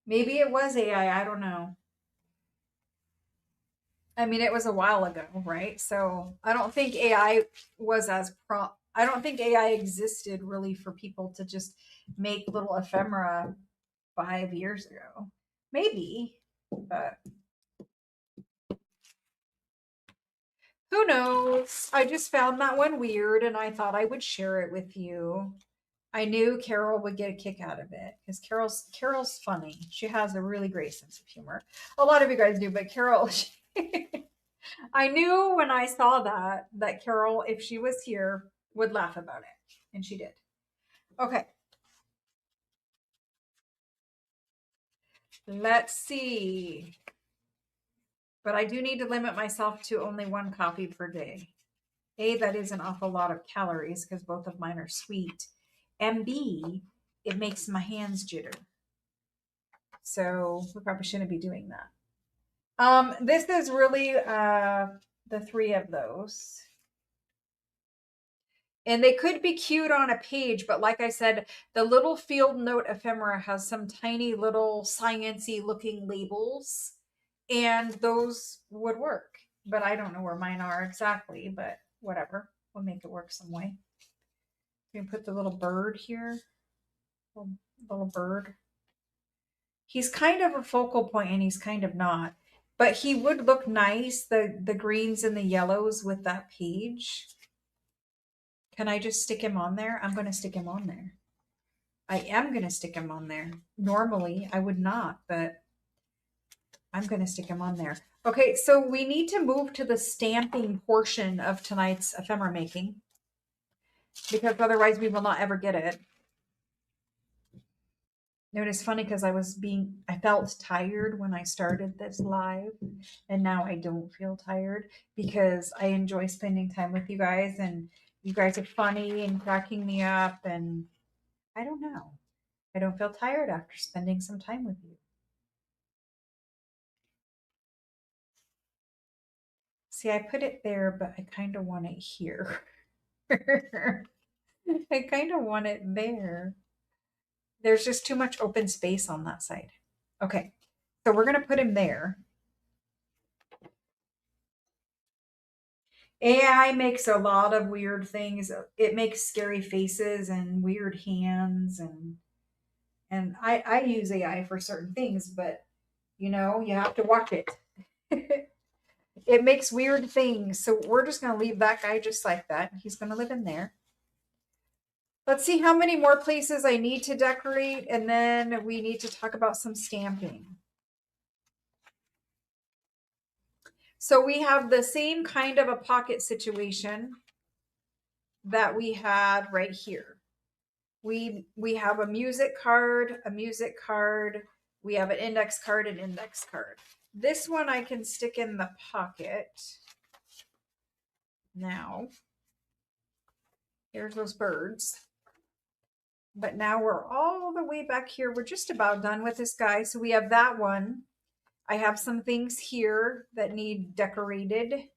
Maybe it was AI. I don't know. I mean, it was a while ago, right? So I don't think AI was I don't think AI existed really for people to just make little ephemera 5 years ago. Maybe, but who knows? I just found that one weird and I thought I would share it with you. I knew Carol would get a kick out of it because Carol's funny. She has a really great sense of humor. A lot of you guys do, but Carol, I knew when I saw that Carol, if she was here, would laugh about it, and she did. Okay, let's see. But I do need to limit myself to only one copy per day. A, that is an awful lot of calories because both of mine are sweet. And B, it makes my hands jitter. So we probably shouldn't be doing that. This is really the three of those. And they could be cute on a page, but like I said, the little field note ephemera has some tiny little sciencey looking labels, and those would work. But I don't know where mine are exactly, but whatever. We'll make it work some way. We can put the little bird here. Little bird. He's kind of a focal point and he's kind of not. But he would look nice, the greens and the yellows with that page. Can I just stick him on there? I'm going to stick him on there. I am going to stick him on there. Normally, I would not, but I'm going to stick him on there. Okay, so we need to move to the stamping portion of tonight's ephemera making because otherwise we will not ever get it. It was funny because I felt tired when I started this live, and now I don't feel tired because I enjoy spending time with you guys, and you guys are funny and cracking me up, and I don't know. I don't feel tired after spending some time with you. See, I put it there, but I kind of want it here. I kind of want it there. There's just too much open space on that side. Okay, so we're going to put him there. AI makes a lot of weird things. It makes scary faces and weird hands, and I use AI for certain things, but you know, you have to watch it. It makes weird things. So we're just going to leave that guy just like that. He's going to live in there. Let's see how many more places I need to decorate, and then we need to talk about some stamping. So we have the same kind of a pocket situation that we had right here. We have a music card, we have an index card, an index card. This one I can stick in the pocket. Now, here's those birds. But now we're all the way back here. We're just about done with this guy. So we have that one. I have some things here that need decorated.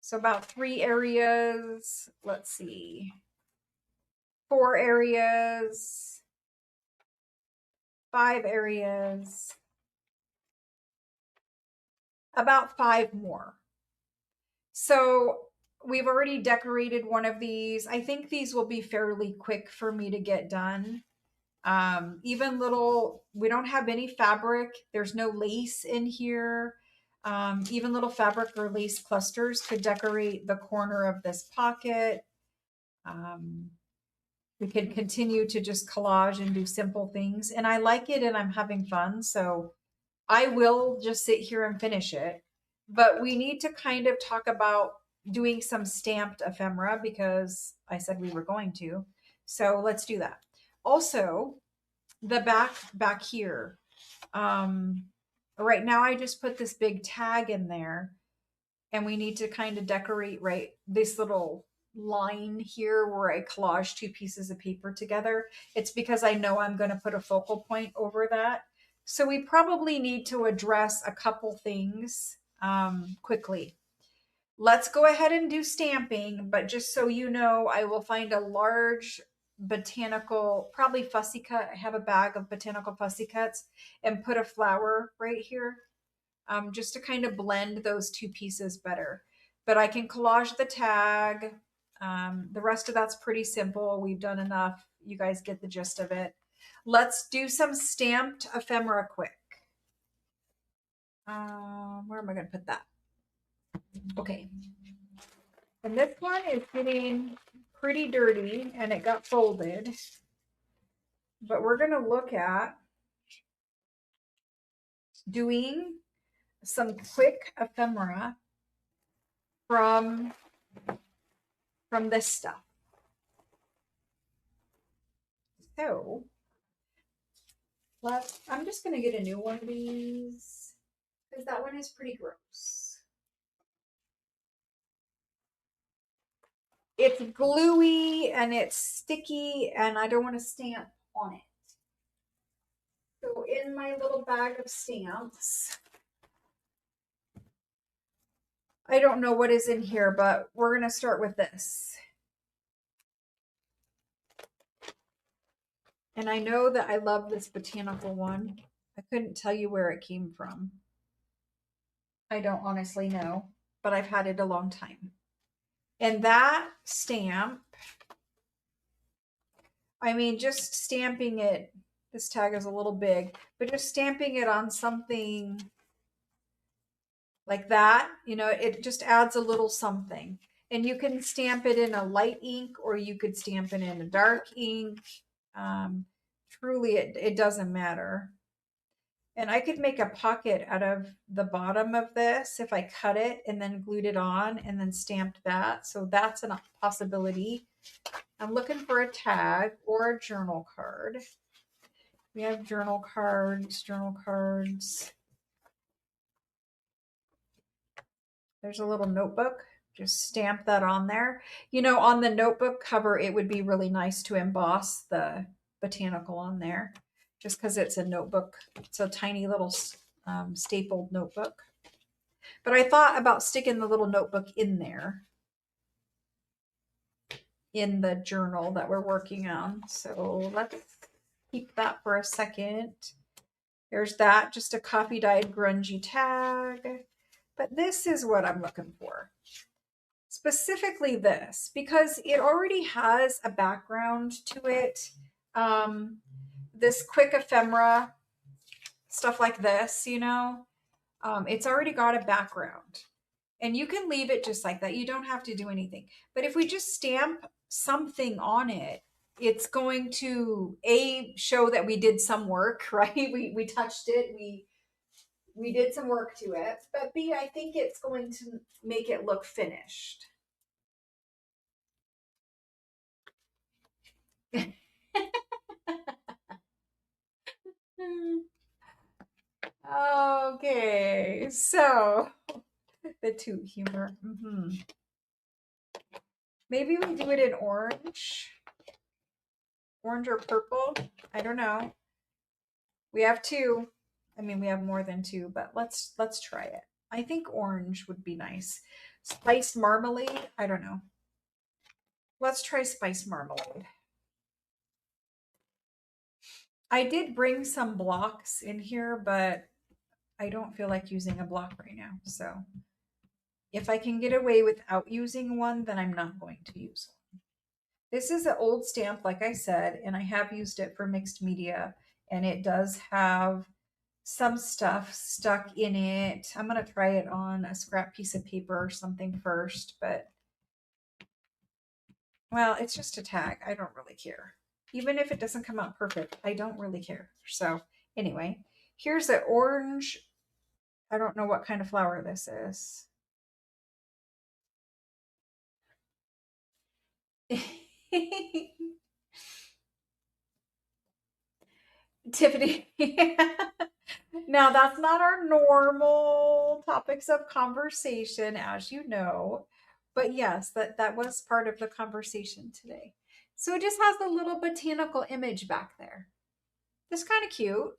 So about 3 areas. Let's see. 4 areas. 5 areas. About 5 more. So we've already decorated one of these. I think these will be fairly quick for me to get done. Even little, we don't have any fabric. There's no lace in here. Even little fabric or lace clusters could decorate the corner of this pocket. We can continue to just collage and do simple things. And I like it and I'm having fun. So I will just sit here and finish it. But we need to kind of talk about doing some stamped ephemera because I said we were going to. So let's do that. Also, the back here. Right now I just put this big tag in there and we need to kind of decorate right this little line here where I collage 2 pieces of paper together. It's because I know I'm going to put a focal point over that. So we probably need to address a couple things quickly. Let's go ahead and do stamping, but just so you know, I will find a large botanical, probably fussy cut. I have a bag of botanical fussy cuts and put a flower right here just to kind of blend those 2 pieces better. But I can collage the tag. The rest of that's pretty simple. We've done enough. You guys get the gist of it. Let's do some stamped ephemera quick. Where am I going to put that? Okay. And this one is getting pretty dirty and it got folded. But we're going to look at doing some quick ephemera from this stuff. So I'm just going to get a new one of these because that one is pretty gross. It's gluey and it's sticky and I don't want to stamp on it. So in my little bag of stamps, I don't know what is in here, but we're going to start with this. And I know that I love this botanical one. I couldn't tell you where it came from. I don't honestly know, but I've had it a long time. And that stamp, I mean, just stamping it, this tag is a little big, but just stamping it on something like that, you know, it just adds a little something. And you can stamp it in a light ink or you could stamp it in a dark ink. Truly, it doesn't matter. And I could make a pocket out of the bottom of this if I cut it and then glued it on and then stamped that. So that's a possibility. I'm looking for a tag or a journal card. We have journal cards. There's a little notebook. Just stamp that on there. You know, on the notebook cover, it would be really nice to emboss the botanical on there just because it's a notebook. It's a tiny little stapled notebook. But I thought about sticking the little notebook in there in the journal that we're working on. So let's keep that for a second. There's that, just a coffee dyed grungy tag. But this is what I'm looking for. Specifically this, because it already has a background to it. This quick ephemera, stuff like this, you know, it's already got a background. And you can leave it just like that. You don't have to do anything. But if we just stamp something on it, it's going to show that we did some work, right? We touched it. We did some work to it. But B, I think it's going to make it look finished. Okay, so the toot humor. Maybe we do it in orange or purple. I don't know. We have two. I mean, we have more than two, but let's try it. I think orange would be nice. Spiced marmalade. I don't know. Let's try spiced marmalade. I did bring some blocks in here, but I don't feel like using a block right now. So if I can get away without using one, then I'm not going to use one. This is an old stamp, like I said, and I have used it for mixed media, and it does have some stuff stuck in it. I'm going to try it on a scrap piece of paper or something first, but well, it's just a tag. I don't really care. Even if it doesn't come out perfect, I don't really care. So anyway, here's the orange. I don't know what kind of flower this is. Tiffany. Now, that's not our normal topics of conversation, as you know. But yes, that was part of the conversation today. So it just has the little botanical image back there. It's kind of cute.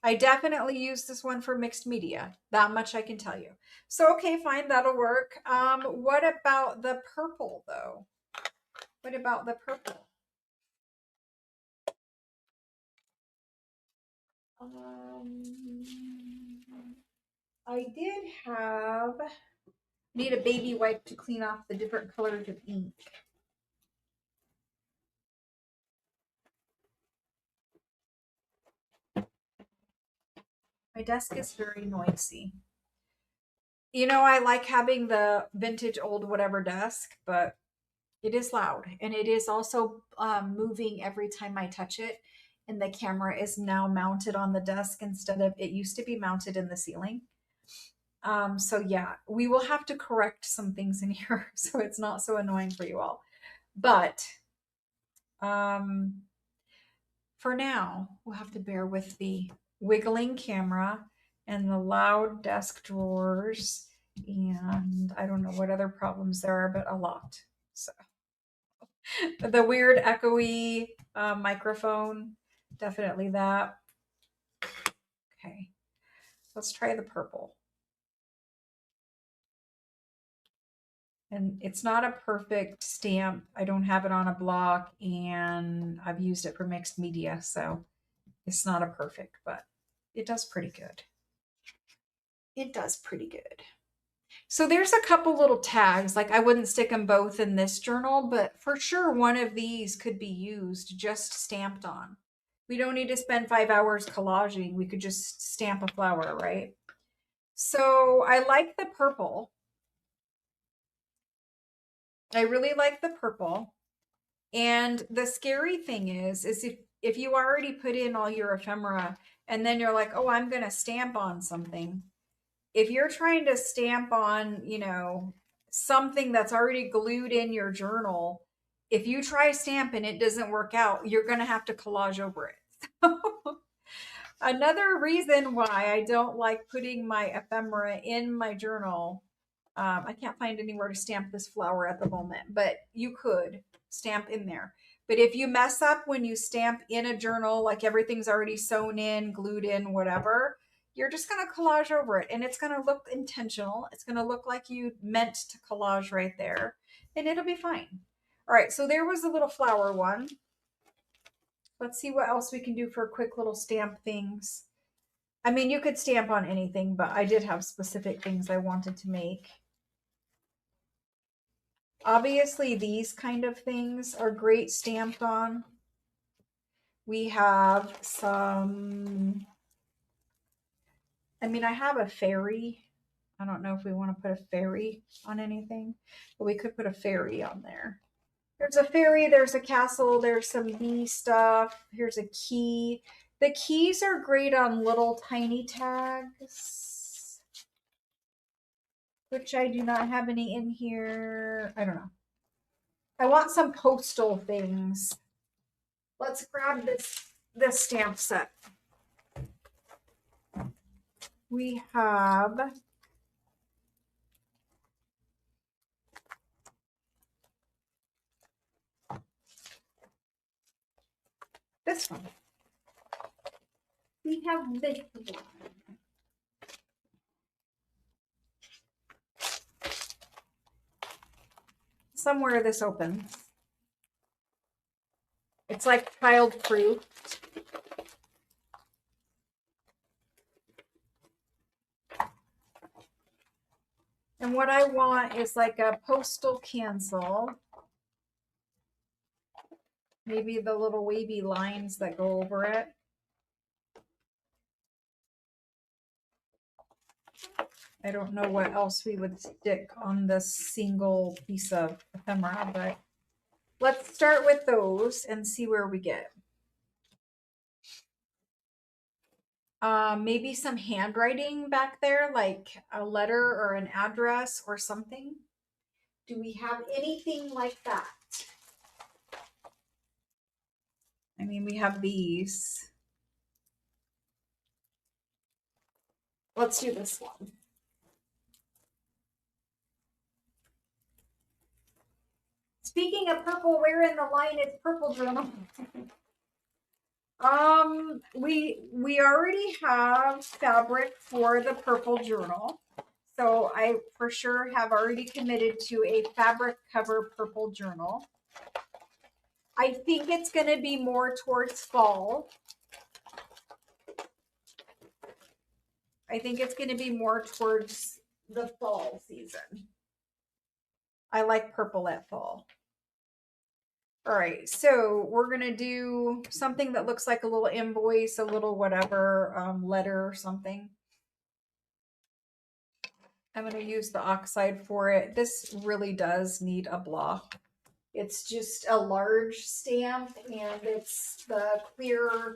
I definitely use this one for mixed media. That much I can tell you. So, okay, fine, that'll work. What about the purple, though? What about the purple? I did need a baby wipe to clean off the different colors of ink. My desk is very noisy. You know, I like having the vintage old whatever desk, but It is loud, and it is also moving every time I touch it. And the camera is now mounted on the desk instead of it used to be mounted in the ceiling. So yeah, we will have to correct some things in here so it's not so annoying for you all. But um, for now, we'll have to bear with the wiggling camera and the loud desk drawers. And I don't know what other problems there are, but a lot. So the weird echoey microphone, definitely that. Okay, let's try the purple. And it's not a perfect stamp. I don't have it on a block, and I've used it for mixed media, so it's not a perfect, but it does pretty good. It does pretty good. So there's a couple little tags. Like I wouldn't stick them both in this journal, but for sure one of these could be used just stamped on. We don't need to spend 5 hours collaging. We could just stamp a flower, right? So I like the purple. I really like the purple. And the scary thing is if you already put in all your ephemera and then you're like, oh, I'm going to stamp on something. If you're trying to stamp on, something that's already glued in your journal, if you try stamp and it doesn't work out, you're going to have to collage over it. Another reason why I don't like putting my ephemera in my journal, I can't find anywhere to stamp this flower at the moment, but you could stamp in there. But if you mess up when you stamp in a journal, like everything's already sewn in, glued in, whatever, you're just going to collage over it and it's going to look intentional. It's going to look like you meant to collage right there and it'll be fine. All right, so there was a little flower one. Let's see what else we can do for quick little stamp things. I mean, you could stamp on anything, but I did have specific things I wanted to make. Obviously, these kind of things are great stamped on. We have some, I mean, I have a fairy. I don't know if we want to put a fairy on anything, but we could put a fairy on there. There's a fairy, there's a castle, there's some bee stuff. Here's a key. The keys are great on little tiny tags, which I do not have any in here. I don't know. I want some postal things. Let's grab this stamp set. We have this one. We have this one. Somewhere this opens. It's like child proof. And what I want is like a postal cancel. Maybe the little wavy lines that go over it. I don't know what else we would stick on this single piece of ephemera, but let's start with those and see where we get. Maybe some handwriting back there, like a letter or an address or something. Do we have anything like that? I mean, we have these. Let's do this one. Speaking of purple, where in the line is purple journal? We already have fabric for the purple journal. So I for sure have already committed to a fabric cover purple journal. I think it's going to be more towards fall. I think it's going to be more towards the fall season. I like purple at fall. All right, so we're going to do something that looks like a little invoice, a little whatever, letter or something. I'm going to use the oxide for it. This really does need a blah. It's just a large stamp, and it's the clear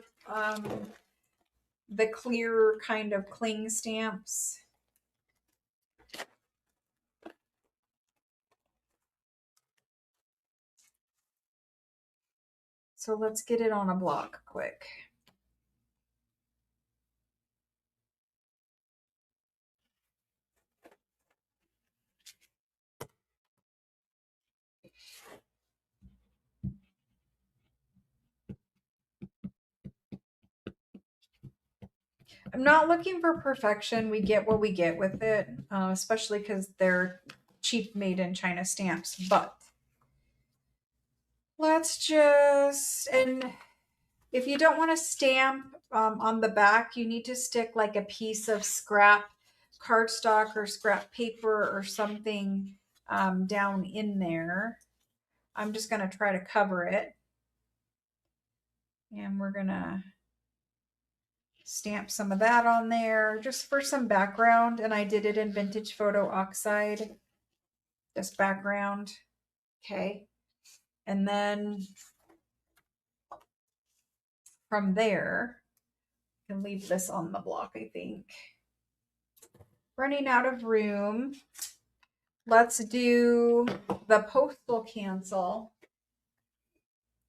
kind of cling stamps. So let's get it on a block quick. I'm not looking for perfection. We get what we get with it, especially because they're cheap made in China stamps. But let's just, and if you don't want to stamp on the back, you need to stick like a piece of scrap cardstock or scrap paper or something down in there. I'm just going to try to cover it. And we're going to stamp some of that on there just for some background. And I did it in Vintage Photo Oxide, this background. Okay. And then from there, I can leave this on the block, I think. Running out of room. Let's do the postal cancel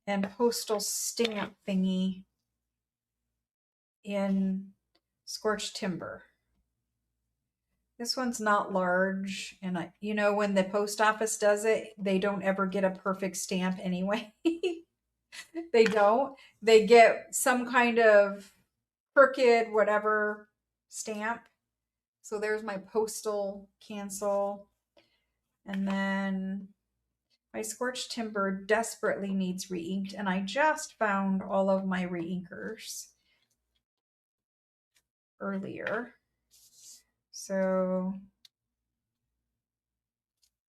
and postal stamp thingy in Scorched Timber. This one's not large, and when the post office does it, they don't ever get a perfect stamp anyway. They don't. They get some kind of crooked whatever stamp. So there's my postal cancel. And then my Scorched Timber desperately needs reinked, and I just found all of my reinkers earlier. So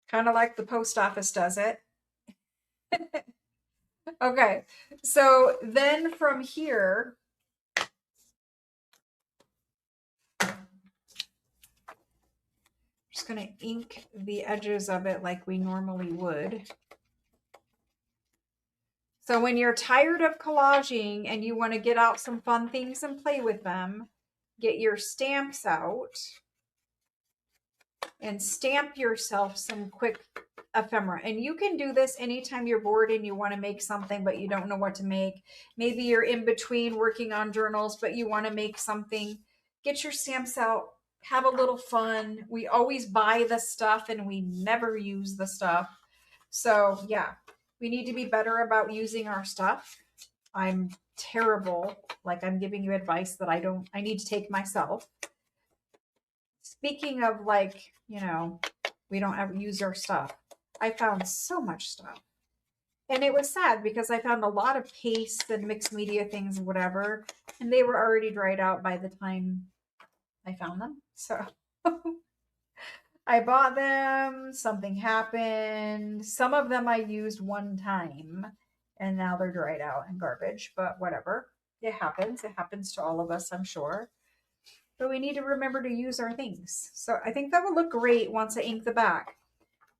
kind of like the post office does it. Okay, so then from here, just going to ink the edges of it like we normally would. So when you're tired of collaging and you want to get out some fun things and play with them, get your stamps out and stamp yourself some quick ephemera. And you can do this anytime you're bored and you want to make something, but you don't know what to make. Maybe you're in between working on journals, but you want to make something. Get your stamps out, have a little fun. We always buy the stuff and we never use the stuff. So yeah, we need to be better about using our stuff. I'm terrible. Like, I'm giving you advice that I need to take myself. Speaking of, like, we don't ever use our stuff. I found so much stuff. And it was sad because I found a lot of pastes and mixed media things, whatever, and they were already dried out by the time I found them. So I bought them, something happened. Some of them I used one time and now they're dried out and garbage, but whatever. It happens. It happens to all of us, I'm sure. But we need to remember to use our things. So I think that will look great once I ink the back.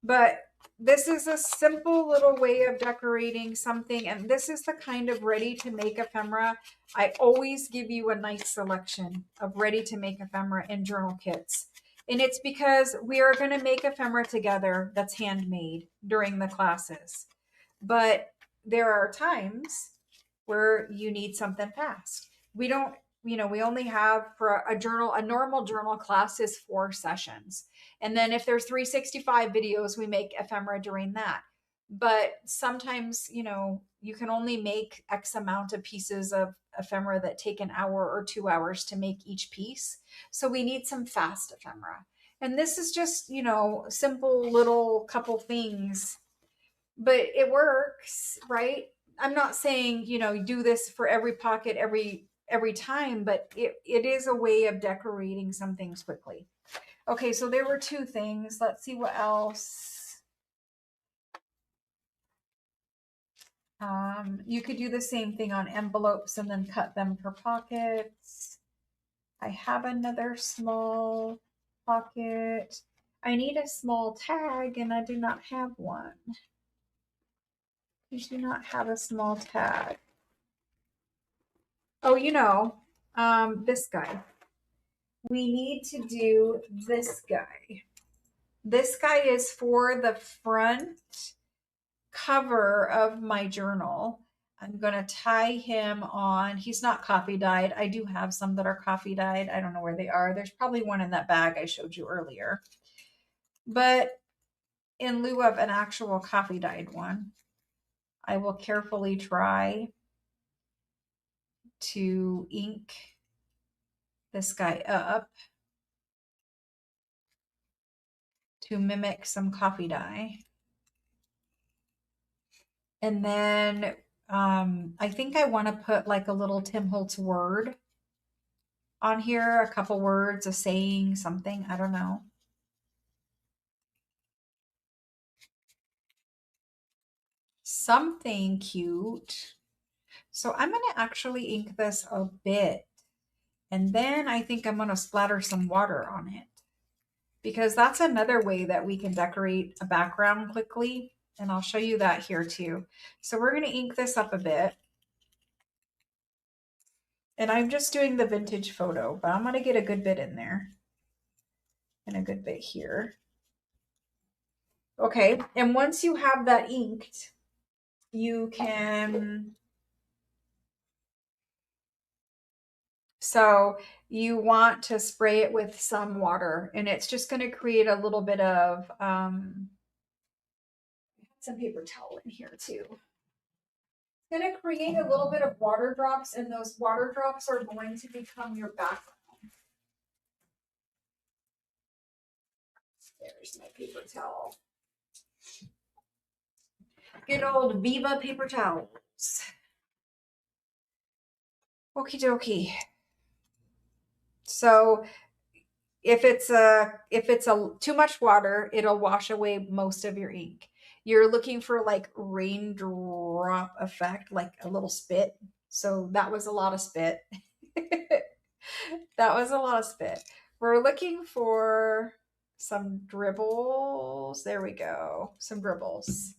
But this is a simple little way of decorating something. And this is the kind of ready to make ephemera. I always give you a nice selection of ready to make ephemera in journal kits. And it's because we are going to make ephemera together that's handmade during the classes. But there are times where you need something fast. We don't, we only have for a normal journal class is 4 sessions. And then if there's 365 videos, we make ephemera during that. But sometimes, you can only make X amount of pieces of ephemera that take an hour or 2 hours to make each piece. So we need some fast ephemera. And this is just, simple little couple things, but it works, right? I'm not saying, do this for every pocket, every time, but it is a way of decorating some things quickly. Okay, so there were 2 things. Let's see what else. You could do the same thing on envelopes and then cut them for pockets. I have another small pocket. I need a small tag and I do not have one. You do not have a small tag. Oh, you know, this guy. We need to do this guy. This guy is for the front cover of my journal. I'm going to tie him on. He's not coffee dyed. I do have some that are coffee dyed. I don't know where they are. There's probably one in that bag I showed you earlier. But in lieu of an actual coffee dyed one, I will carefully try to ink this guy up to mimic some coffee dye. And then I think I want to put like a little Tim Holtz word on here, a couple words, a saying, something, I don't know. Something cute. So I'm going to actually ink this a bit. And then I think I'm going to splatter some water on it, because that's another way that we can decorate a background quickly. And I'll show you that here too. So we're going to ink this up a bit. And I'm just doing the vintage photo, but I'm going to get a good bit in there and a good bit here. Okay, and once you have that inked, you can, so you want to spray it with some water, and it's just going to create a little bit of, some paper towel in here too. It's going to create a little bit of water drops, and those water drops are going to become your background. There's my paper towel. Good old Viva paper towels. Okie dokie. So if it's too much water, it'll wash away most of your ink. You're looking for like raindrop effect, like a little spit. So that was a lot of spit. That was a lot of spit. We're looking for some dribbles. There we go. Some dribbles.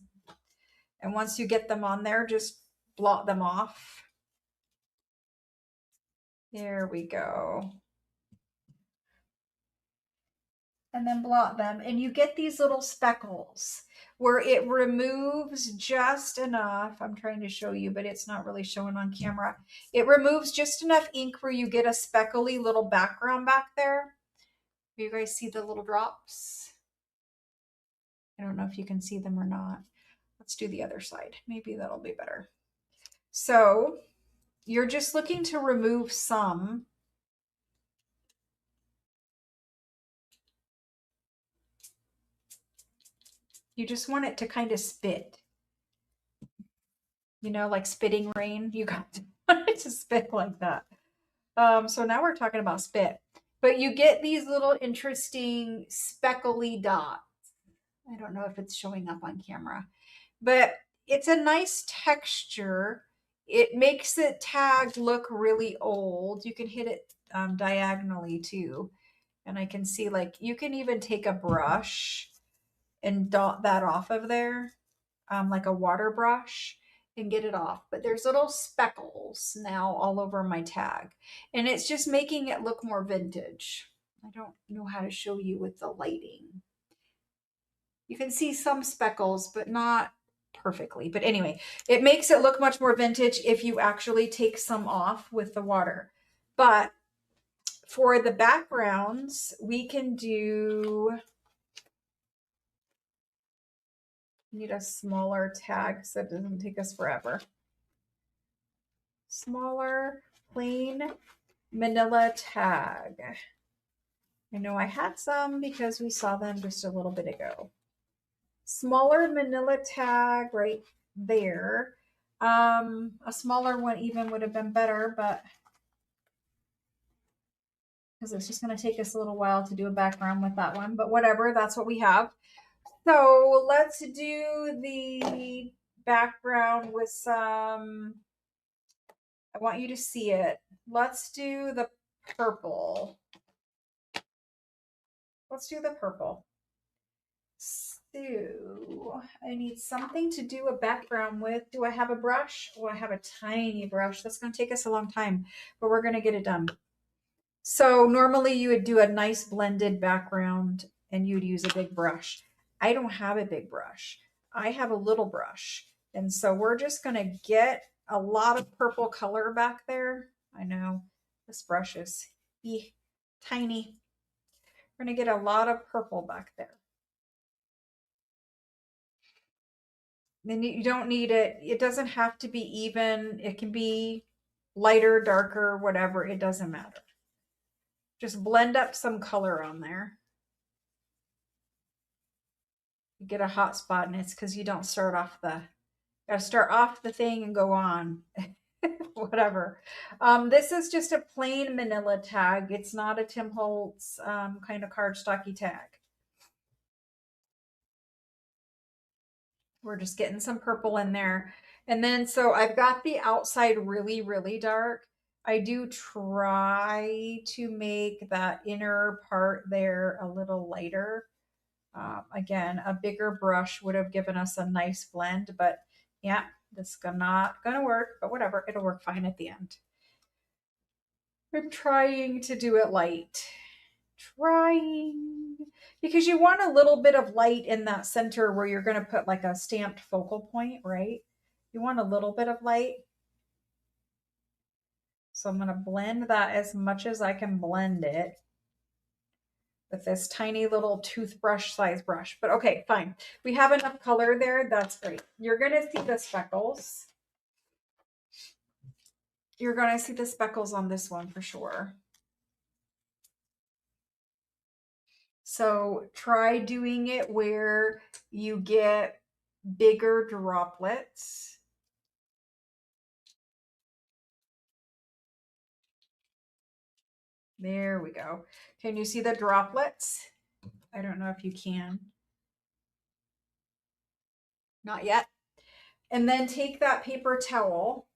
And once you get them on there, just blot them off. There we go. And then blot them, and you get these little speckles where it removes just enough. I'm trying to show you, but it's not really showing on camera. It removes just enough ink where you get a speckly little background back there. You guys see the little drops? I don't know if you can see them or not. Let's do the other side. Maybe that'll be better. So you're just looking to remove some. You just want it to kind of spit. You know, like spitting rain. You got to want it to spit like that. So now we're talking about spit. But you get these little interesting speckly dots. I don't know if it's showing up on camera, but it's a nice texture. It makes the tag look really old. You can hit it diagonally too. And I can see, like, you can even take a brush and dot that off of there, like a water brush, and get it off. But there's little speckles now all over my tag, and it's just making it look more vintage. I don't know how to show you with the lighting. You can see some speckles, but not perfectly. But anyway, it makes it look much more vintage if you actually take some off with the water. But for the backgrounds, we can do, need a smaller tag so it doesn't take us forever. Smaller, plain manila tag. I know I had some because we saw them just a little bit ago. Smaller manila tag right there. A smaller one even would have been better, but because it's just going to take us a little while to do a background with that one, but whatever, that's what we have. So let's do the background with some, I want you to see it. Let's do the purple. Let's do the purple. So I need something to do a background with. Do I have a brush? Oh, I have a tiny brush. That's going to take us a long time, but we're going to get it done. So normally you would do a nice blended background and you'd use a big brush. I don't have a big brush. I have a little brush. And so we're just going to get a lot of purple color back there. I know this brush is tiny. We're going to get a lot of purple back there. Then you don't need it. It doesn't have to be even. It can be lighter, darker, whatever. It doesn't matter. Just blend up some color on there. You get a hot spot, and it's because you don't start off gotta start off the thing and go on. Whatever. This is just a plain manila tag. It's not a Tim Holtz kind of cardstocky tag. We're just getting some purple in there. And then, so I've got the outside really, really dark. I do try to make that inner part there a little lighter. Again, a bigger brush would have given us a nice blend, but yeah, this is not gonna work, but whatever, it'll work fine at the end. I'm trying to do it light. Trying. Because you want a little bit of light in that center where you're going to put like a stamped focal point, right? You want a little bit of light. So I'm going to blend that as much as I can blend it with this tiny little toothbrush size brush. But okay, fine. We have enough color there. That's great. You're going to see the speckles. You're going to see the speckles on this one for sure. So try doing it where you get bigger droplets. There we go. Can you see the droplets? I don't know if you can. Not yet. And then take that paper towel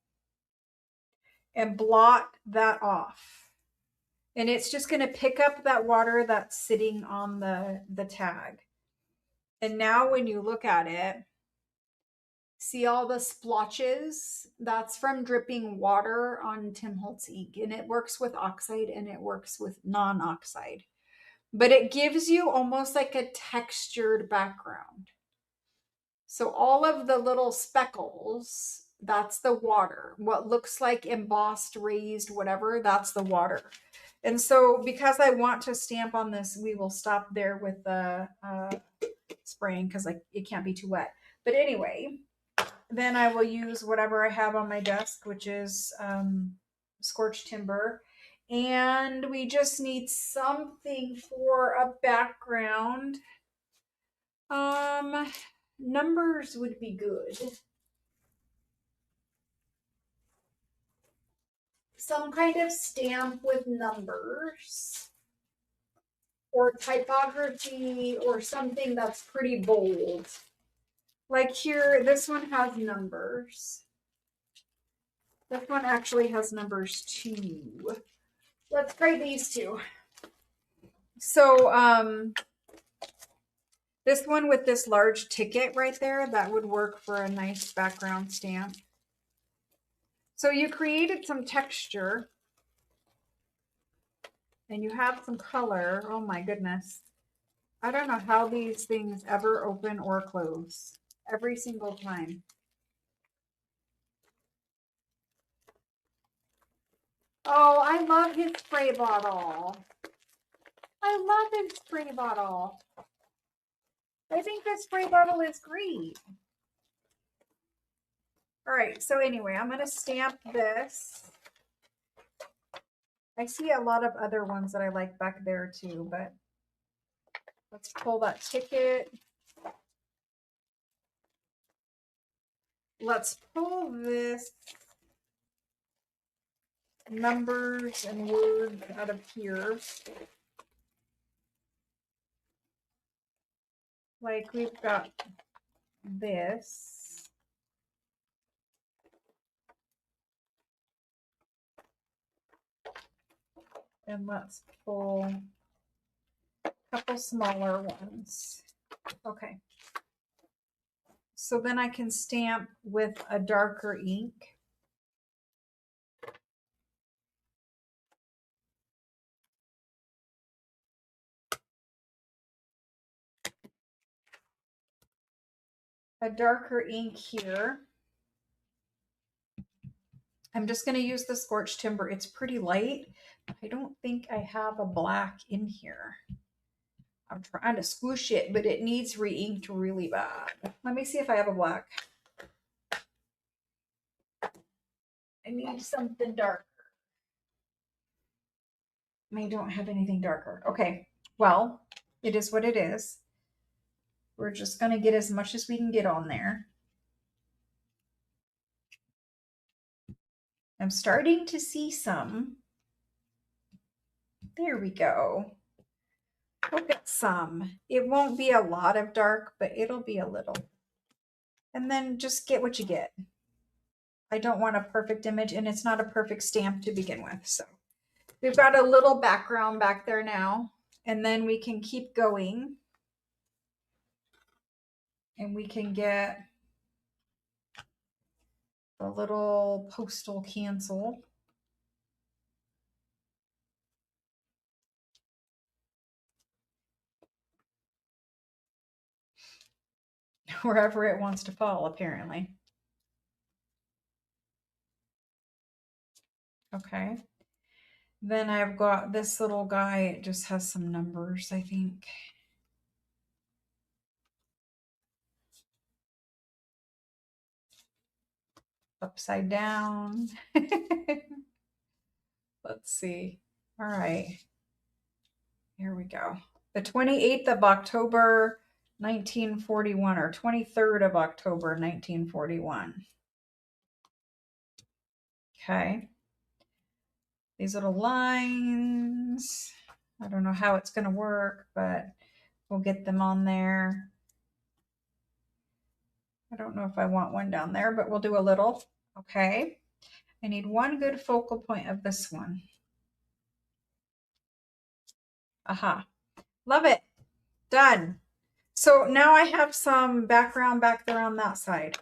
and blot that off. And it's just going to pick up that water that's sitting on the tag. And now when you look at it, see all the splotches? That's from dripping water on Tim Holtz ink. And it works with oxide and it works with non-oxide. But it gives you almost like a textured background. So all of the little speckles, that's the water. What looks like embossed, raised, whatever, that's the water. And so because I want to stamp on this, we will stop there with the spraying because like it can't be too wet. But anyway, then I will use whatever I have on my desk, which is scorched timber. And we just need something for a background. Numbers would be good. Some kind of stamp with numbers. Or typography or something that's pretty bold. Like here, this one has numbers. This one actually has numbers too. Let's try these two. So, this one with this large ticket right there, that would work for a nice background stamp. So you created some texture and you have some color. Oh my goodness. I don't know how these things ever open or close every single time. Oh, I love his spray bottle. I love his spray bottle. I think this spray bottle is great. All right, so anyway, I'm going to stamp this. I see a lot of other ones that I like back there too, but let's pull that ticket. Let's pull this numbers and words out of here. Like we've got this. And let's pull a couple smaller ones. Okay. So then I can stamp with a darker ink. A darker ink here. I'm just going to use the scorched timber. It's pretty light. I don't think I have a black in here. I'm trying to squish it, but it needs re-inked really bad. Let me see if I have a black. I need something dark. I don't have anything darker. Okay, well, it is what it is. We're just going to get as much as we can get on there. I'm starting to see some. There we go. Look at some. It won't be a lot of dark, but it'll be a little. And then just get what you get. I don't want a perfect image, and it's not a perfect stamp to begin with. So we've got a little background back there now, and then we can keep going. And we can get a little postal cancel. Wherever it wants to fall, apparently. Okay. Then I've got this little guy. It just has some numbers, I think. Upside down. Let's see. All right. Here we go. The 28th of October, 1941, or 23rd of October, 1941. Okay. These little lines. I don't know how it's going to work, but we'll get them on there. I don't know if I want one down there, but we'll do a little. Okay. I need one good focal point of this one. Aha. Love it. Done. So now I have some background back there on that side.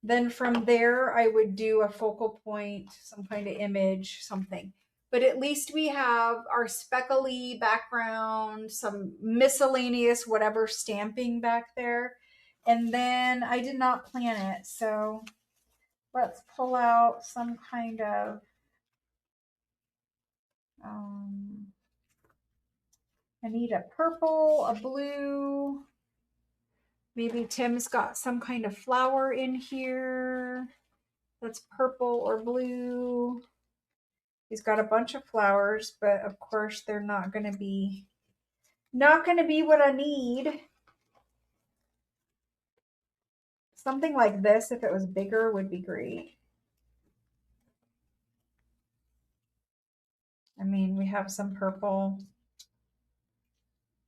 Then from there, I would do a focal point, some kind of image, something. But at least we have our speckly background, some miscellaneous whatever stamping back there. And then I did not plan it. So let's pull out some kind of, I need a purple, a blue. Maybe Tim's got some kind of flower in here that's purple or blue. He's got a bunch of flowers, but of course they're not going to be what I need. Something like this, if it was bigger, would be great. I mean, we have some purple.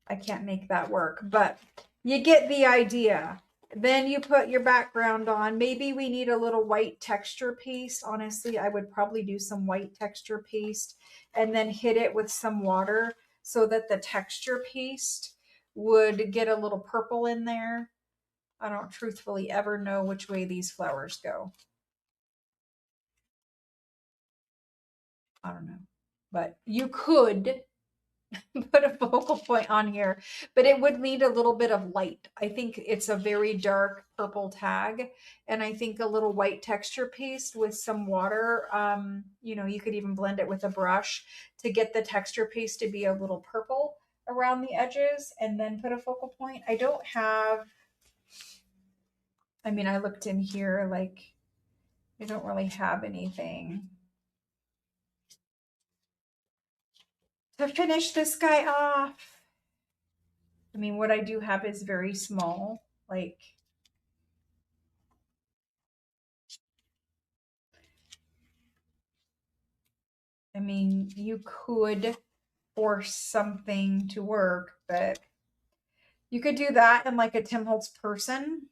I can't make that work, but you get the idea. Then you put your background on. Maybe we need a little white texture paste. Honestly, I would probably do some white texture paste and then hit it with some water so that the texture paste would get a little purple in there. I don't truthfully ever know which way these flowers go. I don't know. But you could put a focal point on here, but it would need a little bit of light. I think it's a very dark purple tag, and I think a little white texture paste with some water, you could even blend it with a brush to get the texture paste to be a little purple around the edges, and then put a focal point. I don't have, I mean, I looked in here, like, I don't really have anything to finish this guy off. I mean, what I do have is very small, like, I mean, you could force something to work, but you could do that in like a Tim Holtz person.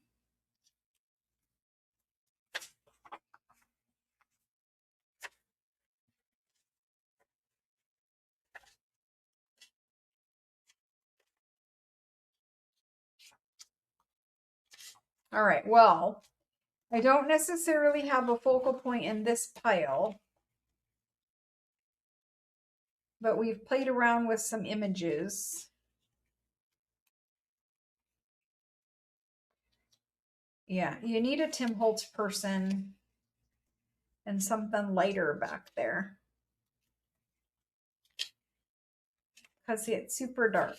All right, well, I don't necessarily have a focal point in this pile, but we've played around with some images. Yeah, you need a Tim Holtz person and something lighter back there because it's super dark.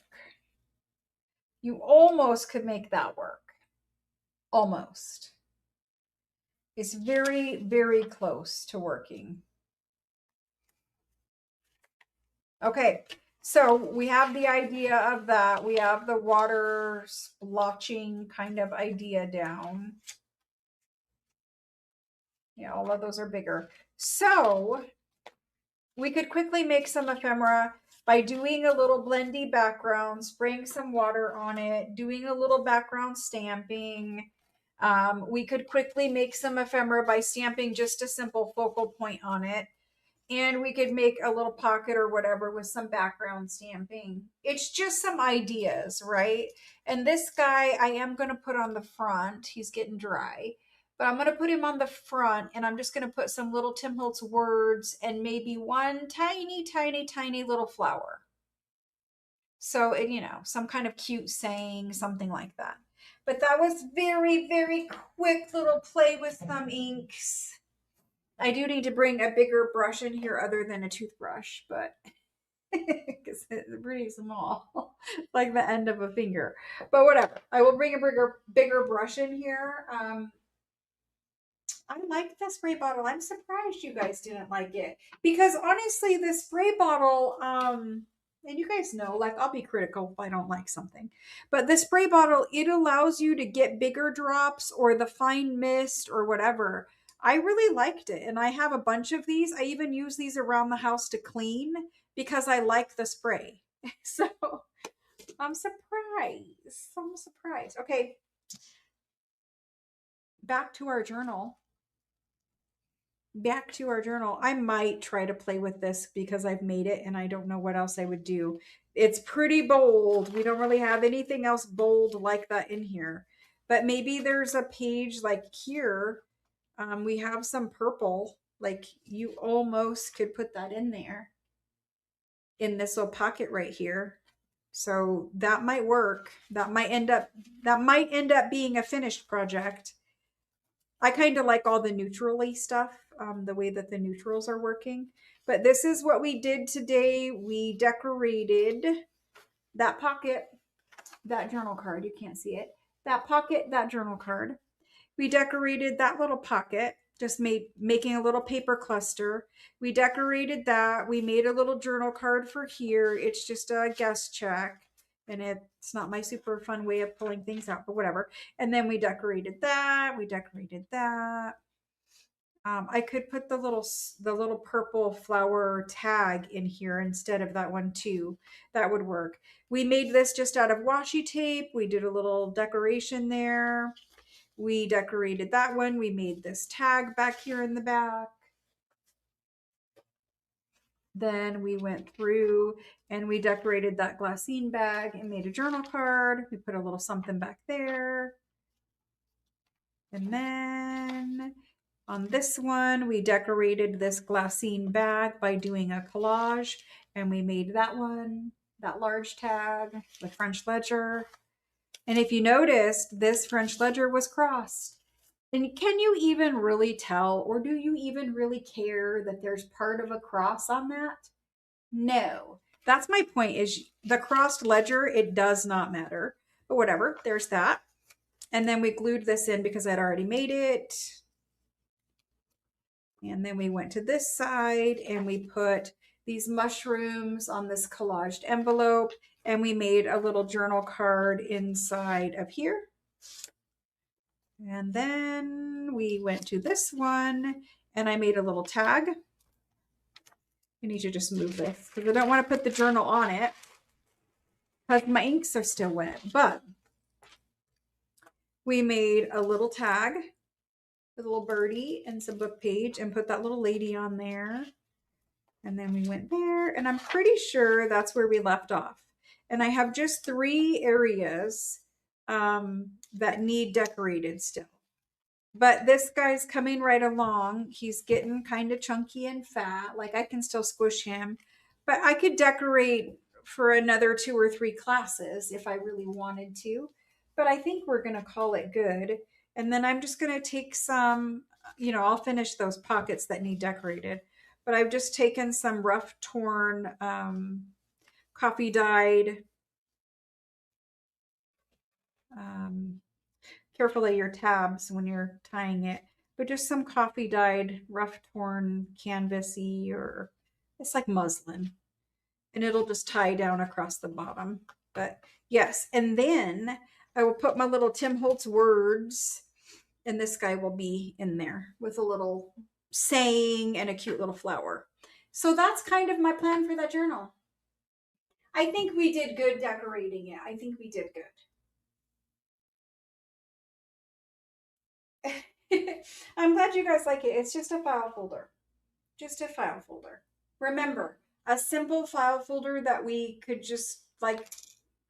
You almost could make that work. Almost. It's very, very close to working. Okay, so we have the idea of that. We have the water splotching kind of idea down. Yeah, all of those are bigger. So we could quickly make some ephemera by doing a little blendy background, spraying some water on it, doing a little background stamping. We could quickly make some ephemera by stamping just a simple focal point on it. And we could make a little pocket or whatever with some background stamping. It's just some ideas, right? And this guy I am going to put on the front. He's getting dry. But I'm going to put him on the front and I'm just going to put some little Tim Holtz words and maybe one tiny, tiny, tiny little flower. So, you know, some kind of cute saying, something like that. But that was very, very quick little play with some inks. I do need to bring a bigger brush in here other than a toothbrush, but because it's pretty small, like the end of a finger. But whatever. I will bring a bigger brush in here. I like the spray bottle. I'm surprised you guys didn't like it because honestly, the spray bottle, and you guys know, like I'll be critical if I don't like something, but the spray bottle, it allows you to get bigger drops or the fine mist or whatever. I really liked it, and I have a bunch of these. I even use these around the house to clean because I like the spray. So I'm surprised. I'm surprised. Okay, back to our journal. Back to our journal. I might try to play with this because I've made it and I don't know what else I would do. It's pretty bold. We don't really have anything else bold like that in here. But maybe there's a page like here. We have some purple. Like you almost could put that in there in this little pocket right here. So that might work. That might end up being a finished project. I kind of like all the neutrally stuff, the way that the neutrals are working. But this is what we did today. We decorated that pocket, that journal card. You can't see it. That pocket, that journal card. We decorated that little pocket, just making a little paper cluster. We decorated that. We made a little journal card for here. It's just a guest check. And it's not my super fun way of pulling things out, but whatever. And then we decorated that. We decorated that. I could put the little purple flower tag in here instead of that one too. That would work. We made this just out of washi tape. We did a little decoration there. We decorated that one. We made this tag back here in the back. Then we went through and we decorated that glassine bag and made a journal card. We put a little something back there. And then on this one, we decorated this glassine bag by doing a collage, and we made that one, that large tag, the French ledger. And if you noticed, this French ledger was crossed. And can you even really tell, or do you even really care that there's part of a cross on that? No. That's my point, is the crossed ledger, it does not matter. But whatever, there's that. And then we glued this in because I'd already made it. And then we went to this side and we put these mushrooms on this collaged envelope, and we made a little journal card inside of here. And then we went to this one and I made a little tag. I need to just move this because I don't want to put the journal on it because my inks are still wet. But we made a little tag, a little birdie and some book page, and put that little lady on there. And then we went there, and I'm pretty sure that's where we left off. And I have just 3 areas that need decorated still. But this guy's coming right along. He's getting kind of chunky and fat. Like I can still squish him, but I could decorate for another 2 or 3 classes if I really wanted to. But I think we're going to call it good. And then I'm just going to take some, I'll finish those pockets that need decorated. But I've just taken some rough, torn, coffee dyed, um, careful of your tabs when you're tying it, but just some coffee dyed, rough torn canvasy, or it's like muslin, and it'll just tie down across the bottom. But yes, and then I will put my little Tim Holtz words, and this guy will be in there with a little saying and a cute little flower. So that's kind of my plan for that journal. I think we did good decorating it. I think we did good. I'm glad you guys like it. It's just a file folder. Just a file folder. Remember, a simple file folder that we could just like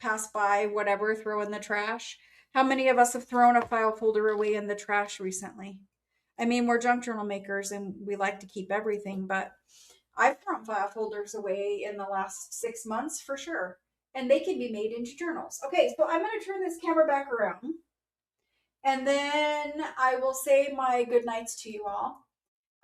pass by, whatever, throw in the trash. How many of us have thrown a file folder away in the trash recently? I mean, we're junk journal makers and we like to keep everything, but I've thrown file folders away in the last 6 months for sure. And they can be made into journals. Okay, so I'm going to turn this camera back around and then I will say my good nights to you all.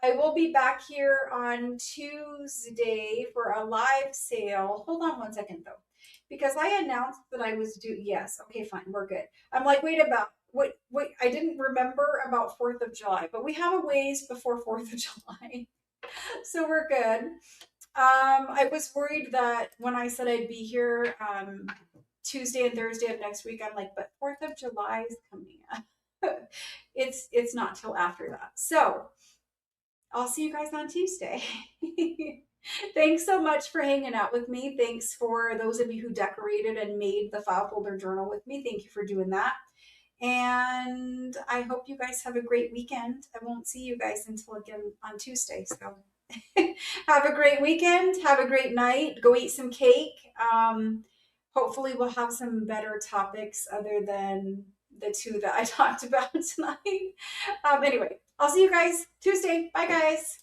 I will be back here on Tuesday for a live sale. Hold on 1 second though, because I announced that I was due. Yes, okay, fine, we're good. I'm like, wait, I didn't remember about 4th of July, but we have a ways before 4th of July, so we're good. I was worried that when I said I'd be here Tuesday and Thursday of next week, I'm like, but 4th of July is coming up. It's not till after that, so I'll see you guys on Tuesday. Thanks so much for hanging out with me. Thanks for those of you who decorated and made the file folder journal with me. Thank you for doing that. And I hope you guys have a great weekend. I won't see you guys until again on Tuesday. So have a great weekend. Have a great night. Go eat some cake. Hopefully, we'll have some better topics other than the two that I talked about tonight. Anyway, I'll see you guys Tuesday. Bye, guys.